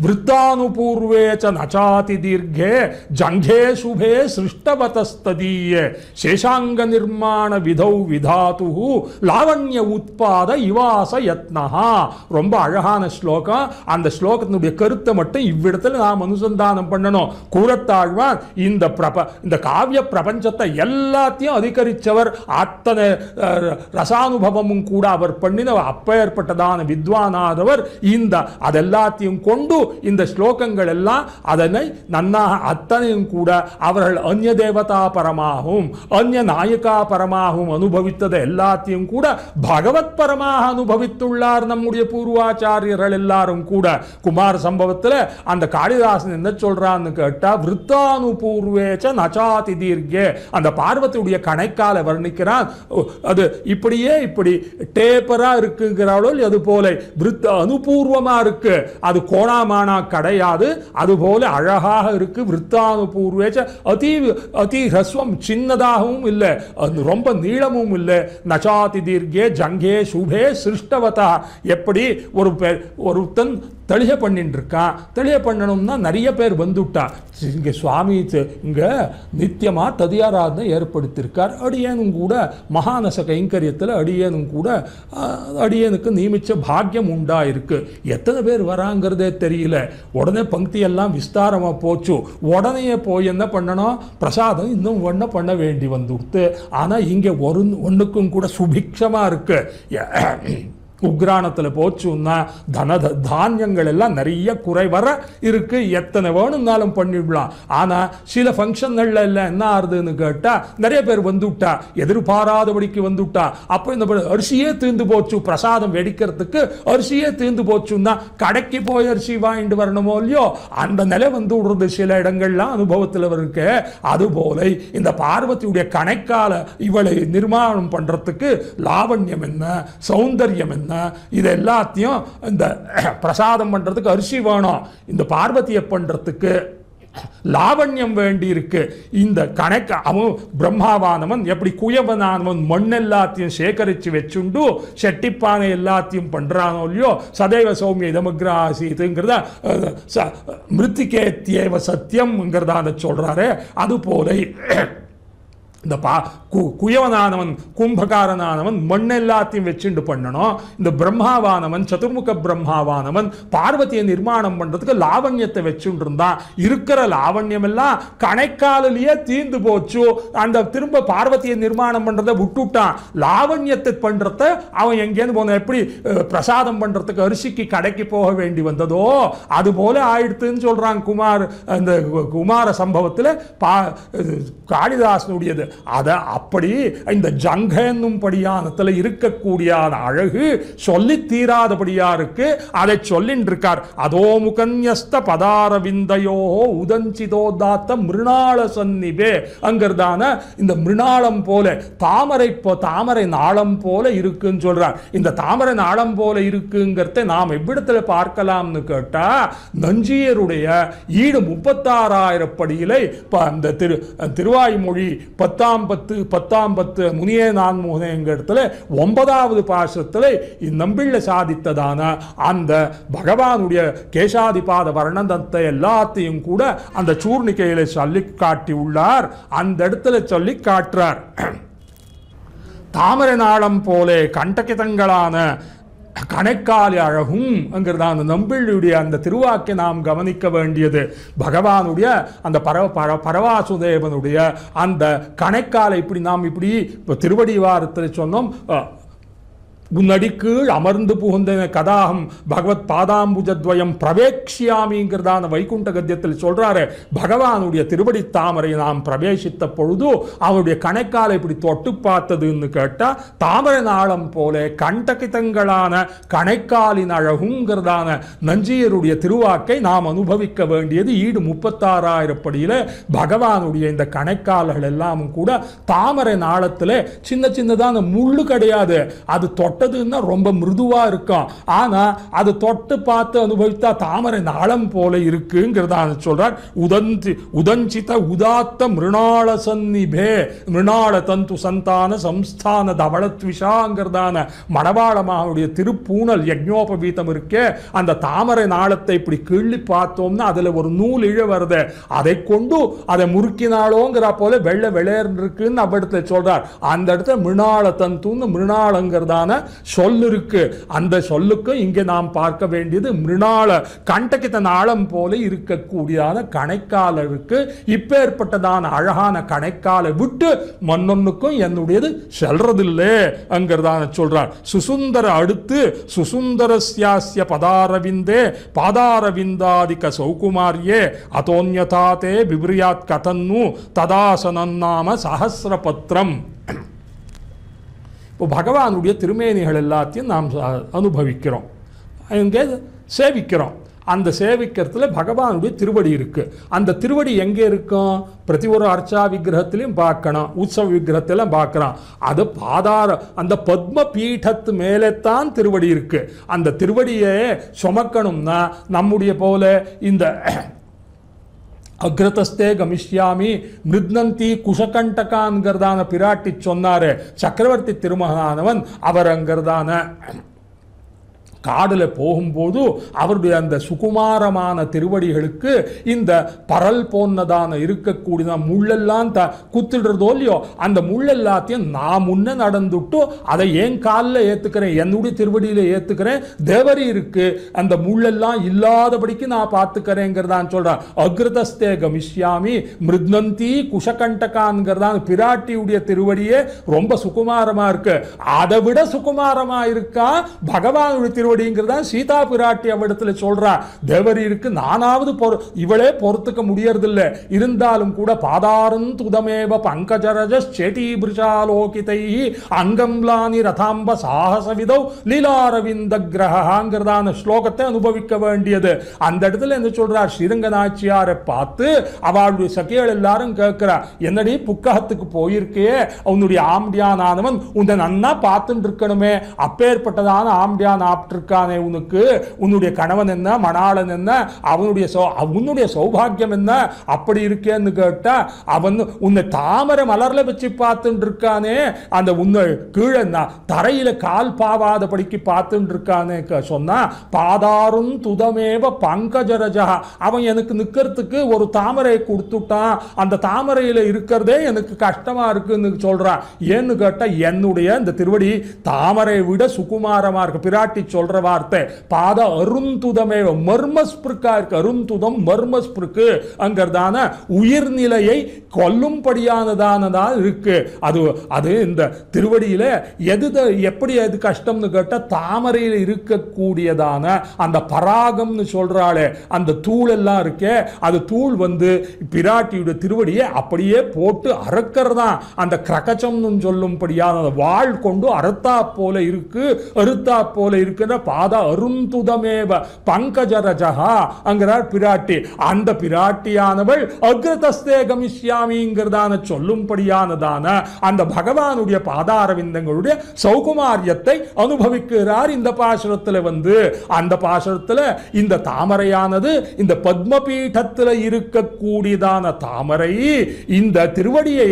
[SPEAKER 2] விருத்தானுபூர்வே ச நச்சாதி தீர்க்கே ஜங்கே சுபே சிருஷ்டவதஸ்ததீயே சேஷாங்க நிர்மாண விதௌ விதாது லாவண்ய உத்பாத இவாச யத்னஹா. ரொம்ப அழகான ஸ்லோகம். அந்த ஸ்லோகத்தினுடைய கருத்தை மட்டும் இவ்விடத்தில் நாம் அனுசந்தானம் பண்ணணும். கூறத்தாழ்வான் இந்த காவிய பிரபஞ்சத்தை எல்லாத்தையும் அதிகரித்தவர், அத்தனை ரசானுபவமும் கூட அவர் பண்ணின அப்பேற்பட்டதான வித்வானானவர். அதெல்லாத்தையும் கொண்டு இந்த ஸ்லோகங்கள் எல்லாம் அதனை நன்னாக அத்தனையும் கூட அவர்கள் அந்நிய தேவதா பரமாகவும் அந்நிய நாயகா பரமாகவும் அனுபவித்ததை எல்லாத்தையும் கூட பகவத் பரமாக அனுபவித்துள்ளார் நம்முடைய பூர்வாச்சாரியர்கள் எல்லாரும் கூட. குமார சம்பவத்தில் அந்த காளிதாசன் என்ன சொல்றான்னு கேட்டா, விருத்தானுபூர்வேச்ச நச்சாதி தீர்க்கே, அந்த பார்வதியுடைய கணைக்கால வர்ணிக்கிறான். அது இப்படியே இப்படி டேப்பரா இருக்குங்கிறாளோ அது போல விருத்த அனுபூர்வமா இருக்கு, அது கோணாமானா கிடையாது, அதுபோல அழகாக இருக்கு. விருத்தானுபூர்வேச்ச அதி ஹஸ்வம், சின்னதாகவும் இல்லை ரொம்ப நீளமும் இல்லை. நச்சாதி தீர்க்கே ஜங்கே சுபே சிருஷ்டவதா. எப்படி ஒருத்தன் தெளிய பண்ணிட்டு இருக்கான், தெளிய பண்ணணும்னா நிறைய பேர் வந்துட்டா. இங்கே சுவாமி இங்கே நித்தியமாக ததியாராதனை ஏற்படுத்தியிருக்கார். அடியேனும் கூட மகாநச கைங்கரியத்தில் அடியேனும் கூட அடியேனுக்கு நியமித்த பாக்கியம் உண்டாயிருக்கு. எத்தனை பேர் வராங்கிறதே தெரியல. உடனே பங்கியெல்லாம் விஸ்தாரமாக போச்சு. உடனே போய் என்ன பண்ணணும், பிரசாதம் இன்னும் ஒன்றை பண்ண வேண்டி வந்துடுத்து. ஆனால் இங்கே ஒன்றுக்கும் கூட சுபிக்ஷமாக இருக்கு. உக்ராணத்தில் போச்சுன்னா தானியங்கள் எல்லாம் நிறைய குறைவர இருக்கு. எத்தனை வேணும்னாலும் பண்ணிவிடலாம். ஆனால் சில ஃபங்க்ஷன்களில் எல்லாம் என்ன ஆகுதுன்னு கேட்டால் நிறைய பேர் வந்துவிட்டா, எதிர்பாராதபடிக்கு வந்துவிட்டா. அப்போ இந்த அரிசியே தீர்ந்து போச்சு, பிரசாதம் வெடிக்கிறதுக்கு அரிசியே தீர்ந்து போச்சுன்னா கடைக்கு போய் அரிசி வாங்கிட்டு வரணுமோ இல்லையோ, அந்த நிலை வந்து விடுறது சில இடங்கள்லாம் அனுபவத்தில் இருக்கு. அதுபோல இந்த பார்வதியுடைய கணைக்கால இவளை நிர்மாணம் பண்ணுறதுக்கு லாவண்யம் என்ன, சௌந்தர்யம் என்ன, இது எல்லாத்தையும் இந்த பிரசாதம் பண்றதுக்கு அரிசி வேணும். இந்த பார்வதியை பண்றதுக்கு லாவண்யம் வேண்டி இருக்கு. இந்த கணக்கு அவன் பிரம்மாவானவன் எப்படி குயவனானவன் மண் எல்லாத்தையும் சேகரித்து வச்சுண்டு செட்டிப்பானை எல்லாத்தையும் பண்றானோ இல்லையோ, சதைவ சௌமிய இதமக்ராசீதுங்கிறத மிருத்திகேத்தியேவ சத்தியம்ங்கிறத சொல்றாரு. அதுபோல இந்த குயவனானவன் கும்பகாரனானவன் மண் எல்லாத்தையும் வச்சுண்டு பண்ணணும். இந்த பிரம்மாவானவன் சதுர்முக பிரம்மாவானவன் பார்வதியை நிர்மாணம் பண்றதுக்கு லாவண்யத்தை வச்சுட்டு இருந்தான். இருக்கிற லாவண்யம் எல்லாம் கணைக்காலிலேயே தீர்ந்து போச்சு. அந்த திரும்ப பார்வதியை நிர்மாணம் பண்றதை விட்டுட்டான். லாவண்யத்தை பண்றத அவன் எங்கேன்னு போன, எப்படி பிரசாதம் பண்றதுக்கு அரிசிக்கு கடைக்கு போக வேண்டி வந்ததோ அது போல ஆயிடுத்துன்னு சொல்றான் இந்த குமார சம்பவத்தில் காளிதாசனுடையது. அதை அப்படி இந்த ஜங்கன்னும் படியானத்தில் இருக்கக்கூடிய அழகு சொல்லி தீராதபடியா இருக்கு. அதை சொல்லிட்டு இருக்கார். அதோ முகன்யஸ்த பதார விந்தையோ உதஞ்சிதோதாத்த மிருணாள சன்னிபே அங்கிறதான இந்த மிருணாளம் போல தாமரை நாளம் போல இருக்குன்னு சொல்றார். இந்த தாமரை நாளம் போல இருக்குங்கிறத நாம் எவ்விடத்தில் பார்க்கலாம்னு கேட்டா, நஞ்சியருடைய ஈடு 36,000 படியிலே அந்த திருவாய்மொழி 10 முனியே நான் முகனேங்க இடத்துல 9வது பாசத்தில் நம்பிள்ள சாதித்ததான அந்த பகவானுடைய கேசாதிபாத வர்ணனத்தை எல்லாத்தையும் கூட அந்த சூர்ணிகையில சொல்லி காட்டி உள்ளார். அந்த இடத்துல சொல்லி காட்டுறார். தாமரை நாளம் போல கண்டகிதங்களான கணைக்காலி அழகும் அங்கிறதான நம்பிள்ளுடைய அந்த திருவாக்கை நாம் கவனிக்க வேண்டியது. பகவானுடைய அந்த பரவாசுதேவனுடைய அந்த கணைக்காலை இப்படி நாம் இப்படி திருவடி வாரத்தில் சொன்னோம். உன்னடிக்கீழ் அமர்ந்து புகுந்த கதாகம் பகவத் பாதாம்புஜத்வயம் பிரவேக்ஷியாமிங்கிறதான வைகுண்ட கத்தியத்தில் சொல்றாரு. பகவானுடைய திருவடி தாமரை நாம் பிரவேசித்த பொழுது அவருடைய கணைக்காலை இப்படி தொட்டு பார்த்ததுன்னு கேட்டா, தாமரை நாளம் போல கண்டகிதங்களான கணைக்காலின் அழகுங்கிறதான நஞ்சியருடைய திருவாக்கை நாம் அனுபவிக்க வேண்டியது. ஈடு 36,000 படியில பகவானுடைய இந்த கணைக்கால்கள் எல்லாமும் கூட தாமரை நாளத்தில் சின்ன சின்னதான முள்ளு கிடையாது, அது தொட்ட தொட்டதுன்னா ரொம்ப மிருதுவா இருக்கும். ஆனா அது தொட்டு பார்த்து அனுபவித்தா தாமரை நாளம் போல இருக்குங்கிறத சொல்றார். உதஞ்சித உதாத்த மிருணாள சந்நிபே மிருணாள தந்து சந்தான சம்ஸ்தான தவளத்விஷாங்கிறதான மணவாளமாவுடைய திருப்பூணல் யஜ்ஞோபவீதம் இருக்கே, அந்த தாமரை நாளத்தை இப்படி கிள்ளி பார்த்தோம்னா அதுல ஒரு நூல் இழ வருது, அதை கொண்டு அதை முறுக்கினாலோங்கிற போல வெள்ளை வெளையர்னு இருக்குன்னு அவ்விடத்துல சொல்றார். அந்த இடத்துல மிருணாள தந்துன்னு மிருணாளங்கிறதான சொல் இருக்கு. அந்த சொல்லுக்கு இங்கே நாம் பார்க்க வேண்டியது மிருணாள கண்டகித நாளம் போல இருக்கக்கூடியதான கணைக்கால இருக்கு. இப்பேற்பட்டதான அழகான கணைக்காலை விட்டு மண்ணொன்னுக்கும் என்னுடையது செல்றதில்லை அங்கிறதான சொல்றார். சுசுந்தர அடுத்து சுசுந்தரஸ்யாஸ்ய பதாரவிந்தே பாதாரவிந்தாதிக சௌகுமாரியே அதோன்யதாதே விப்ரியாத் கதன்னு ததாசனன்னாம சஹஸ்ரபத்ரம். இப்போ பகவானுடைய திருமேனிகள் எல்லாத்தையும் நாம் அனுபவிக்கிறோம், இங்கே சேவிக்கிறோம். அந்த சேவிக்கிறதுல பகவானுடைய திருவடி இருக்கு. அந்த திருவடி எங்கே இருக்கும்? பிரதி ஒரு அர்ச்சா விக்கிரகத்திலையும் பார்க்கணும், உற்சவ விக்கிரகத்திலும் பார்க்கலாம். அது பாதார அந்த பத்ம பீடத்து மேலே தான் திருவடி இருக்கு. அந்த திருவடியை சுமக்கணும்னா நம்முடைய போல இந்த அக்ரதஸ்தே கமிஷ்யாமி மிருத்னந்தி குஷகண்டகான்கிறதான பிராட்டி சொன்னாரு. சக்கரவர்த்தி திருமகனானவன் அவர் அங்கிறதான காடில் போகும்போது அவருடைய அந்த சுகுமாரமான திருவடிகளுக்கு இந்த பரல் போன்னதான இருக்கக்கூடிய முள்ளெல்லாம் குத்துடுறதோ இல்லையோ, அந்த முள்ளெல்லாத்தையும் நான் முன்ன நடந்துட்டு அதை என் காலில் ஏற்றுக்கிறேன், என்னுடைய திருவடியில் ஏற்றுக்கிறேன். தேவரி இருக்கு, அந்த முள்ளெல்லாம் இல்லாதபடிக்கு நான் பார்த்துக்கிறேங்கிறதான் சொல்றான். அக்ரதஸ்தே கமிஷ்யாமி மிருத்னந்தி குஷகண்டகான்கிறதான் பிராட்டியுடைய திருவடியே ரொம்ப சுகுமாரமா இருக்கு. அதை விட சுகுமாரமா இருக்கா பகவானுடைய திருவடி. சீதா பிராட்டி அவ்விடத்துல சொல்றா, தேவரி இருக்கு, நானாவது இவளே பொறுத்துக்க முடியறதில்லை. இருந்தாலும் கூட பாதாரம் துதமேவ பங்கஜரஜ சேட்டிபிருஷாலோகிதை அங்கம்லானி ரதாம்ப சாகசவிதௌ லீலாரவிந்த கிரகாங்கிறதான ஸ்லோகத்தை அனுபவிக்க வேண்டியது. அந்த இடத்துல என்ன சொல்றார்? ஸ்ரீரங்க நாச்சியாரை பார்த்து அவளுடைய சகிகள் எல்லாரும் கேட்கிறா, என்னடி புக்ககத்துக்கு போயிருக்கே, உன்னுடைய ஆம்டியானவன் உன்னை நன்னா பார்த்துட்டு இருக்கணுமே, அப்பேற்பட்டதான ஆம்டியான் ஆப்டிருக்கானே உனக்கு, உன்னுடைய கணவன் என்ன, மணாளன் என்ன, உன்னுடைய சௌபாகியம் என்ன, அப்படி இருக்கேன்னு கேட்டா அவன் உன்னை தாமரை மலர்ல வச்சு பார்த்துட்டு இருக்கானே, அந்த உன்னை கீழே தரையில கால் பாவாதபடிக்கு பார்த்துட்டு இருக்கானே சொன்னா, பாதாரும் துதமேவ பங்கஜரஜா, அவன் எனக்கு நிக்கிறதுக்கு ஒரு தாமரையை கொடுத்துட்டான், அந்த தாமரையில இருக்கிறதே எனக்கு கஷ்டமா இருக்குன்னு சொல்றான். ஏன்னு கேட்டா என்னுடைய இந்த திருவடி தாமரை விட சுகுமாரமா இருக்கு. பிராட்டி சொல்ற வார்த்தை பாத அருந்துதமே மர்மஸ்பிருக்கா இருக்கு. அருந்துதம் மர்மஸ்பிருக்கு அங்கிறதான உயிர்நிலையை கொல்லும்படியானதானதா இருக்கு. அது இந்த திருவடியில எப்படி எது கஷ்டம்னு கேட்டா, தாமரையில் இருக்கக்கூடியதான அந்த பராகம்னு சொல்றாளே அந்த தூள் எல்லாம் இருக்கே, அது தூள் பிராட்டியுடைய திருவடியை அப்படியே போட்டு அறுக்கிறதா. அந்த கிரகச்சம்னு சொல்லும்படியான வாழ் கொண்டு அறுத்தா போல இருக்கு, அறுத்தா போல இருக்கிற பாத அருந்துதமேவ பங்கஜரஜஹா அங்கிறார் பிராட்டி. அந்த பிராட்டியானவள் அக்ரதஸ்தே கமிஷ்யாமிங்கிறதான சொல்லும்படியானதான அந்த பகவானுடைய பாதாரவிந்தங்களுடைய சௌகுமாரியத்தை அனுபவிக்கிறார் இந்த பாசுரத்தில். அந்த பாசுரத்தில் இந்த தாமரையானது இந்த பத்மபீடத்தில் இருக்கக்கூடியதான தாமரை இந்த திருவடியை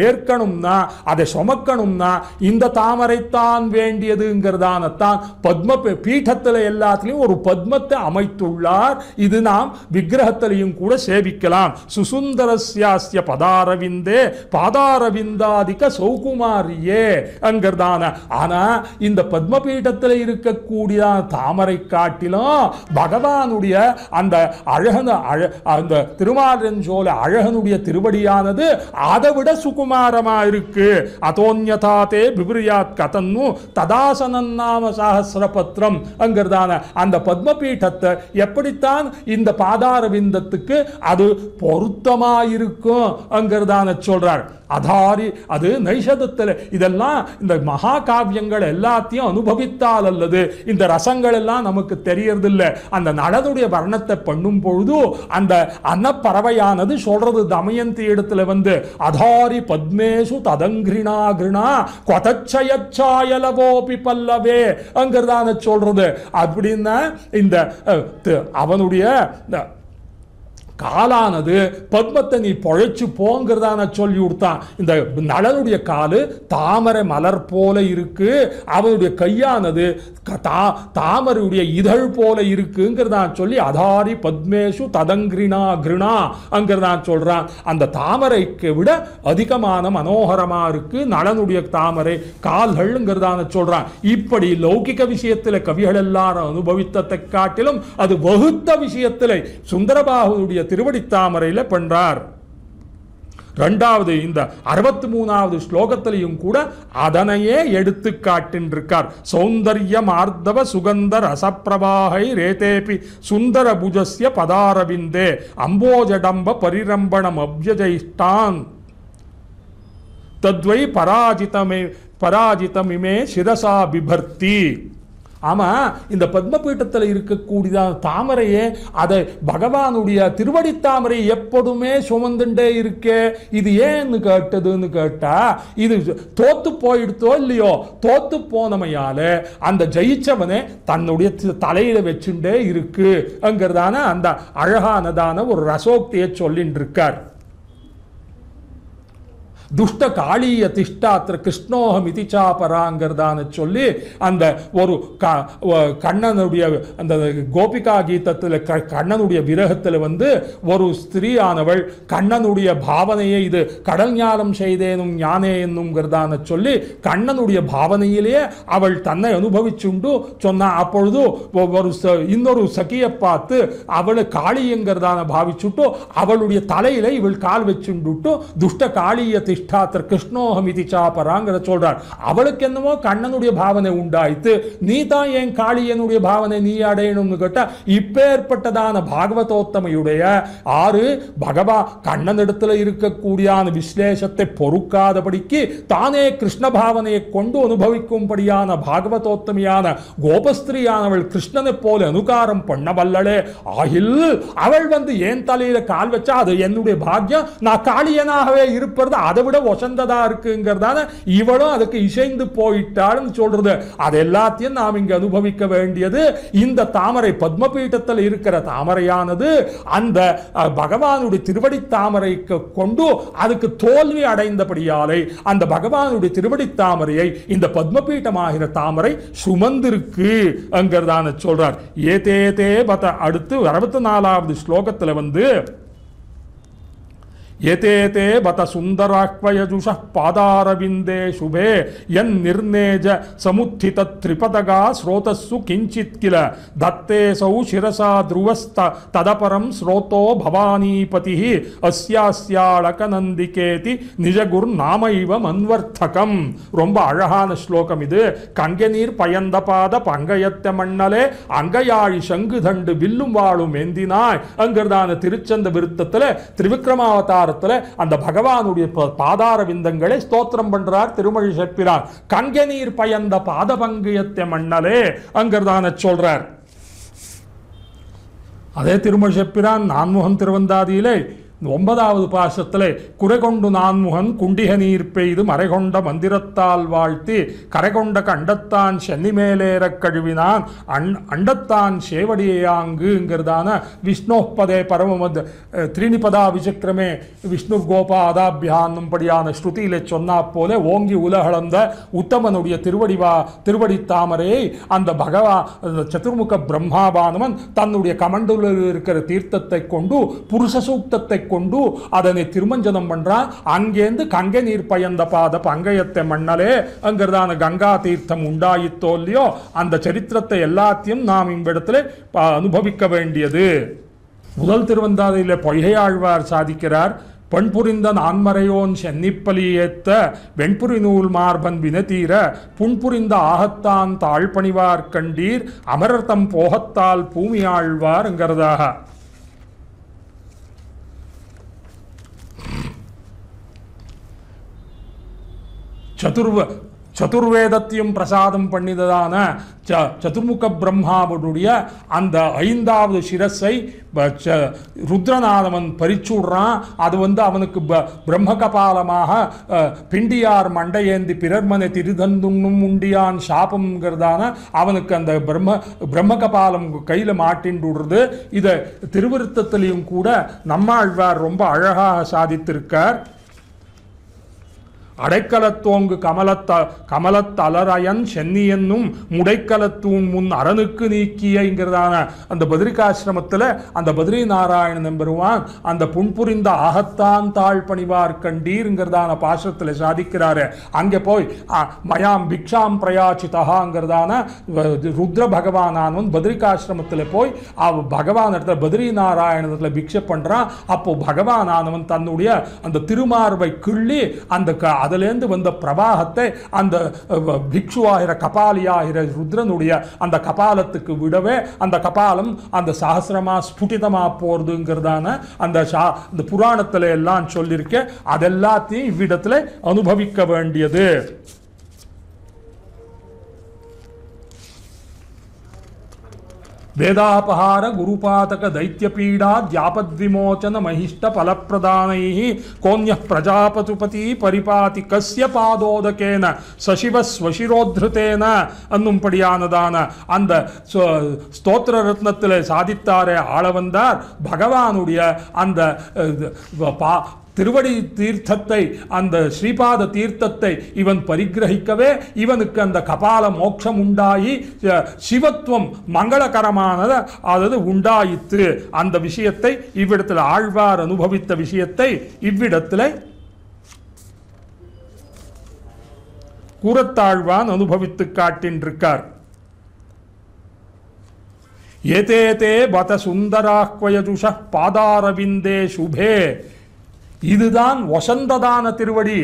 [SPEAKER 2] ஏற்கணும்னா, அதை சுமக்கணும்னா இந்த தாமரை தான் வேண்டியதுங்கிறதான தான் பத்ம பீடத்தில் எல்லாத்திலையும் ஒரு பத்மத்தை அமைத்துள்ளார். இது நாம் விக்கிரகத்திலையும் கூட சேவிக்கலாம். சுசுந்தரஸ்யாஸ்ய பதாரவிந்தே பாதாரவிந்தாதிக சௌகுமாரியே அங்கிறதான. ஆனா இந்த பத்ம பீடத்தில் இருக்கக்கூடிய தாமரை காட்டிலும் பகவானுடைய அந்த அந்த திருமாலஞ்சோல அழகனுடைய திருவடியானது அதை விட சுகுமாரமா இருக்கு. அதோன்யதாதே விப்ரியாத் கதன்னு ததாசனன்னாம சஹஸ்ரபத்ரம் பத்ரம் அங்கிறதான அந்த பத்மபீட்டத்தை எப்படித்தான் இந்த பாதார விந்தத்துக்கு அது பொருத்தமாயிருக்கும் அங்கிறதான சொல்றார். அதாரி அது நைஷதத்தில் இதெல்லாம் இந்த மகா காவியங்கள் எல்லாத்தையும் அனுபவித்தால் அல்லது இந்த ரசங்கள் எல்லாம் நமக்கு தெரியறதில்லை. அந்த நளனுடைய வர்ணத்தை பண்ணும் பொழுது அந்த அன்னப்பறவையானது சொல்றது தமயந்தி இடத்துல அதாரி பத்மேஷு ததங்கிரிணா கிருணா கொதச்சயச்சாயலவோபி பல்லவே அங்கிறதான சொல்றது. அப்படின்னா இந்த அவனுடைய காலானது பத்மத்தை நீ பொழைச்சு போங்கிறதான சொல்லி கொடுத்தான். இந்த நளனுடைய காலு தாமரை மலர் போல இருக்கு, அவனுடைய கையானது தாமரையுடைய இதழ் போல இருக்குங்கிறதான் சொல்லி அதாரி பத்மேஷு ததங்கிரிணா கிருணா அங்கிறதான் சொல்றான். அந்த தாமரைக்கு விட அதிகமான மனோகரமா இருக்கு நளனுடைய தாமரை கால்கள்ங்கிறதான சொல்றான். இப்படி லௌகிக விஷயத்தில் கவிகள் எல்லாரும் அனுபவித்ததை காட்டிலும் அது வகுத்த விஷயத்தில் சுந்தரபாகுடைய திருவடி தாமரையில பண்றார். இரண்டாவது இந்த 63வது ஸ்லோகத்திலையும் கூட அதனையே எடுத்து காட்டின்றிருக்கார். சௌந்தர்ய மார்தவ சுகந்த ரசப்பிரவாகை ரேதேபி சுந்தர புஜஸ்ய பதாரவிந்தே அம்போஜடம்ப பரிரம்பணம் அப்யஜைஷ்டான் தத்வை பராஜிதமிமே சிரசா பிபர்த்தி. ஆமா, இந்த பத்மபீட்டத்தில் இருக்கக்கூடிய தாமரையே அதை பகவானுடைய திருவடி தாமரை எப்போதுமே சுமந்துட்டே இருக்கே. இது ஏன்னு கேட்டதுன்னு கேட்டா, இது தோத்து போயிடுத்தோ இல்லையோ, தோத்து போனமையால அந்த ஜெயிச்சவனே தன்னுடைய தலையில வச்சுட்டே இருக்கு அங்கிறதான அந்த அழகானதான ஒரு ரசோக்தியை சொல்லிட்டு இருக்கார். துஷ்ட காளிய திஷ்டாத்திர கிருஷ்ணோகம் இதிச்சாபராங்கிறதான சொல்லி அந்த ஒரு கண்ணனுடைய அந்த கோபிகா கீதத்தில் கண்ணனுடைய விரகத்தில் ஒரு ஸ்திரீயானவள் கண்ணனுடைய பாவனையை இது கடல் ஞானம் செய்தேனும் ஞானே என்னும்ங்கிறதான சொல்லி கண்ணனுடைய பாவனையிலேயே அவள் தன்னை அனுபவிச்சுண்டு சொன்னா. அப்பொழுது இன்னொரு சகியை பார்த்து அவளை காளியங்கிறதான பாவிச்சுட்டு அவளுடைய தலையில இவள் கால் வச்சுட்டு துஷ்ட காளிய கிருஷ்ணோகம் இது சாப்பராங்கிற சொல்றார். அவளுக்கு என்னமோ கண்ணனுடைய பாவனை உண்டாயித்து, நீ தான் என் காளியனுடைய பாவனை நீ அடையணும்னு கேட்டா, இப்பேற்பட்டதான பாகவதோத்தமையுடைய பகவா கண்ணனிடத்துல இருக்கக்கூடிய விசேஷத்தை பொறுக்காதபடிக்கு தானே கிருஷ்ண பாவனையை கொண்டு அனுபவிக்கும்படியான பாகவதோத்தமையான கோபஸ்திரியானவள் கிருஷ்ணனை போல அனுகாரம் பண்ண வல்லளே ஆகில் அவள் என் தலையில கால் வச்சா அது என்னுடைய பாக்கியம், நான் காளியனாகவே இருப்பது அதை விட வசந்ததா இருக்குங்கிறதான இவளும் அதுக்கு இசைந்து போயிட்டாள்னு சொல்றது. அது எல்லாத்தையும் நாம் இங்க அனுபவிக்க வேண்டியது இந்த தாமரை பத்மபீட்டத்தில் இருக்கிற தாமரையானது அந்த பகவானுடைய திருவடி தாமரைக்கு கொண்டு அதுக்கு தோல்வி அடைந்தபடியாலே அந்த பகவானுடைய திருவடி தாமரையை இந்த பத்மபீட்டமாகிற தாமரை சுமந்திருக்கு அங்கிறதான சொல்றார். ஏதேதே பத அடுத்து 64வது ஸ்லோகத்தில் ஏதேதே பத சுந்தராக்வயஜுஷ பாதாரவிந்தே சுபே யன் நிர்ணேஜ சமுத்தித த்ரிபதகா ஸ்ரோதஸ்ஸு கிஞ்சித் கில தத்தேசௌ சிரசா த்ருவஸ்த ததபரம் ஸ்ரோதோ பவானீபதி அஸ்யாஸ்யாளகநந்திகேதி நிஜகுர் நாமைவ மன்வர்த்தகம். ரொம்ப அழகான ஸ்லோகம் இது. கங்கநீர் பயந்த பாத பங்கயத்த மண்ணலே அங்கையாழி சங்கு தண்டு வில்லும் வாழும் ஏந்தினாய் அங்கிறதான திருச்சந்த விருத்தத்தில் திரிவிக்ரமாவதார அந்த பகவானுடைய பாதார விந்தங்களை ஸ்தோத்திரம் பண்றார் திருமழி செப்பிறார். கங்கநீர் பயந்த பாத பங்கயத்த மண்ணலே அங்கிறதான சொல்றார். அதே திருமழி செப்பிரான் நான்முகன் திருவந்தாதியிலே 9வது பாசத்திலே குறைகொண்டு நான்முகன் குண்டிக நீர் பெய்து மறைகொண்ட மந்திரத்தால் வாழ்த்தி கரைகொண்ட கண்டத்தான் சென்னி மேலேறக் கழுவினான் அண்டத்தான் சேவடியாங்குங்கிறதான விஷ்ணோப்பதே பரமமத் திரிணிபதா விசக்கிரமே விஷ்ணு கோபாதாபியானும் படியான ஸ்ருதியிலே சொன்னா போல ஓங்கி உலகளந்த உத்தமனுடைய திருவடி தாமரையை அந்த பகவா சதுர்முக பிரம்மாபானுமன் தன்னுடைய கமண்டலில் இருக்கிற தீர்த்தத்தை கொண்டு புருஷ சூக்தத்தை கொண்டு அதனை திருமஞ்சனம் பண்றான். அங்கேந்து கங்கை நீர் பயந்த பாத பங்கயத்தை மண்ணலே அங்கிறதான கங்கா தீர்த்தம் உண்டாயித்தோ இல்லையோ அந்த சரித்திரத்தை எல்லாத்தையும் நாம் இவ்விடத்தில் அனுபவிக்க வேண்டியது. முதல் திருவந்தாதியிலே பொய்கையாழ்வார் சாதிக்கிறார். பண்புரிந்த நான்மறையோன் சென்னிப்பலி ஏத்த வெண்புரி நூல் மார்பன் வினதீர புண்புரிந்த ஆகத்தான் தாழ்பணிவார் கண்டீர் அமரர்தம் போகத்தால் பூமி ஆழ்வார்ங்கிறதாக. சதுர்வேதத்தையும் பிரசாதம் பண்ணியதான சதுர்முக பிரம்மாவுடைய அந்த 5வது சிரஸை ருத்ரநாதவன் பறிச்சுடுறான். அது அவனுக்கு பிரம்ம கபாலமாக பிண்டியார் மண்டையேந்தி பிறர்மனை திருதந்துண்ணும் உண்டியான் சாபம்ங்கிறதான அவனுக்கு அந்த பிரம்ம கபாலம் கையில் மாட்டின்டுடுறது. இதை திருவிருத்தத்திலையும் கூட நம்மாழ்வார் ரொம்ப அழகாக சாதித்திருக்கார். அடைக்கலத்தோங்கு கமலத்தலரயன் சென்னியன்னும் முடைக்கலத்தூன் முன் அரணுக்கு நீக்கியங்கிறதான அந்த பத்ரிகாசிரமத்தில் அந்த பத்ரி நாராயணன் எம்பெருமான் அந்த புண்புரிந்த ஆகத்தான் தாழ் பணிவார் கண்டீருங்கிறதான பாசத்தில் சாதிக்கிறாரு. அங்கே போய் மயாம் பிக்ஷாம் பிரயாச்சிதாங்கிறதான ருத்ர பகவானானவன் பத்ரிகாசிரமத்தில் போய் பகவான் இடத்துல பத்ரி நாராயணத்தில் பிக்ஷை பண்ணுறான். அப்போ பகவானானவன் தன்னுடைய அந்த திருமார்பை கிள்ளி அந்த அதிலேருந்து வந்த பிரவாகத்தை அந்த பிக்ஷுவாகிற கபாலியாகிற ருத்ரனுடைய அந்த கபாலத்துக்கு விடவே அந்த கபாலம் அந்த சஹசிரமா ஸ்புட்டிதமா போறதுங்கிறதான அந்த புராணத்துல எல்லாம் சொல்லியிருக்க. அதெல்லாத்தையும் இவ்விடத்துல அனுபவிக்க வேண்டியது. வேதாபஹார குருபாதக தைத்தியபீடா ஜாபத்விமோச்சன மகிஷ்ட பலப்பிரதானை கோன்ய பிரஜாபதுபதி பரிபாதி கஸ்ய பாதோதகேன சசிவ ஸ்வசிரோத்ருதேன என்னும்படியானதான அந்த ஸ்தோத்திர ரத்னத்தில் சாதித்தாரே ஆளவந்தார் பகவானுடைய அந்த திருவடி தீர்த்தத்தை அந்த ஸ்ரீபாத தீர்த்தத்தை இவன் பரிகிரகிக்கவே இவனுக்கு அந்த கபால மோட்சம் உண்டாகி சிவத்துவம் மங்களகரமானது அதாவது உண்டாயித்து. அந்த விஷயத்தை இவ்விடத்தில் ஆழ்வார் அனுபவித்த விஷயத்தை இவ்விடத்தில் கூறத்தாழ்வான் அனுபவித்து காட்டின்றிருக்கார். ஏதேதே பத சுந்தராஹ்வயஜுஷ பாதாரவிந்தே சுபே. இதுதான் வசந்ததான திருவடி.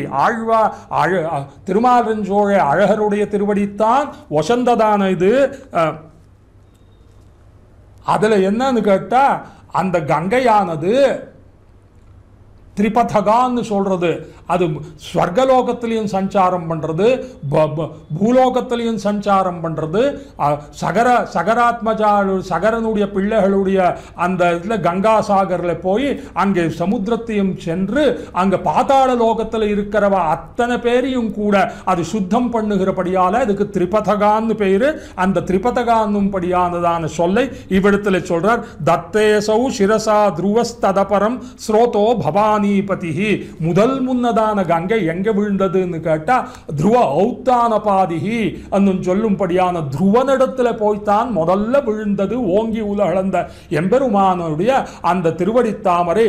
[SPEAKER 2] திருமாலிருஞ்சோழ அழகருடைய திருவடித்தான் வசந்ததான இது. அதுல என்னன்னு கேட்டா அந்த கங்கையானது திரிபதகான்னு சொல்றது. அது ஸ்வர்கலோகத்திலையும் சஞ்சாரம் பண்றது, பூலோகத்திலையும் சஞ்சாரம் பண்றது. சகரனுடைய பிள்ளைகளுடைய அந்த இதில் கங்கா சாகரில் போய் அங்கே சமுத்திரத்தையும் சென்று அங்கே பாதாள லோகத்தில் இருக்கிறவ அத்தனை பேரையும் கூட அது சுத்தம் பண்ணுகிறபடியால் அதுக்கு திரிபதகான்னு பேரு. அந்த திரிபதகான்னும் படியானதான சொல்லை இவ்விடத்தில் சொல்றார். தத்தேசௌ சிரசா துருவஸ்ததபரம் ஸ்ரோதோ பவானி பதி. முதல் முன்னதான கங்கை எங்க விழுந்ததுன்னு கேட்டா துருவ ஔத்தான பாதிகி என்னும் சொல்லும்படியான துருவனிடத்துல போய்த்தான் முதல்ல விழுந்தது. ஓங்கி உலகளந்த எம்பெருமானுடைய அந்த திருவடி தாமரை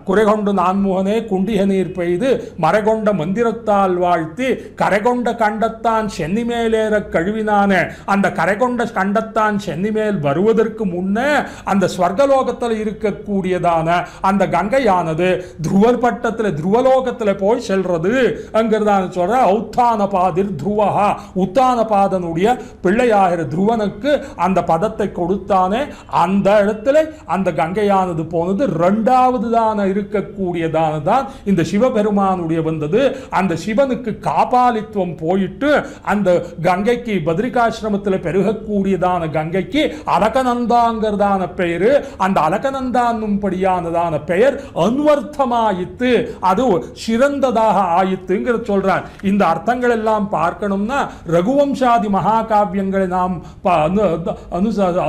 [SPEAKER 2] குறைகொண்டு நான்முகனே குண்டிக நீர் பெய்து மறைகொண்ட மந்திரத்தால் வாழ்த்தி கரைகொண்ட கண்டத்தான் சென்னி மேலேற கழுவினானே. அந்த கரைகொண்ட கண்டத்தான் சென்னி மேல் வருவதற்கு முன்னே அந்த ஸ்வர்கலோகத்தில் இருக்கக்கூடியதான அந்த கங்கையானது துருவர் பட்டத்தில் துருவலோகத்தில் போய் செல்றது அங்கிறதான சொல்ற. உத்தான பாதிர் துருவஹா. உத்தான பாதனுடைய பிள்ளையாகிற துருவனுக்கு அந்த பதத்தை கொடுத்தானே அந்த இடத்துல அந்த கங்கையானது போனது. 2வது தான இருக்கக்கூடியதான தான் இந்த சிவபெருமானுடைய வந்தது. அந்த சிவனுக்கு காபாலித்துவம் போயிட்டு அந்த கங்கைக்கு பத்ரிகாசிரமத்தில் பெருகக்கூடியதான கங்கைக்கு அலகநந்தாங்கிறதான பெயரு. அந்த அலகநந்தான்னும் படியானதான பெயர் அன்வர்த்தமாயித்து, அது சிறந்ததாக ஆயித்துங்கிற சொல்றார். இந்த அர்த்தங்கள் எல்லாம் பார்க்கணும்னா ரகுவம்சாதி மகாகாவியங்களை நாம்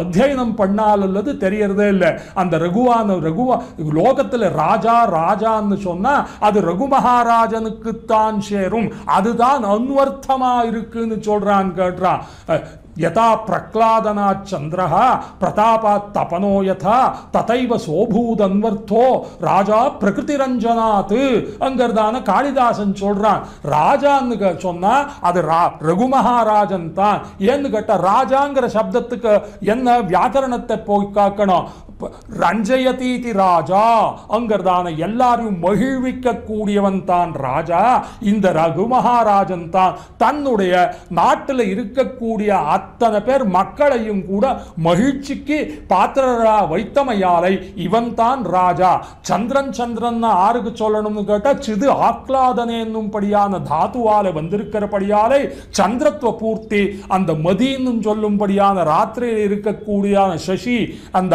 [SPEAKER 2] அத்தியனம் பண்ணால் அல்லது தெரியறதே இல்லை. அந்த ரகுவா லோகத்தில் ராஜா ராஜான்னு சொன்னா அது ரகு மகாராஜனுக்குத்தான் சேரும். அதுதான் அன்வர்த்தமா இருக்குன்னு சொல்றான் கேட்றான். யதா பிரக்லாதனா சந்திரஹா பிரதாபாத் தபனோ யதா ததைவ சோபூதன்வர்த்தோ ராஜா பிரகிருதிரஞ்சனாத் அங்கிறதான காளிதாசன் சொல்றான். ராஜான்னு சொன்னா அது ரகுமகாராஜன் தான். ஏன்னு கேட்டா ராஜாங்கிற சப்தத்துக்கு என்ன வியாக்கரணத்தை போய் காக்கணும். ரஞ்சயதீதி ராஜா அங்கிறதான எல்லாரையும் மகிழ்விக்க கூடியவன் தான் ராஜா. இந்த ரகுமகாராஜன் தான் தன்னுடைய நாட்டில் இருக்கக்கூடிய அத்தனை பேர் மக்களையும் கூட மகிழ்ச்சிக்கு பாத்திரரா வைத்தமையாலை இவன் தான் ராஜா. சந்திரன் சந்திரன் ஆருக்கு சொல்லணும்னு கேட்டா சிது ஆக்லாதனே என்னும்படியான தாத்துவால வந்திருக்கிறபடியாலே சந்திரத்துவ பூர்த்தி அந்த மதின்னு சொல்லும்படியான ராத்திரியில் இருக்கக்கூடியான சசி அந்த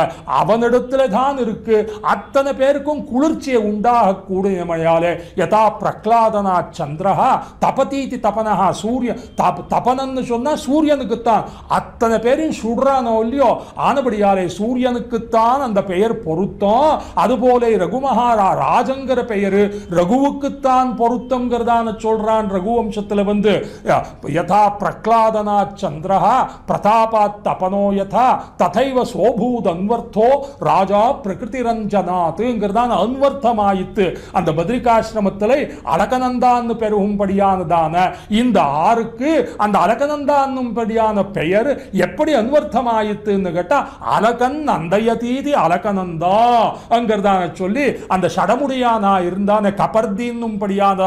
[SPEAKER 2] அவனிடத்துல தான் இருக்கு. அத்தனை பேருக்கும் குளிர்ச்சியை உண்டாகக்கூடியமையாலே யதா பிரக்லாதனா சந்திரஹா தபதீதி தபனஹா சூரிய தபனன்னு சொன்னா சூரியனுக்குத்தான் அத்தனை பேரையும் சுடுறானோ இல்லையோ ஆனபடியாலே சூரியனுக்குத்தான் அந்த பெயர் பொருத்தம். அதுபோல ரகுமகாரா ராஜங்கிற பெயரு ரகுவுக்குத்தான் பொருத்தம்ங்கிறதான சொல்றான். ரகுவம்சத்துல வந்து யதா பிரக்லாதனா சந்திரஹா பிரதாபாத் தபனோ யதா ததைவ சோபூத் அன்வர்த்தோ ராஜா பிரகிருதி ரஞ்சனாத்ங்கிறதான அன்வர்த்தமாயித்து. அந்த பத்ரிகாசிரமத்தில் அலகநந்தான்னு பெருகும்படியானதான இந்த ஆறுக்கு அந்த அலகநந்தான்னும்படியான பெயர் எப்படி அன்வர்த்தமாயித்துன்னு கேட்டா அலகன் நந்தயதீதி அலகநந்தா அங்கிறதான சொல்லி அந்த சடமுடியானா இருந்தான கபர்தின்னும்படியான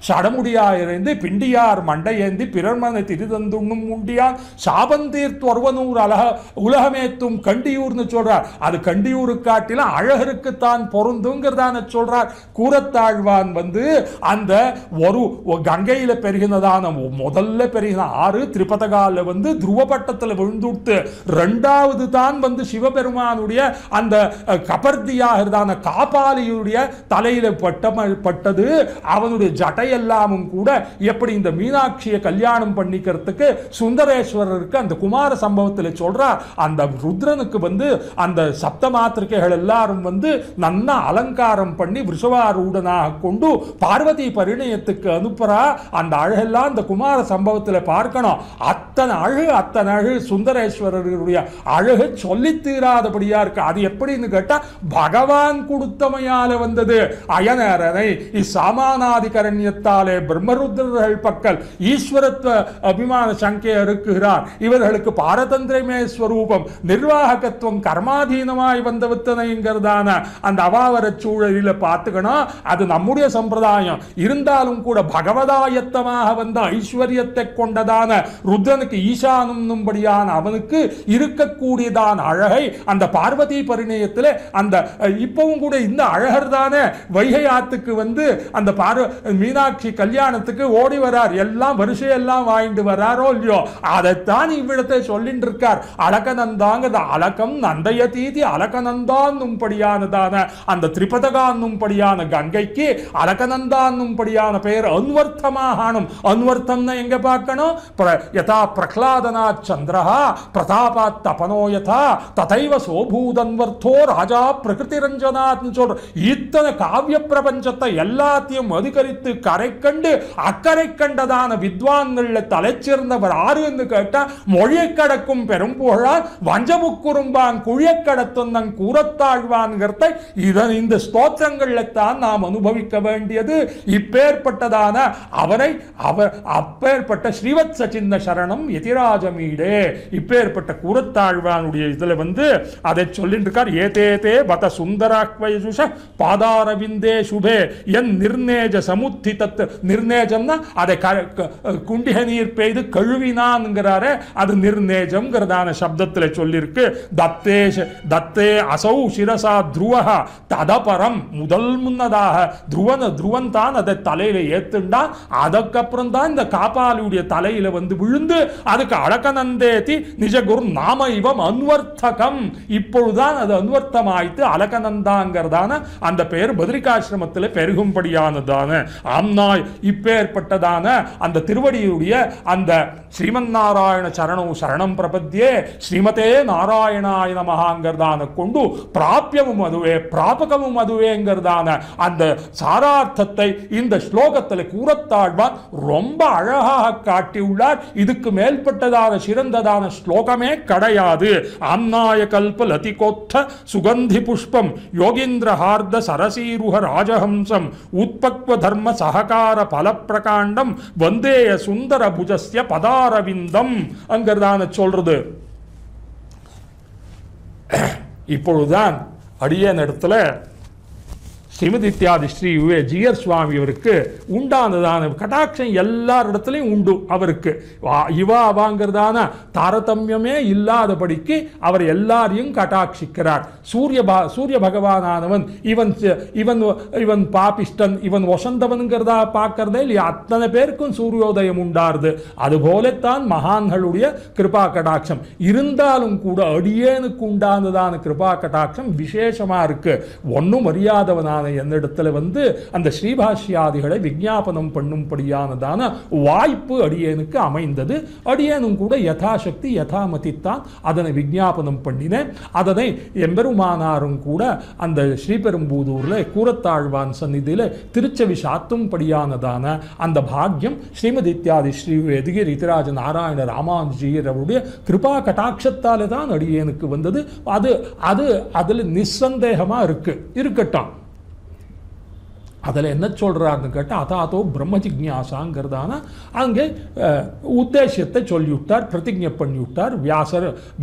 [SPEAKER 2] சடமுடியா இருந்து பிண்டியார் மண்டையேந்தி பிறர்மனை திரிதந்துண்ணும் முண்டியான் சாபந்தீர்த்து ஒருவனூர் உலகமேத்தும் கண்டியூர்னு சொல்றார். அது கண்டியூரு காட்டில அழகருக்குத்தான் பொருந்துங்கிறதான சொல்றார். கூரத்தாழ்வான் வந்து அந்த ஒரு கங்கையில பெருகினதான முதல்ல பெருகின ஆறு திரிபதகால வந்து துருவபட்டத்தில் விழுந்துட்டு ரெண்டாவது தான் வந்து சிவபெருமானுடைய அந்த கபர்தியாகிறதான காபாலியுடைய தலையில பட்டது. அவனுடைய ஜட்டையெல்லாமும் கூட எப்படி இந்த மீனாட்சியை கல்யாணம் பண்ணிக்கிறதுக்கு சுந்தரேஸ்வரருக்கு அந்த குமார சம்பவத்தில் சொல்றார். அந்த ருத்ரனுக்கு வந்து அந்த சப்த மாத்திரிகைகள் எல்லாரும் வந்து நன்னா அலங்காரம் பண்ணி விஷவாரூடனாக கொண்டு பார்வதி பரிணயத்துக்கு அனுப்புறா. அந்த அழகெல்லாம் அந்த குமார சம்பவத்தில் பார்க்கணும். அத்தனை அழகு சுந்தரேஸ்வரருடைய அழகு சொல்லி தீராதபடியா இருக்கு. அது எப்படின்னு கேட்டா பகவான் கொடுத்தமையால வந்தது. அயனரனை இச்சாமானாதிகரண்யத்தாலே பிரம்மருத்ரர்கள் பக்கல் ஈஸ்வரத்துவ அபிமான சங்கே இருக்குகிறார். இவர்களுக்கு பாரதந்திரமே ஸ்வரூபம் நிர்வாகத்துவம் கர்மாதீனமாய் வந்தவத்தனைங்கிறதான அந்த அவாவர சூழலில் பார்த்துக்கணும். அது நம்முடைய சம்பிரதாயம் இருந்தாலும் கூட பகவதாயத்தமாக வந்த ஐஸ்வர்யத்தை கொண்டதான ருத்ரனுக்கு ஈசானும்படியான அவனுக்கு இருக்கக்கூடியதான அழகை அந்த பார்வதி பரிணயத்தில் அந்த இப்பவும் கூட இந்த அழகர் தானே வைகை ஆத்துக்கு வந்து அந்த மீனாட்சி கல்யாணத்துக்கு ஓடி வரார். எல்லாம் வரிசையெல்லாம் வாங்கிட்டு வராரோ இல்லையோ அதைத்தான் இவ்விடத்தை சொல்லிட்டு இருக்கார். அலகநந்தாங்க அலகம் நந்தயதீதி அலகநந்தான்னும்படியானதான அந்த திரிபதகான்னும்படியான கங்கைக்கு அலகநந்தான்னும்படியான பெயர் அன்வர்த்தமாகணும். அன்வர்த்தம்னா எங்க பார்க்கணும்? யதா பிரக்லாதனா சந்திரஹா பிரதாபாத் தபனோ யதா ததைவ சோபூதன்வர்த்தோ ராஜா பிரகிருதி ரஞ்சனாத்னு சொல்ற இத்தனை காவிய பிரபஞ்சத்தை எல்லாத்தையும் அதிகரித்து கரை கண்டு அக்கறை கண்டதான வித்வான்கள்ல தலைச்சிறந்தவர் ஆறுன்னு கேட்டா மொழியை கடக்கும் பெரும் புகழான் வஞ்சமுக்குறும்பான் குழிய கடத்தும் கூறத்தாழ்வான்கிறதை இதன் இந்த ஸ்தோத்திரங்கள்ல தான் நாம் அனுபவிக்க வேண்டியது. இப்பேற்பட்டதான அவரை அப்பேற்பட்ட ஸ்ரீவத் சச்சிந்த சரணம் எதிராஜமீடே இப்பேற்பட்ட கூறத்தாழ்வானுடைய இதுல வந்து அதை சொல்லிட்டு இருக்கார். ஏதேதே பத சுந்தராக்வயசுஷ பாதாரவிந்தே சுபே என் நிர்ணேஜ சமுத்தி தத்து நிர்ணேஜம்னா அதை குண்டிக நீர் பெய்து கழுவினான்ங்கிறாரு. அது நிர்ணேஜம்ங்கிறதான சப்தத்தில் சொல்லியிருக்கு. தத்தே அசௌ சிரசா துருவஹா ததபரம் முதல் முன்னதாக துருவன் தான் அதை தலையில ஏத்துண்டான். அதுக்கப்புறம் தான் இந்த காப்பாலியுடைய தலையில வந்து விழுந்து அதுக்கு அலகநந்தேதி நிஜகுரு நாம இவம் அன்வர்த்தகம். இப்பொழுதுதான் அது அன்வர்த்தமாயிட்டு அலகநந்தாங்கிறதான அந்த பெயர் பத்ரிகாசிரமத்தில் பெருகும்படியானதான ஆம்னாய் இப்பேற்பட்டதான அந்த திருவடியுடைய அந்த ஸ்ரீமன் நாராயண சரணம் சரணம் பிரபத்தியே ஸ்ரீமதே நாராயணாய நமஹாங்கிறதான கொண்டு பிராபியமும் அதுவே பிராபகமும் அதுவேங்கிறதான அந்த சாரார்த்தத்தை இந்த ஸ்லோகத்தில் கூறத்தாழ்வான் ரொம்ப அழகாக காட்டியுள்ளார். இதுக்கு மேல்பட்டதான இல்லாத சிறந்ததான ஸ்லோகமே கிடையாது. ஆம்நாய கல்ப லதிகோத்த சுகந்தி புஷ்பம் யோகீந்திர ஹார்த சரசீருஹ ராஜஹம்சம் உத்பக்வ தர்ம சககார பலப்பிரகாண்டம் வந்தேய சுந்தர புஜஸ்ய பதாரவிந்தம் அங்கிறதான சொல்றது. இப்பொழுதுதான் அடியேன் இடத்துல ஸ்ரீமதி இத்தியாதி ஸ்ரீ ஜியர் சுவாமி அவருக்கு உண்டானதான கடாட்சம் எல்லார் இடத்துலையும் உண்டு. அவருக்கு இவா அவாங்கிறதான தாரதமியமே இல்லாதபடிக்கு அவர் எல்லாரையும் கடாட்சிக்கிறார். சூரிய பகவானானவன் இவன் இவன் இவன் பாபிஷ்டன் இவன் வசந்தவன்கிறதா பார்க்கறதே இல்லையா, அத்தனை பேருக்கும் சூரியோதயம் உண்டாருது. அதுபோலத்தான் மகான்களுடைய கிருபா கடாட்சம் இருந்தாலும் கூட அடியேனுக்கு உண்டானதான கிருபா கடாட்சம் விசேஷமா இருக்கு. ஒன்றும் அறியாதவனான என்னிடத்துல அந்த ஸ்ரீபாஷ்யாதிகளை விஞ்ஞாபனம் பண்ணும்படியானதான வாய்ப்பு அடியேனுக்கு அமைந்தது. அடியேனும் கூட யதாசக்தி யதாமதித்தான் அதனை விஞ்ஞாபனம் பண்ணினேன். அதனை எம்பெருமானாரும் கூட அந்த ஸ்ரீபெரும்பூதூர்ல கூரத்தாழ்வான் சந்நிதியில திருச்செவி சாத்தும்படியானதான அந்த பாக்கியம் ஸ்ரீமதி இத்தியாதி ஸ்ரீ வேதிகை ரிதிராஜ நாராயண ராமானுஜீர் அவருடைய கிருபா கட்டாட்சத்தாலே தான் அடியேனுக்கு வந்தது. அது அது அதில் நிசந்தேகமா இருக்கட்டும். அதில் என்ன சொல்கிறாருன்னு கேட்டால் அதாத்தோ பிரம்ம ஜிக்ஞாசாங்கிறதான அங்கே உத்தேசத்தை சொல்லிவிட்டார், பிரதிஜை பண்ணிவிட்டார்.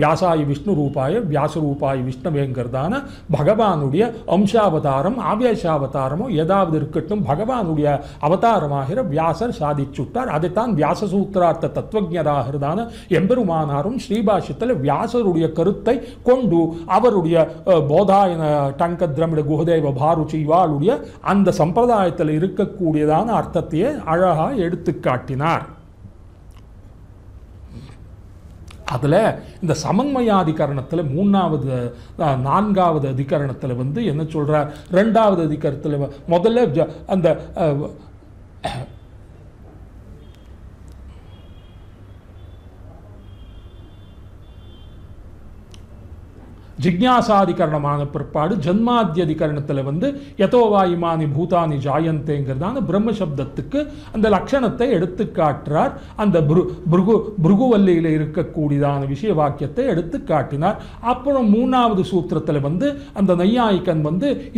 [SPEAKER 2] வியாசாய விஷ்ணு ரூபாய வியாசரூபாய விஷ்ணுவேங்கிறதான பகவானுடைய அம்சாவதாரம் ஆவேசாவதாரமோ ஏதாவது இருக்கட்டும், பகவானுடைய அவதாரமாகிற வியாசர் சாதிச்சுட்டார். அதைத்தான் வியாசசூத்திரார்த்த தத்துவஜராகிறதான எம்பெருமானாரும் ஸ்ரீபாஷ்யத்தில் வியாசருடைய கருத்தை கொண்டு அவருடைய போதாயன டங்க திரமிட குஹதேவ பாருச்சி இவாளுடைய அந்த சம்பிரதாயத்தில் இருக்கக்கூடியதான அர்த்தத்தையே அழகா எடுத்து காட்டினார். அதில் இந்த சமன்மயாதிகரணத்தில் நான்காவது அதிகரணத்தில் என்ன சொல்றார், ரெண்டாவது அதிகரணத்தில் முதல்ல அந்த ஜிக்ஞாசாதிகரணமான பிற்பாடு ஜன்மாத்தியதிகரணத்தில் யதோவா இமானி பூதானி ஜாயந்தேங்கிறதான பிரம்ம சப்தத்துக்கு அந்த லட்சணத்தை எடுத்து காட்டுறார். அந்த பிருகுவல்லியில் இருக்கக்கூடியதான விஷய வாக்கியத்தை எடுத்து காட்டினார். அப்புறம் மூணாவது சூத்திரத்தில் அந்த நையாயிக்கன்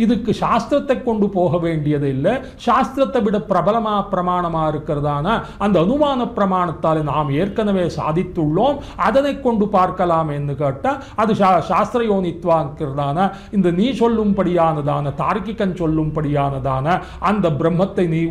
[SPEAKER 2] இதுக்கு சாஸ்திரத்தை கொண்டு போக வேண்டியது இல்லை, சாஸ்திரத்தை விட பிரமாணமாக இருக்கிறதான அந்த அனுமான பிரமாணத்தால் நாம் ஏற்கனவே சாதித்துள்ளோம், அதனை கொண்டு பார்க்கலாம் என்று கேட்டால் அது சாஸ்திர யோனித்வாங்கிறதான இந்த நீ சொல்லும்படியானதான தார்க்கிகன் சொல்லும்படியானதான அந்த பிரம்மத்தை நீ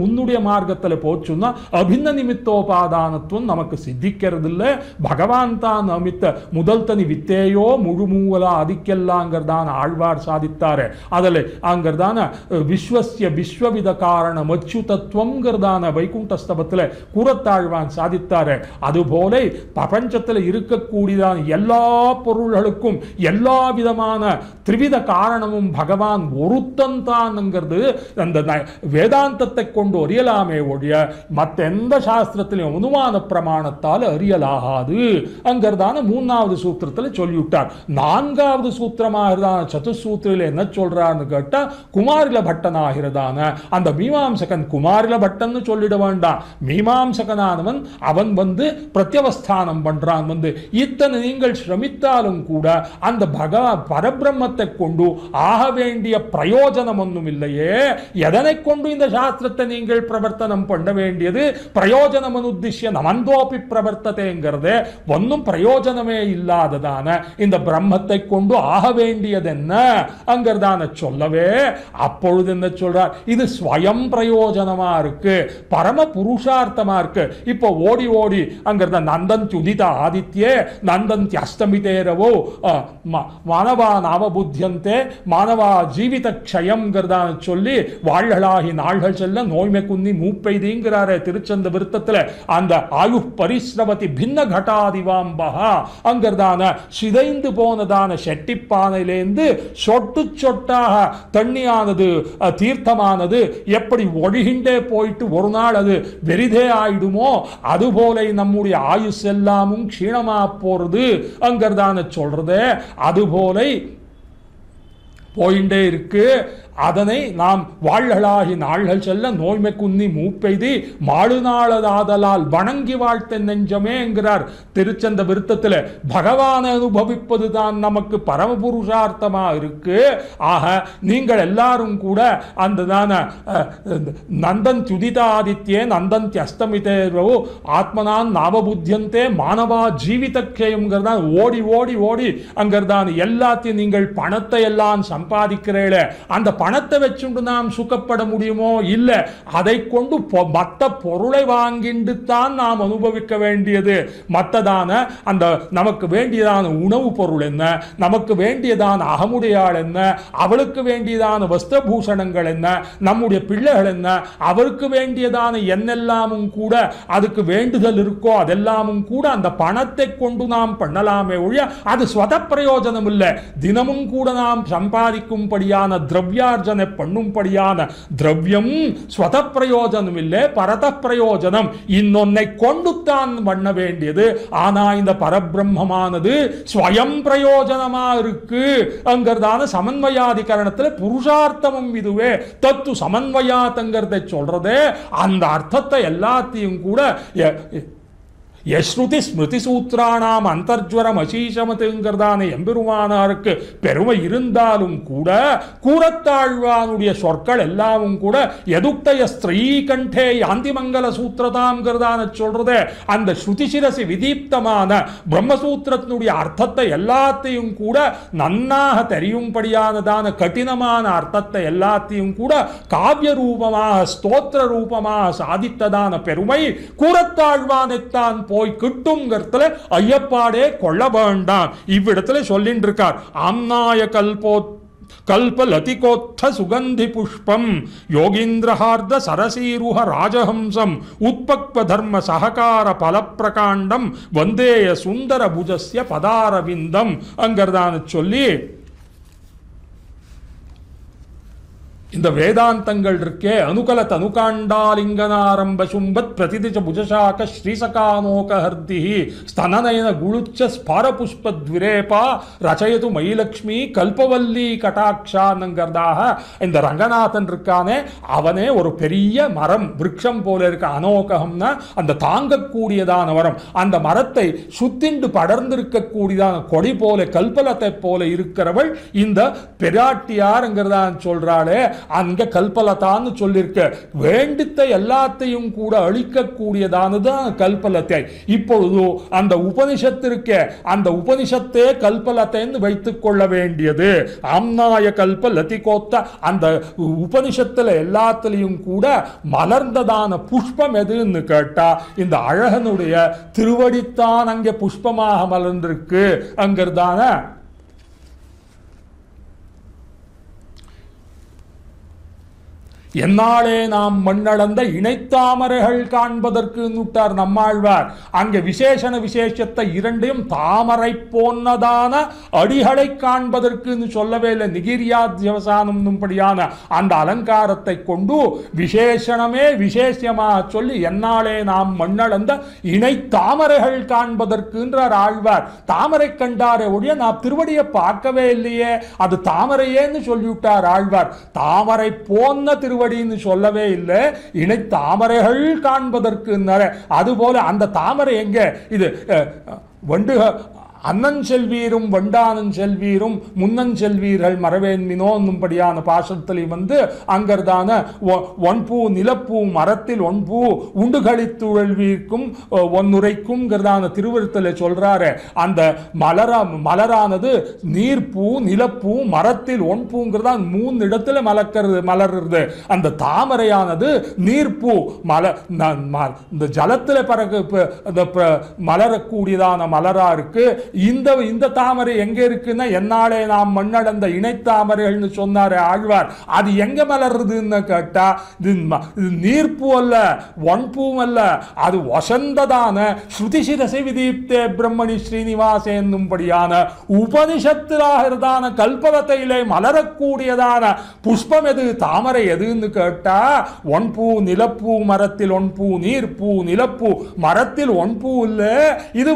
[SPEAKER 2] உன்னுடைய மார்க்கத்தில் போச்சுன்னா அபின்ன நிமித்தோபாதானத்துவம் நமக்கு சித்திக்கிறது இல்லை. பகவான் தான் அமித்த முதல் தனி வித்தேயோ முழு மூவலா அதிக்கெல்லாங்கிறதான ஆழ்வார் சாதித்தாரு. அதில் அங்கிறதான விஸ்வசிய விஸ்வவித காரண மச்சுதத்துவங்கிறதான வைகுண்டஸ்தபத்தில் கூரத்தாழ்வான் சாதித்தாரு. அதுபோல பிரபஞ்சத்தில் இருக்கக்கூடியதான எல்லா பொருள்களுக்கும் எல்லா விதமான திரிவித காரணமும் பகவான் ஒருத்தன் தான்ங்கிறது அந்த வேதாந்தத்தை கொண்டு அறியலாமே ஒழிய மற்ற எந்த சாஸ்திரத்திலையும் அனுமான பிரமாணத்தால் அறியலாகாது அங்கிறதான மூணாவது சூத்திரத்தில் சொல்லிவிட்டார். நான்காவது சூத்திரமாக சதுசூத்திரில் என்ன சொல்றான்னு கேட்டா குமாரில பட்டனாகிறதான அந்த மீமாம்சகன் குமாரில பட்டன் சொல்லிட வேண்டாம், மீமாம்சகனானவன் அவன் பிரத்யவஸ்தானம் பண்றான். இத்தனை நீங்கள் சிரமித்தாலும் கூட அந்த பரபிரம்மத்தை கொண்டு ஆக வேண்டிய பிரயோஜனம் ஒன்றும் இல்லையே. எதனை கொண்டு இந்த சாஸ்திரத்தை நீங்கள் பிரவர்த்தனம் பண்ண வேண்டியது? பிரயோஜனம் உத்திஷ்ய நமந்தோப்பி பிரவர்த்தத்தைங்கிறது ஒன்றும் பிரயோஜனமே இல்லாததான இந்த பிரம்மத்தை கொண்டு ஆக வேண்டியது என்ன அங்கிறதான சொல்லவே அப்பொழுது என்ன சொல்றார், இது ஸ்வயம் பிரயோஜனமா இருக்கு, பரம புருஷார்த்தமா இருக்கு. இப்போ ஓடி ஓடி அங்கிறத நந்தன் உதித ஆதித்யே நந்தன் அஸ்தமிதேரவோ மானவா நாமபுத்தியந்தே மானவா ஜீவித க்ஷயம்ங்கிறதான சொல்லி வாழ்களாகி நாள்கள் செல்ல நோய்மை குன்னி மூப்பெய்திங்கிறாரே திருச்சந்த விருத்தத்தில். அந்த ஆயு பரிஸ்ரவதி பின்ன கட்டாதிவாம்பகா அங்கிறதான சிதைந்து போனதான செட்டிப்பானையிலேருந்து சொட்டு சொட்டாக தண்ணியானது தீர்த்தமானது எப்படி ஒழுகின்றே போயிட்டு ஒரு நாள் அது வெறிதே ஆயிடுமோ அதுபோல நம்முடைய ஆயுஸ் எல்லாமும் க்ஷீணமா போறது அங்கிறதான சொல்றதே அதுபோல போயிண்டே இருக்கு. அதனை நாம் வாழ்களாகி நாள்கள் செல்ல நோய்மை குன்னி மூப்பெய்தி மாளுநாளதாதலால் வணங்கி வாழ்த்த நெஞ்சமே என்கிறார் திருச்சந்த விருத்தத்தில். பகவானை அனுபவிப்பது தான் நமக்கு பரமபுருஷார்த்தமா இருக்கு. ஆக நீங்கள் எல்லாரும் கூட அந்த தான நந்தன் துதிதாதித்யே நந்தன் அஸ்தமிதேரோ ஆத்மனான் நாவபுத்தியந்தே மானவா ஜீவிதக்ஷயம்ங்கிறதா ஓடி ஓடி ஓடி அங்கிறதான் எல்லாத்தையும் நீங்கள் பணத்தை எல்லாம் சம்பாதிக்கிறீங்கள, அந்த பணத்தை வச்சுண்டு நாம் சுகப்பட முடியுமோ? இல்லை, அதை கொண்டு மற்ற பொருளை வாங்கிட்டு தான் நாம் அனுபவிக்க வேண்டியது. மற்றதான அந்த நமக்கு வேண்டியதான உணவு பொருள் என்ன, நமக்கு வேண்டியதான அகமுடையாள் என்ன, அவளுக்கு வேண்டியதான வஸ்திரபூஷணங்கள் என்ன, நம்முடைய பிள்ளைகள் என்ன, அவருக்கு வேண்டியதான என்னெல்லாமும் கூட அதுக்கு வேண்டுதல் இருக்கோ அதெல்லாமும் கூட அந்த பணத்தை கொண்டு நாம் பண்ணலாமே ஒழிய அது ஸ்வத பிரயோஜனம் இல்லை. தினமும் கூட நாம் சம்பாதிக்கும்படியான திரவியார்ஜனை பண்ணும்படியான திரவியம் ஸ்வத பிரயோஜனம் இல்லை, பரத பிரயோஜனம். இன்னொன்னை கொண்டு தான் பண்ண வேண்டியது. ஆனா இந்த பரபிரம்மமானது ஸ்வயம் பிரயோஜனமா இருக்கு அங்கிறதான சமன்வயாதிகரணத்தில் புருஷார்த்தமும் இதுவே. தத்து சமன்வயாத்தங்கிறதை சொல்றதே அந்த அர்த்தத்தை எல்லாத்தையும் கூட யஸ்ருதி ஸ்மிருதி சூத்திரானாம் அந்தர்ஜ்வரம் அசீசமத்துங்கிறதான எம்பெருமானாருக்கு பெருமை இருந்தாலும் கூட கூறத்தாழ்வானுடைய சொற்கள் எல்லாமும் கூட எதுக்தய ஸ்திரீ கண்டே யாந்திமங்கல சூத்திரதாம்ங்கிறதான சொல்றதே அந்த ஸ்ருதிசிரசி விதீப்தமான பிரம்மசூத்திரத்தினுடைய அர்த்தத்தை எல்லாத்தையும் கூட நன்னாக தெரியும்படியானதான கடினமான அர்த்தத்தை எல்லாத்தையும் கூட காவிய ரூபமாக ஸ்தோத்திர ரூபமாக சாதித்ததான பெருமை கூறத்தாழ்வானைத்தான் போய் கிட்டுங்கிறதுல ஐயப்பாடே கொள்ள வேண்டாம். இவ்விடத்துல சொல்லிட்டு இருக்கார். ஆம்நாய கல்பலதிகோத்த சுகந்தி புஷ்பம் யோகீந்திரஹார்த சரசீருஹ ராஜஹம்சம் உத்பக்வ தர்ம சககார பலப்பிரகாண்டம் வந்தேய சுந்தர புஜஸ்ய பதாரவிந்தம் அங்கிறதான சொல்லி இந்த வேதாந்தங்கள் இருக்கே அனுகலத் அனுகாண்டாலிங்கனாரம்ப சும்பத் பிரதிதிஜ புஜசாக ஸ்ரீசகானோகஹர்தி ஸ்தனநயன குளுச்ச ஸ்பாரபுஷ்பத்விரேபா ரச்சயது மயிலக்ஷ்மி கல்பவல்லி கட்டாட்சான்ங்கிறதாக இந்த ரங்கநாதன் இருக்கானே அவனே ஒரு பெரிய மரம் விருட்சம் போல இருக்க. அனோகம்னா அந்த தாங்கக்கூடியதான மரம். அந்த மரத்தை சுத்திண்டு படர்ந்திருக்கக்கூடியதான கொடி போல கல்பலத்தை போல இருக்கிறவள் இந்த பெராட்டியார்ங்கிறதான் சொல்றாளே. அங்க கல்பலதான்னு சொல்லிருக்க. வேண்டித்த எல்லாத்தையும் கூட அழிக்கக்கூடியதானதான் கல்பலத்தை. இப்பொழுது அந்த உபனிஷத்திற்க அந்த உபனிஷத்தே கல்பலத்தைன்னு வைத்துக் கொள்ள வேண்டியது. ஆம்நாய கல்ப லதிகோத்த அந்த உபனிஷத்துல எல்லாத்திலையும் கூட மலர்ந்ததான புஷ்பம் எதுன்னு கேட்டா இந்த அழகனுடைய திருவடித்தான் அங்கே புஷ்பமாக மலர்ந்திருக்கு அங்கிறதான என்னாலே நாம் மண்ணளந்த இணைத்தாமரைகள் காண்பதற்கு நுட்டார் நம்மாழ்வார். அங்கே விசேஷண விசேஷத்தை இரண்டையும் தாமரை போன்னதான அடிகளை காண்பதற்கு சொல்லவே இல்லை. நிகிரியாத்யவசானம்படியான அந்த அலங்காரத்தை கொண்டு விசேஷணமே விசேஷமாக சொல்லி என்னாலே நாம் மண்ணளந்த இணைத்தாமரைகள் காண்பதற்குன்றார் ஆழ்வார். தாமரை கண்டாரே ஒழிய நான் திருவடியை பார்க்கவே இல்லையே, அது தாமரையேன்னு சொல்லிவிட்டார் ஆழ்வார். தாமரை போன்ன திருவடி சொல்லவே இல்லை, இணை தாமரைகள் காண்பதற்கு. அதுபோல அந்த தாமரை எங்க இது வண்டுக அண்ணன் செல்வீரும் வண்டானன் செல்வீரும் முன்னன் செல்வீர்கள் மரவேன்மினோ என்னும்படியான பாசத்தில் அங்கர்தான ஒன்பூ நிலப்பூ மரத்தில் ஒன்பூ உண்டுகளித்துழல்வீர்க்கும் ஒன்னுரைக்கும் திருவிருத்தல சொல்றாரு. அந்த மலரானது நீர்ப்பூ நிலப்பூ மரத்தில் ஒன்பூங்கிறதா 3 இடத்துல மலர்றது. அந்த தாமரையானது நீர்ப்பூ இந்த ஜலத்தில் மலரக்கூடியதான மலரா இருக்கு. இந்த தாமரை எங்க இருக்குன்னா என்னாலே நாம் மண்ணளந்த இணைத்தாமரைகள்னு சொன்னாரே ஆழ்வார். அது எங்க மலர்றதுன்னு கேட்டா நீர்ப்பூ அல்ல, ஒன்பூம் அல்ல, அது வசந்ததான ஸ்ருதிசிரசை விதீப்தே பிரம்மணி ஸ்ரீனிவாசே என்னும்படியான உபனிஷத்திலாகிறதான கல்பலத்தையிலே மலரக்கூடியதான புஷ்பம் எது, தாமரை எதுன்னு கேட்டா ஒன்பூ நிலப்பூ மரத்தில் ஒன்பூ நீர்ப்பூ நிலப்பூ மரத்தில் ஒன்பூ இல்ல. இது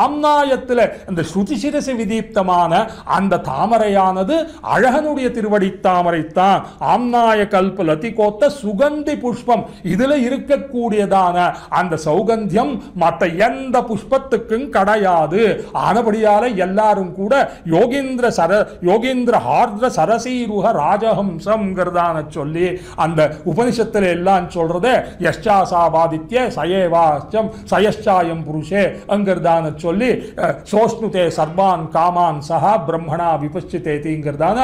[SPEAKER 2] ஆம்நாயத்தில் இந்த ஸ்ருதி சிரசு விதீப்தமான அந்த தாமரையானது அழகனுடைய திருவடி தாமரைத்தான். ஆம்நாய கல்ப லதிகோத்த சுகந்தி புஷ்பம், இதுல இருக்கக்கூடியதான அந்த சௌகந்தியம் மற்ற எந்த புஷ்பத்துக்கும் கிடையாது. ஆனபடியால எல்லாரும் கூட யோகீந்திர ஹார்திர சரசீருக ராஜஹம்சம்ங்கிறதான சொல்லி அந்த உபனிஷத்துல எல்லாம் சொல்றது யஷ்சாசாவாதித்ய சயேவாச்சம் சயஷ்சாயம் புருஷே அங்கிறதான சொல்லி சோஷ்ணுதே சர்வான் காமான் சஹா பிரம்மணா விபச்சிதேதிங்கிறதான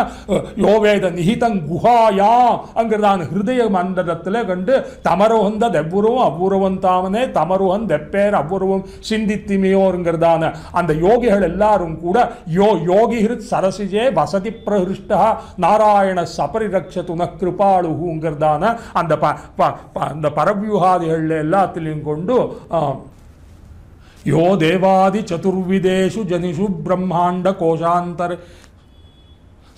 [SPEAKER 2] யோவேத நிஹிதங் குஹாயாம் அங்கிறதான ஹிருதய மண்டலத்தில் கண்டு தமரோகந்த தெவ்வுருவம் அவ்வுருவம் தாமனே தமருகன் தெப்பேர் அவ்வுருவம் சிந்தித்திமையோருங்கிறதான அந்த யோகிகள் எல்லாரும் கூட யோகிஹிருத் சரசிஜே வசதி பிரஹிருஷ்டா நாராயண சபரிரக்ஷது ந கிருபாளுங்கிறதான அந்த பரவியூகாதிகள் எல்லாத்திலையும் கொண்டு யோ தேவாதி சதுர்விதேஷு ஜனிஷு பிரம்மாண்ட கோஷாந்தர்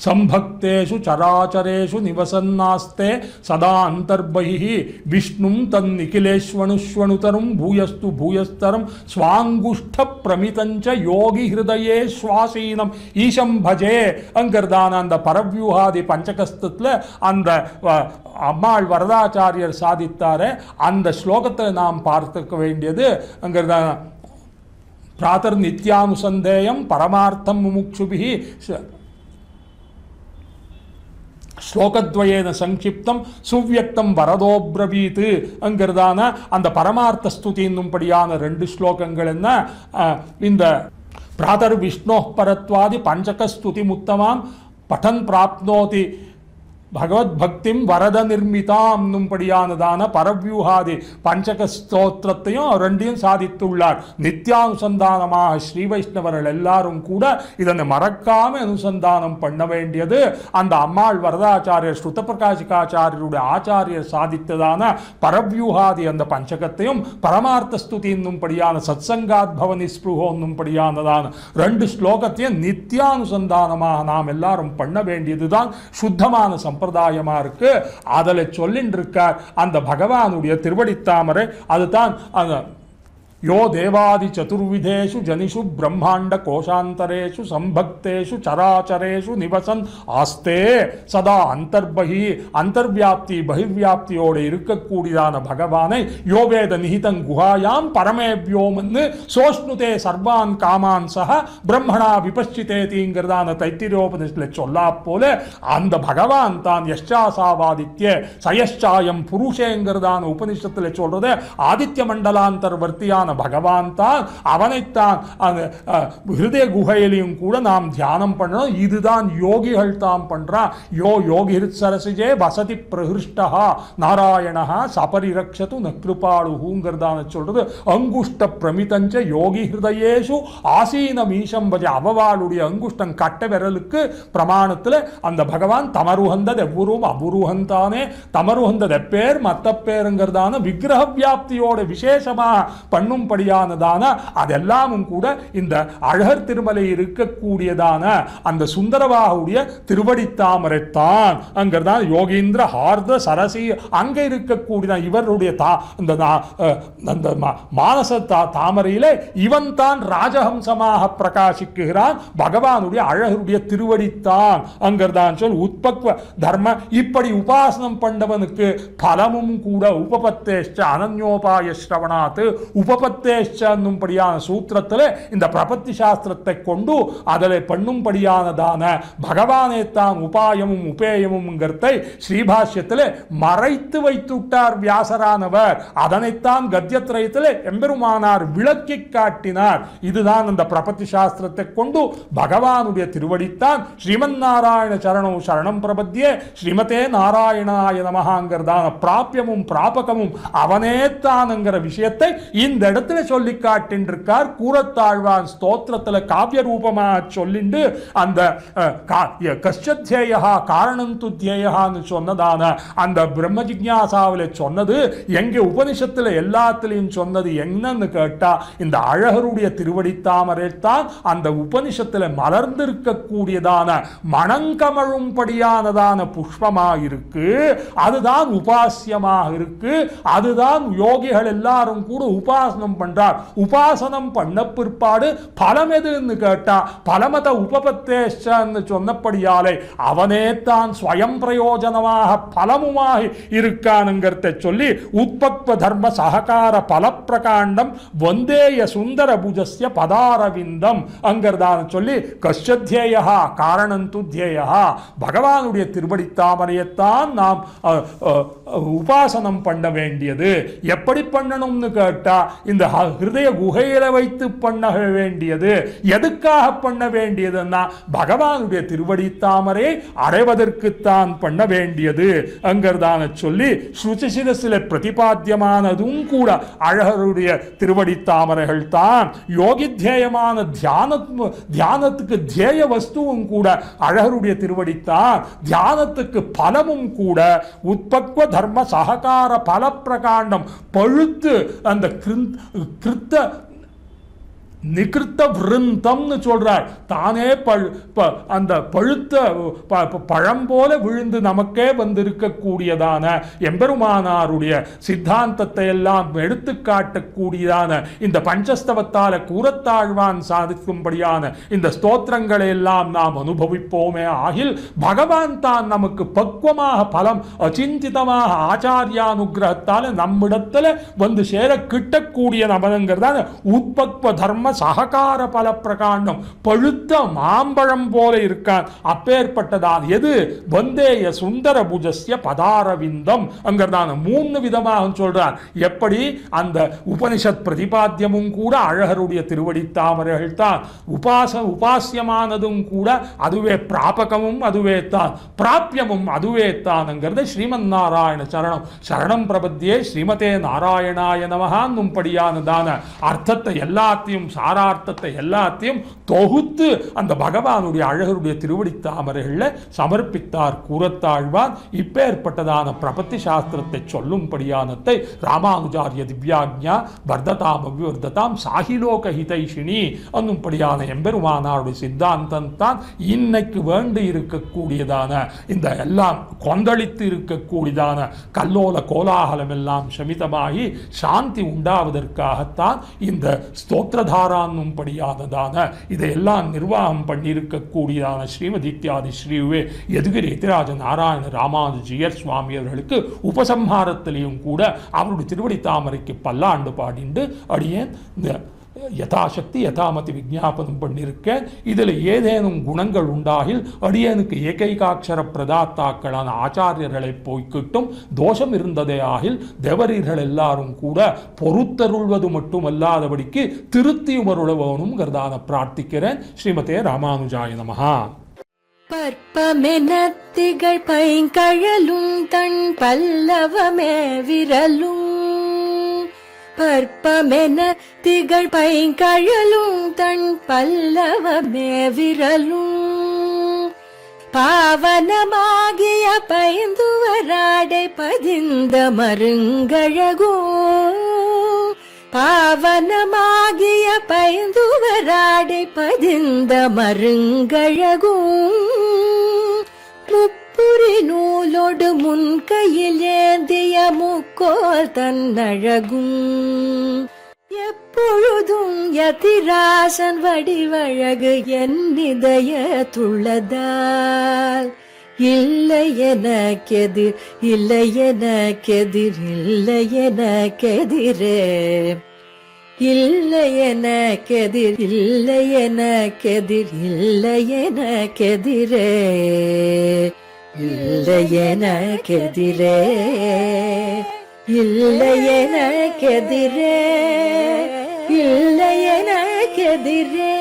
[SPEAKER 2] சம்பக்தேஷு சராச்சரேஷு நிவசன்னாஸ்தே சதா அந்தர்பஹிः விஷ்ணும் தன்னிகிலேஷ்வனுஷ்வனுதரும் பூயஸ்து பூயஸ்தரம் ஸ்வாங்குஷ்ட பிரமிதஞ்ச யோகி ஹிருதயே ஸ்வாசீனம் ஈஷம் பஜே அங்கிறதான அந்த பரவியூகாதி பஞ்சகஸ்தத்தில் அந்த அம்மாள் வரதாச்சாரியர் சாதித்தார அந்த ஸ்லோகத்தில் நாம் பார்த்துக்க வேண்டியது அங்கிறதான பிராத்தர் நித்யானுசந்தேயம் பரமார்த்தம் முமுக்ஷுபிஹி ஸ்லோகத்வயேன சங்கிப்தம் சுவ்யக்தம் வரதோப்ரவீத் அங்கிறதான அந்த பரமார்த்த ஸ்துதி என்னும்படியான 2 ஸ்லோகங்கள் என்ன இந்த பிராதர் விஷ்ணோ பரத்வாதி பஞ்சக ஸ்துதி முத்தமாம் படன் பிராப்னோதி பகவத் பக்திம் வரத நிர்மிதாம் படியானதான பரவியூகாதி பஞ்சக ஸ்தோத்திரத்தையும் 2ஐயும் சாதித்துள்ளார். நித்தியானுசந்தானமாக ஸ்ரீ வைஷ்ணவர்கள் எல்லாரும் கூட இதனை மறக்காம அனுசந்தானம் பண்ண வேண்டியது அந்த அம்மாள் வரதாச்சாரியர் ஸ்ருத பிரகாசிகாச்சாரியருடைய ஆச்சாரியர் சாதித்ததான பரவியூகாதி அந்த பஞ்சகத்தையும் பரமார்த்த ஸ்துதி படியான சத்சங்காத் பவனி ஸ்பிருஹோ படியானதான 2 ஸ்லோகத்தையும் நித்தியானுசந்தானமாக நாம் எல்லாரும் பண்ண வேண்டியதுதான் சுத்தமான சம்பிரதாயமா இருக்கு. அதில் சொல்லின்னு இருக்கார் அந்த பகவானுடைய திருவடித்தாமரை. அதுதான் யோ தேவாதி சதுர்விதேஷு ஜனிஷு பிரம்மாண்ட கோஷாந்தரேஷு சம்பக்தேஷு சராச்சரேஷு நிவசன் ஆஸ்தே சதா அந்தர்பஹி அந்தர்வியாப்தி பகிர்வியாப்தியோடு இருக்கக்கூடியதான பகவானை யோவேத நிஹிதங் குஹாயாம் பரமேவ்யோமன்னு சோஷ்ணுதே சர்வான் காமான் சஹ பிரம்மணா விபச்சிதேதிங்கிறதான தைத்திரியோபனிஷத்தில் சொல்லா போல அந்த பகவான் தான் யஷ்சாசாவாதித்ய சயஷ்சாயம் புருஷேங்கிறதான உபனிஷத்தில் சொல்றது ஆதித்ய மண்டலாந்தர்வர்த்தியான பகவான் தான். அவனைத்தான் அந்த ஹிருதய குகையிலையும் கூட நாம் தியானம் பண்ணணும். இதுதான் யோகிகள் தான் பண்றான். யோகிஹிருத் சரசிஜே வசதி பிரஹிருஷ்டா நாராயணா சபரிரக்ஷது ந கிருபாளுங்கிறதான சொல்றது. அங்குஷ்ட பிரமிதஞ்ச யோகி ஹிருதயேஷு ஆசீனம் ஈஷம் பஜ. அவவாளுடைய அங்குஷ்டம் கட்ட விரலுக்கு பிரமாணத்தில் அந்த பகவான் தமருகந்த எவ்வுருவம் அபுருகந்தானே தமருகந்த எப்பேர் மத்த பேருங்கிறதான விக்கிரக வியாப்தியோட விசேஷமாக பண்ணும் படியானதான அதெல்லாமும் கூட இந்த அழகர் திருமலை இருக்கக்கூடியதான அந்த சுந்தரபாகுடைய திருவடித்தாமரைத்தான். அங்கதான் யோகீந்திர ஹார்த சரசி அங்க இருக்கக்கூடிய இவருடைய அந்த மானச தாமரையில இவன் தான் ராஜஹம்சமாக பிரகாசிக்குகிறான். பகவானுடைய அழகருடைய திருவடித்தான் அங்கதான் சொல் உத்பக்வ தர்ம. இப்படி உபாசனம் பண்ணவனுக்கு பலமும் கூட உபபத்தேஷ்ட அனன்யோபாய ஸ்ரவணாத் உபபத்தேஷ்சன்னும்படியான சூத்திரத்தில் இந்த பிரபத்தி சாஸ்திரத்தை கொண்டு அதில் பண்ணும்படியானதான பகவானே தான் உபாயமும் உபேயமும்ங்கிறதை ஸ்ரீபாஷ்யத்தில் மறைத்து வைத்துட்டார் வியாசரானவர். அதனைத்தான் கத்தியத்திரயத்தில் எம்பெருமானார் விளக்கி காட்டினார். இதுதான் அந்த பிரபத்தி சாஸ்திரத்தை கொண்டு பகவானுடைய திருவடித்தான் ஸ்ரீமன் நாராயண சரணம் சரணம் பிரபத்தியே ஸ்ரீமதே நாராயணாய நமஹாங்கிறதான பிராபியமும் பிராபகமும் அவனே தான்ங்கிற விஷயத்தை இந்த இடத்துல சொல்லி காட்டின்றிருக்கார். கூறத்தாழ்வான் ஸ்தோத்திரத்தில் காவிய ரூபமாக சொல்லிண்டு அந்த கஷ்டத்யேயா காரணம் துத்யேயான்னு சொன்னதான அந்த பிரம்ம ஜிக்ஞாசாவில் சொன்னது எங்கே உபனிஷத்தில் எல்லாத்திலையும் சொன்னது என்னன்னு கேட்டா இந்த அழகருடைய திருவடித்தாமரைத்தான் அந்த உபனிஷத்தில் மலர்ந்திருக்கக்கூடியதான மணங்கமழும்படியானதான புஷ்பமாக இருக்கு. அதுதான் உபாசியமாக இருக்கு. அதுதான் யோகிகள் எல்லாரும் கூட உபாசனம் உபாசனம் பண்றார். உபாசனம் பண்ண பிற்பாடு பலம் எதுன்னு கேட்டா பலமத உபபத்தேஷ்டன்னு சொன்னபடியாலே அவனே தான் ஸ்வயம் பிரயோஜனமாக பலமுமாக இருக்கானுங்கிறத சொல்லி உத்பத்வ தர்ம சககார பலப்பிரகாண்டம் வந்தேய சுந்தர புஜஸ்ய பதாரவிந்தம் அங்கிறதான சொல்லி கஷ்யத்யேயா காரணந்து தியேயா பகவானுடைய திருவடி தாமரையைத்தான் நாம் உபாசனம் பண்ண வேண்டியது. எப்படி பண்ணணும்னு கேட்டா இந்த ஹிருதய குகையில வைத்து பண்ண வேண்டியது. எதுக்காக பண்ண வேண்டியதுன்னா பகவானுடைய திருவடி தாமரை அடைவதற்குத்தான் பண்ண வேண்டியது அங்கிறதான சொல்லி ஸ்ருதிசிரசில பிரதிபாத்தியமானதும் கூட அழகருடைய திருவடி தாமரைகள் தான். யோகித்யேயமான தியானத்துக்கு தியேய வஸ்துவும் கூட அழகருடைய திருவடித்தான். தியானத்துக்கு பலமும் கூட உத்பத்வ தர்ம சககார பல பிரகாண்டம் பழுத்து அந்த கிருத்த நிகிருத்த விருந்தம்னு சொல்றார். தானே அந்த பழுத்த பழம் போல விழுந்து நமக்கே வந்திருக்கக்கூடியதான எம்பெருமானாருடைய சித்தாந்தத்தை எல்லாம் எடுத்து காட்டக்கூடியதான இந்த பஞ்சஸ்தவத்தால கூறத்தாழ்வான் சாதிக்கும்படியான இந்த ஸ்தோத்திரங்களை எல்லாம் நாம் அனுபவிப்போமே ஆகில் பகவான் தான் நமக்கு பக்குவமாக பலம் அச்சிந்திதமாக ஆச்சாரியானுகிரகத்தால நம்மிடத்துல வந்து சேர கிட்டக்கூடிய நபனங்கிறதான உத்பத்வ தர்ம சககார பல பிரகாண்டம் பழுத்த மாம்பழம் போல இருக்கான். அப்பேற்பட்டதான் எது வந்தேய சுந்தர புஜஸ்ய பதாரவிந்தம் அங்கிறதான 3 விதமாக சொல்றார். எப்படி அந்த உபனிஷத் பிரதிபாத்தியமும் கூட அழகருடைய திருவடி தாமரைகள் தான். உபாசியமானதும் கூட அதுவே பிராபகமும் அதுவே தான், பிராபியமும் அதுவே தான்ங்கிறத ஸ்ரீமன் நாராயண சரணம் சரணம் பிரபத்தியே ஸ்ரீமதே நாராயணாய நமஹான்னும் படியானதான அர்த்தத்தை எல்லாத்தையும் சாரார்த்தத்தை எல்லாத்தையும் தொகுத்து அந்த பகவானுடைய அழகருடைய திருவடி தாமரைகளில் சமர்ப்பித்தார் கூறத்தாழ்வான். இப்பேற்பட்டதான பிரபத்தி சாஸ்திரத்தை சொல்லும்படியானத்தை ராமானுஜாரிய திவ்யாக்ஞா வர்ததாம் அபிவர்ததாம் சாகிலோக ஹிதைஷினி என்னும்படியான எம்பெருமானாருடைய சித்தாந்தம் தான் இன்னைக்கு வேண்டி இருக்கக்கூடியதான இந்த எல்லாம் கொந்தளித்து இருக்கக்கூடியதான கல்லோல கோலாகலம் எல்லாம் சமிதமாகி சாந்தி உண்டாவதற்காகத்தான் இந்த ஸ்தோத்திரதார படியானதான இதையெல்லாம் நிர்வாகம் பண்ணியிருக்கக்கூடியதான ஸ்ரீமதித்யாதி ஸ்ரீவே யதுகிரி எதிராஜ நாராயண ராமானுஜியர் சுவாமி அவர்களுக்கு உபசம்ஹாரத்திலையும் கூட அவருடைய திருவடி தாமரைக்கு பல்லாண்டு பாடிண்டு அடியேன் யதாசக்தி யதாமதி விஜாபனம் பண்ணியிருக்கேன். இதில் ஏதேனும் குணங்கள் உண்டாகில் அடியனுக்கு ஏகைகாட்சர பிரதாத்தாக்களான ஆச்சாரியர்களை போய்கிட்டும் தோஷம் இருந்ததே ஆகில் தேவரீர்கள் எல்லாரும் கூட பொறுத்தருள்வது மட்டுமல்லாதபடிக்கு திருத்தியும் அருளவனுங்கிறதான பிரார்த்திக்கிறேன். ஸ்ரீமதே ராமானுஜாய நமஹா.
[SPEAKER 1] பற்பமென திகழ் பைங்கழலும் தன் பல்லவமே விரலும் பற்பமென திகழ் பைங்கழலும் தன் பல்லவமே விரலும் பாவனமாகிய பைந்துவராடை பதிந்த மருங்கழகோ பாவனமாகிய பைந்துவராடை பதிந்த மருங்கழகோ முப்புரி நூலோடு முன் கையில் ஏந்திய முக்கோல் தன்னழகும் எப்பொழுதும் யதிராசன் வடிவழகு என் இதயத்துள்ளதால் இல்லை எனக்கெதிர் இல்லை எனக்கெதிர் இல்லை எனக்கெதிரே இல்லை எனக்கெதிர் இல்லை எனக்கெதிர் இல்லை எனக்கெதிரே இல்லை எனக்கெதிரே இல்லை எனக்கெதிரே இல்லை எனக்கெதிரே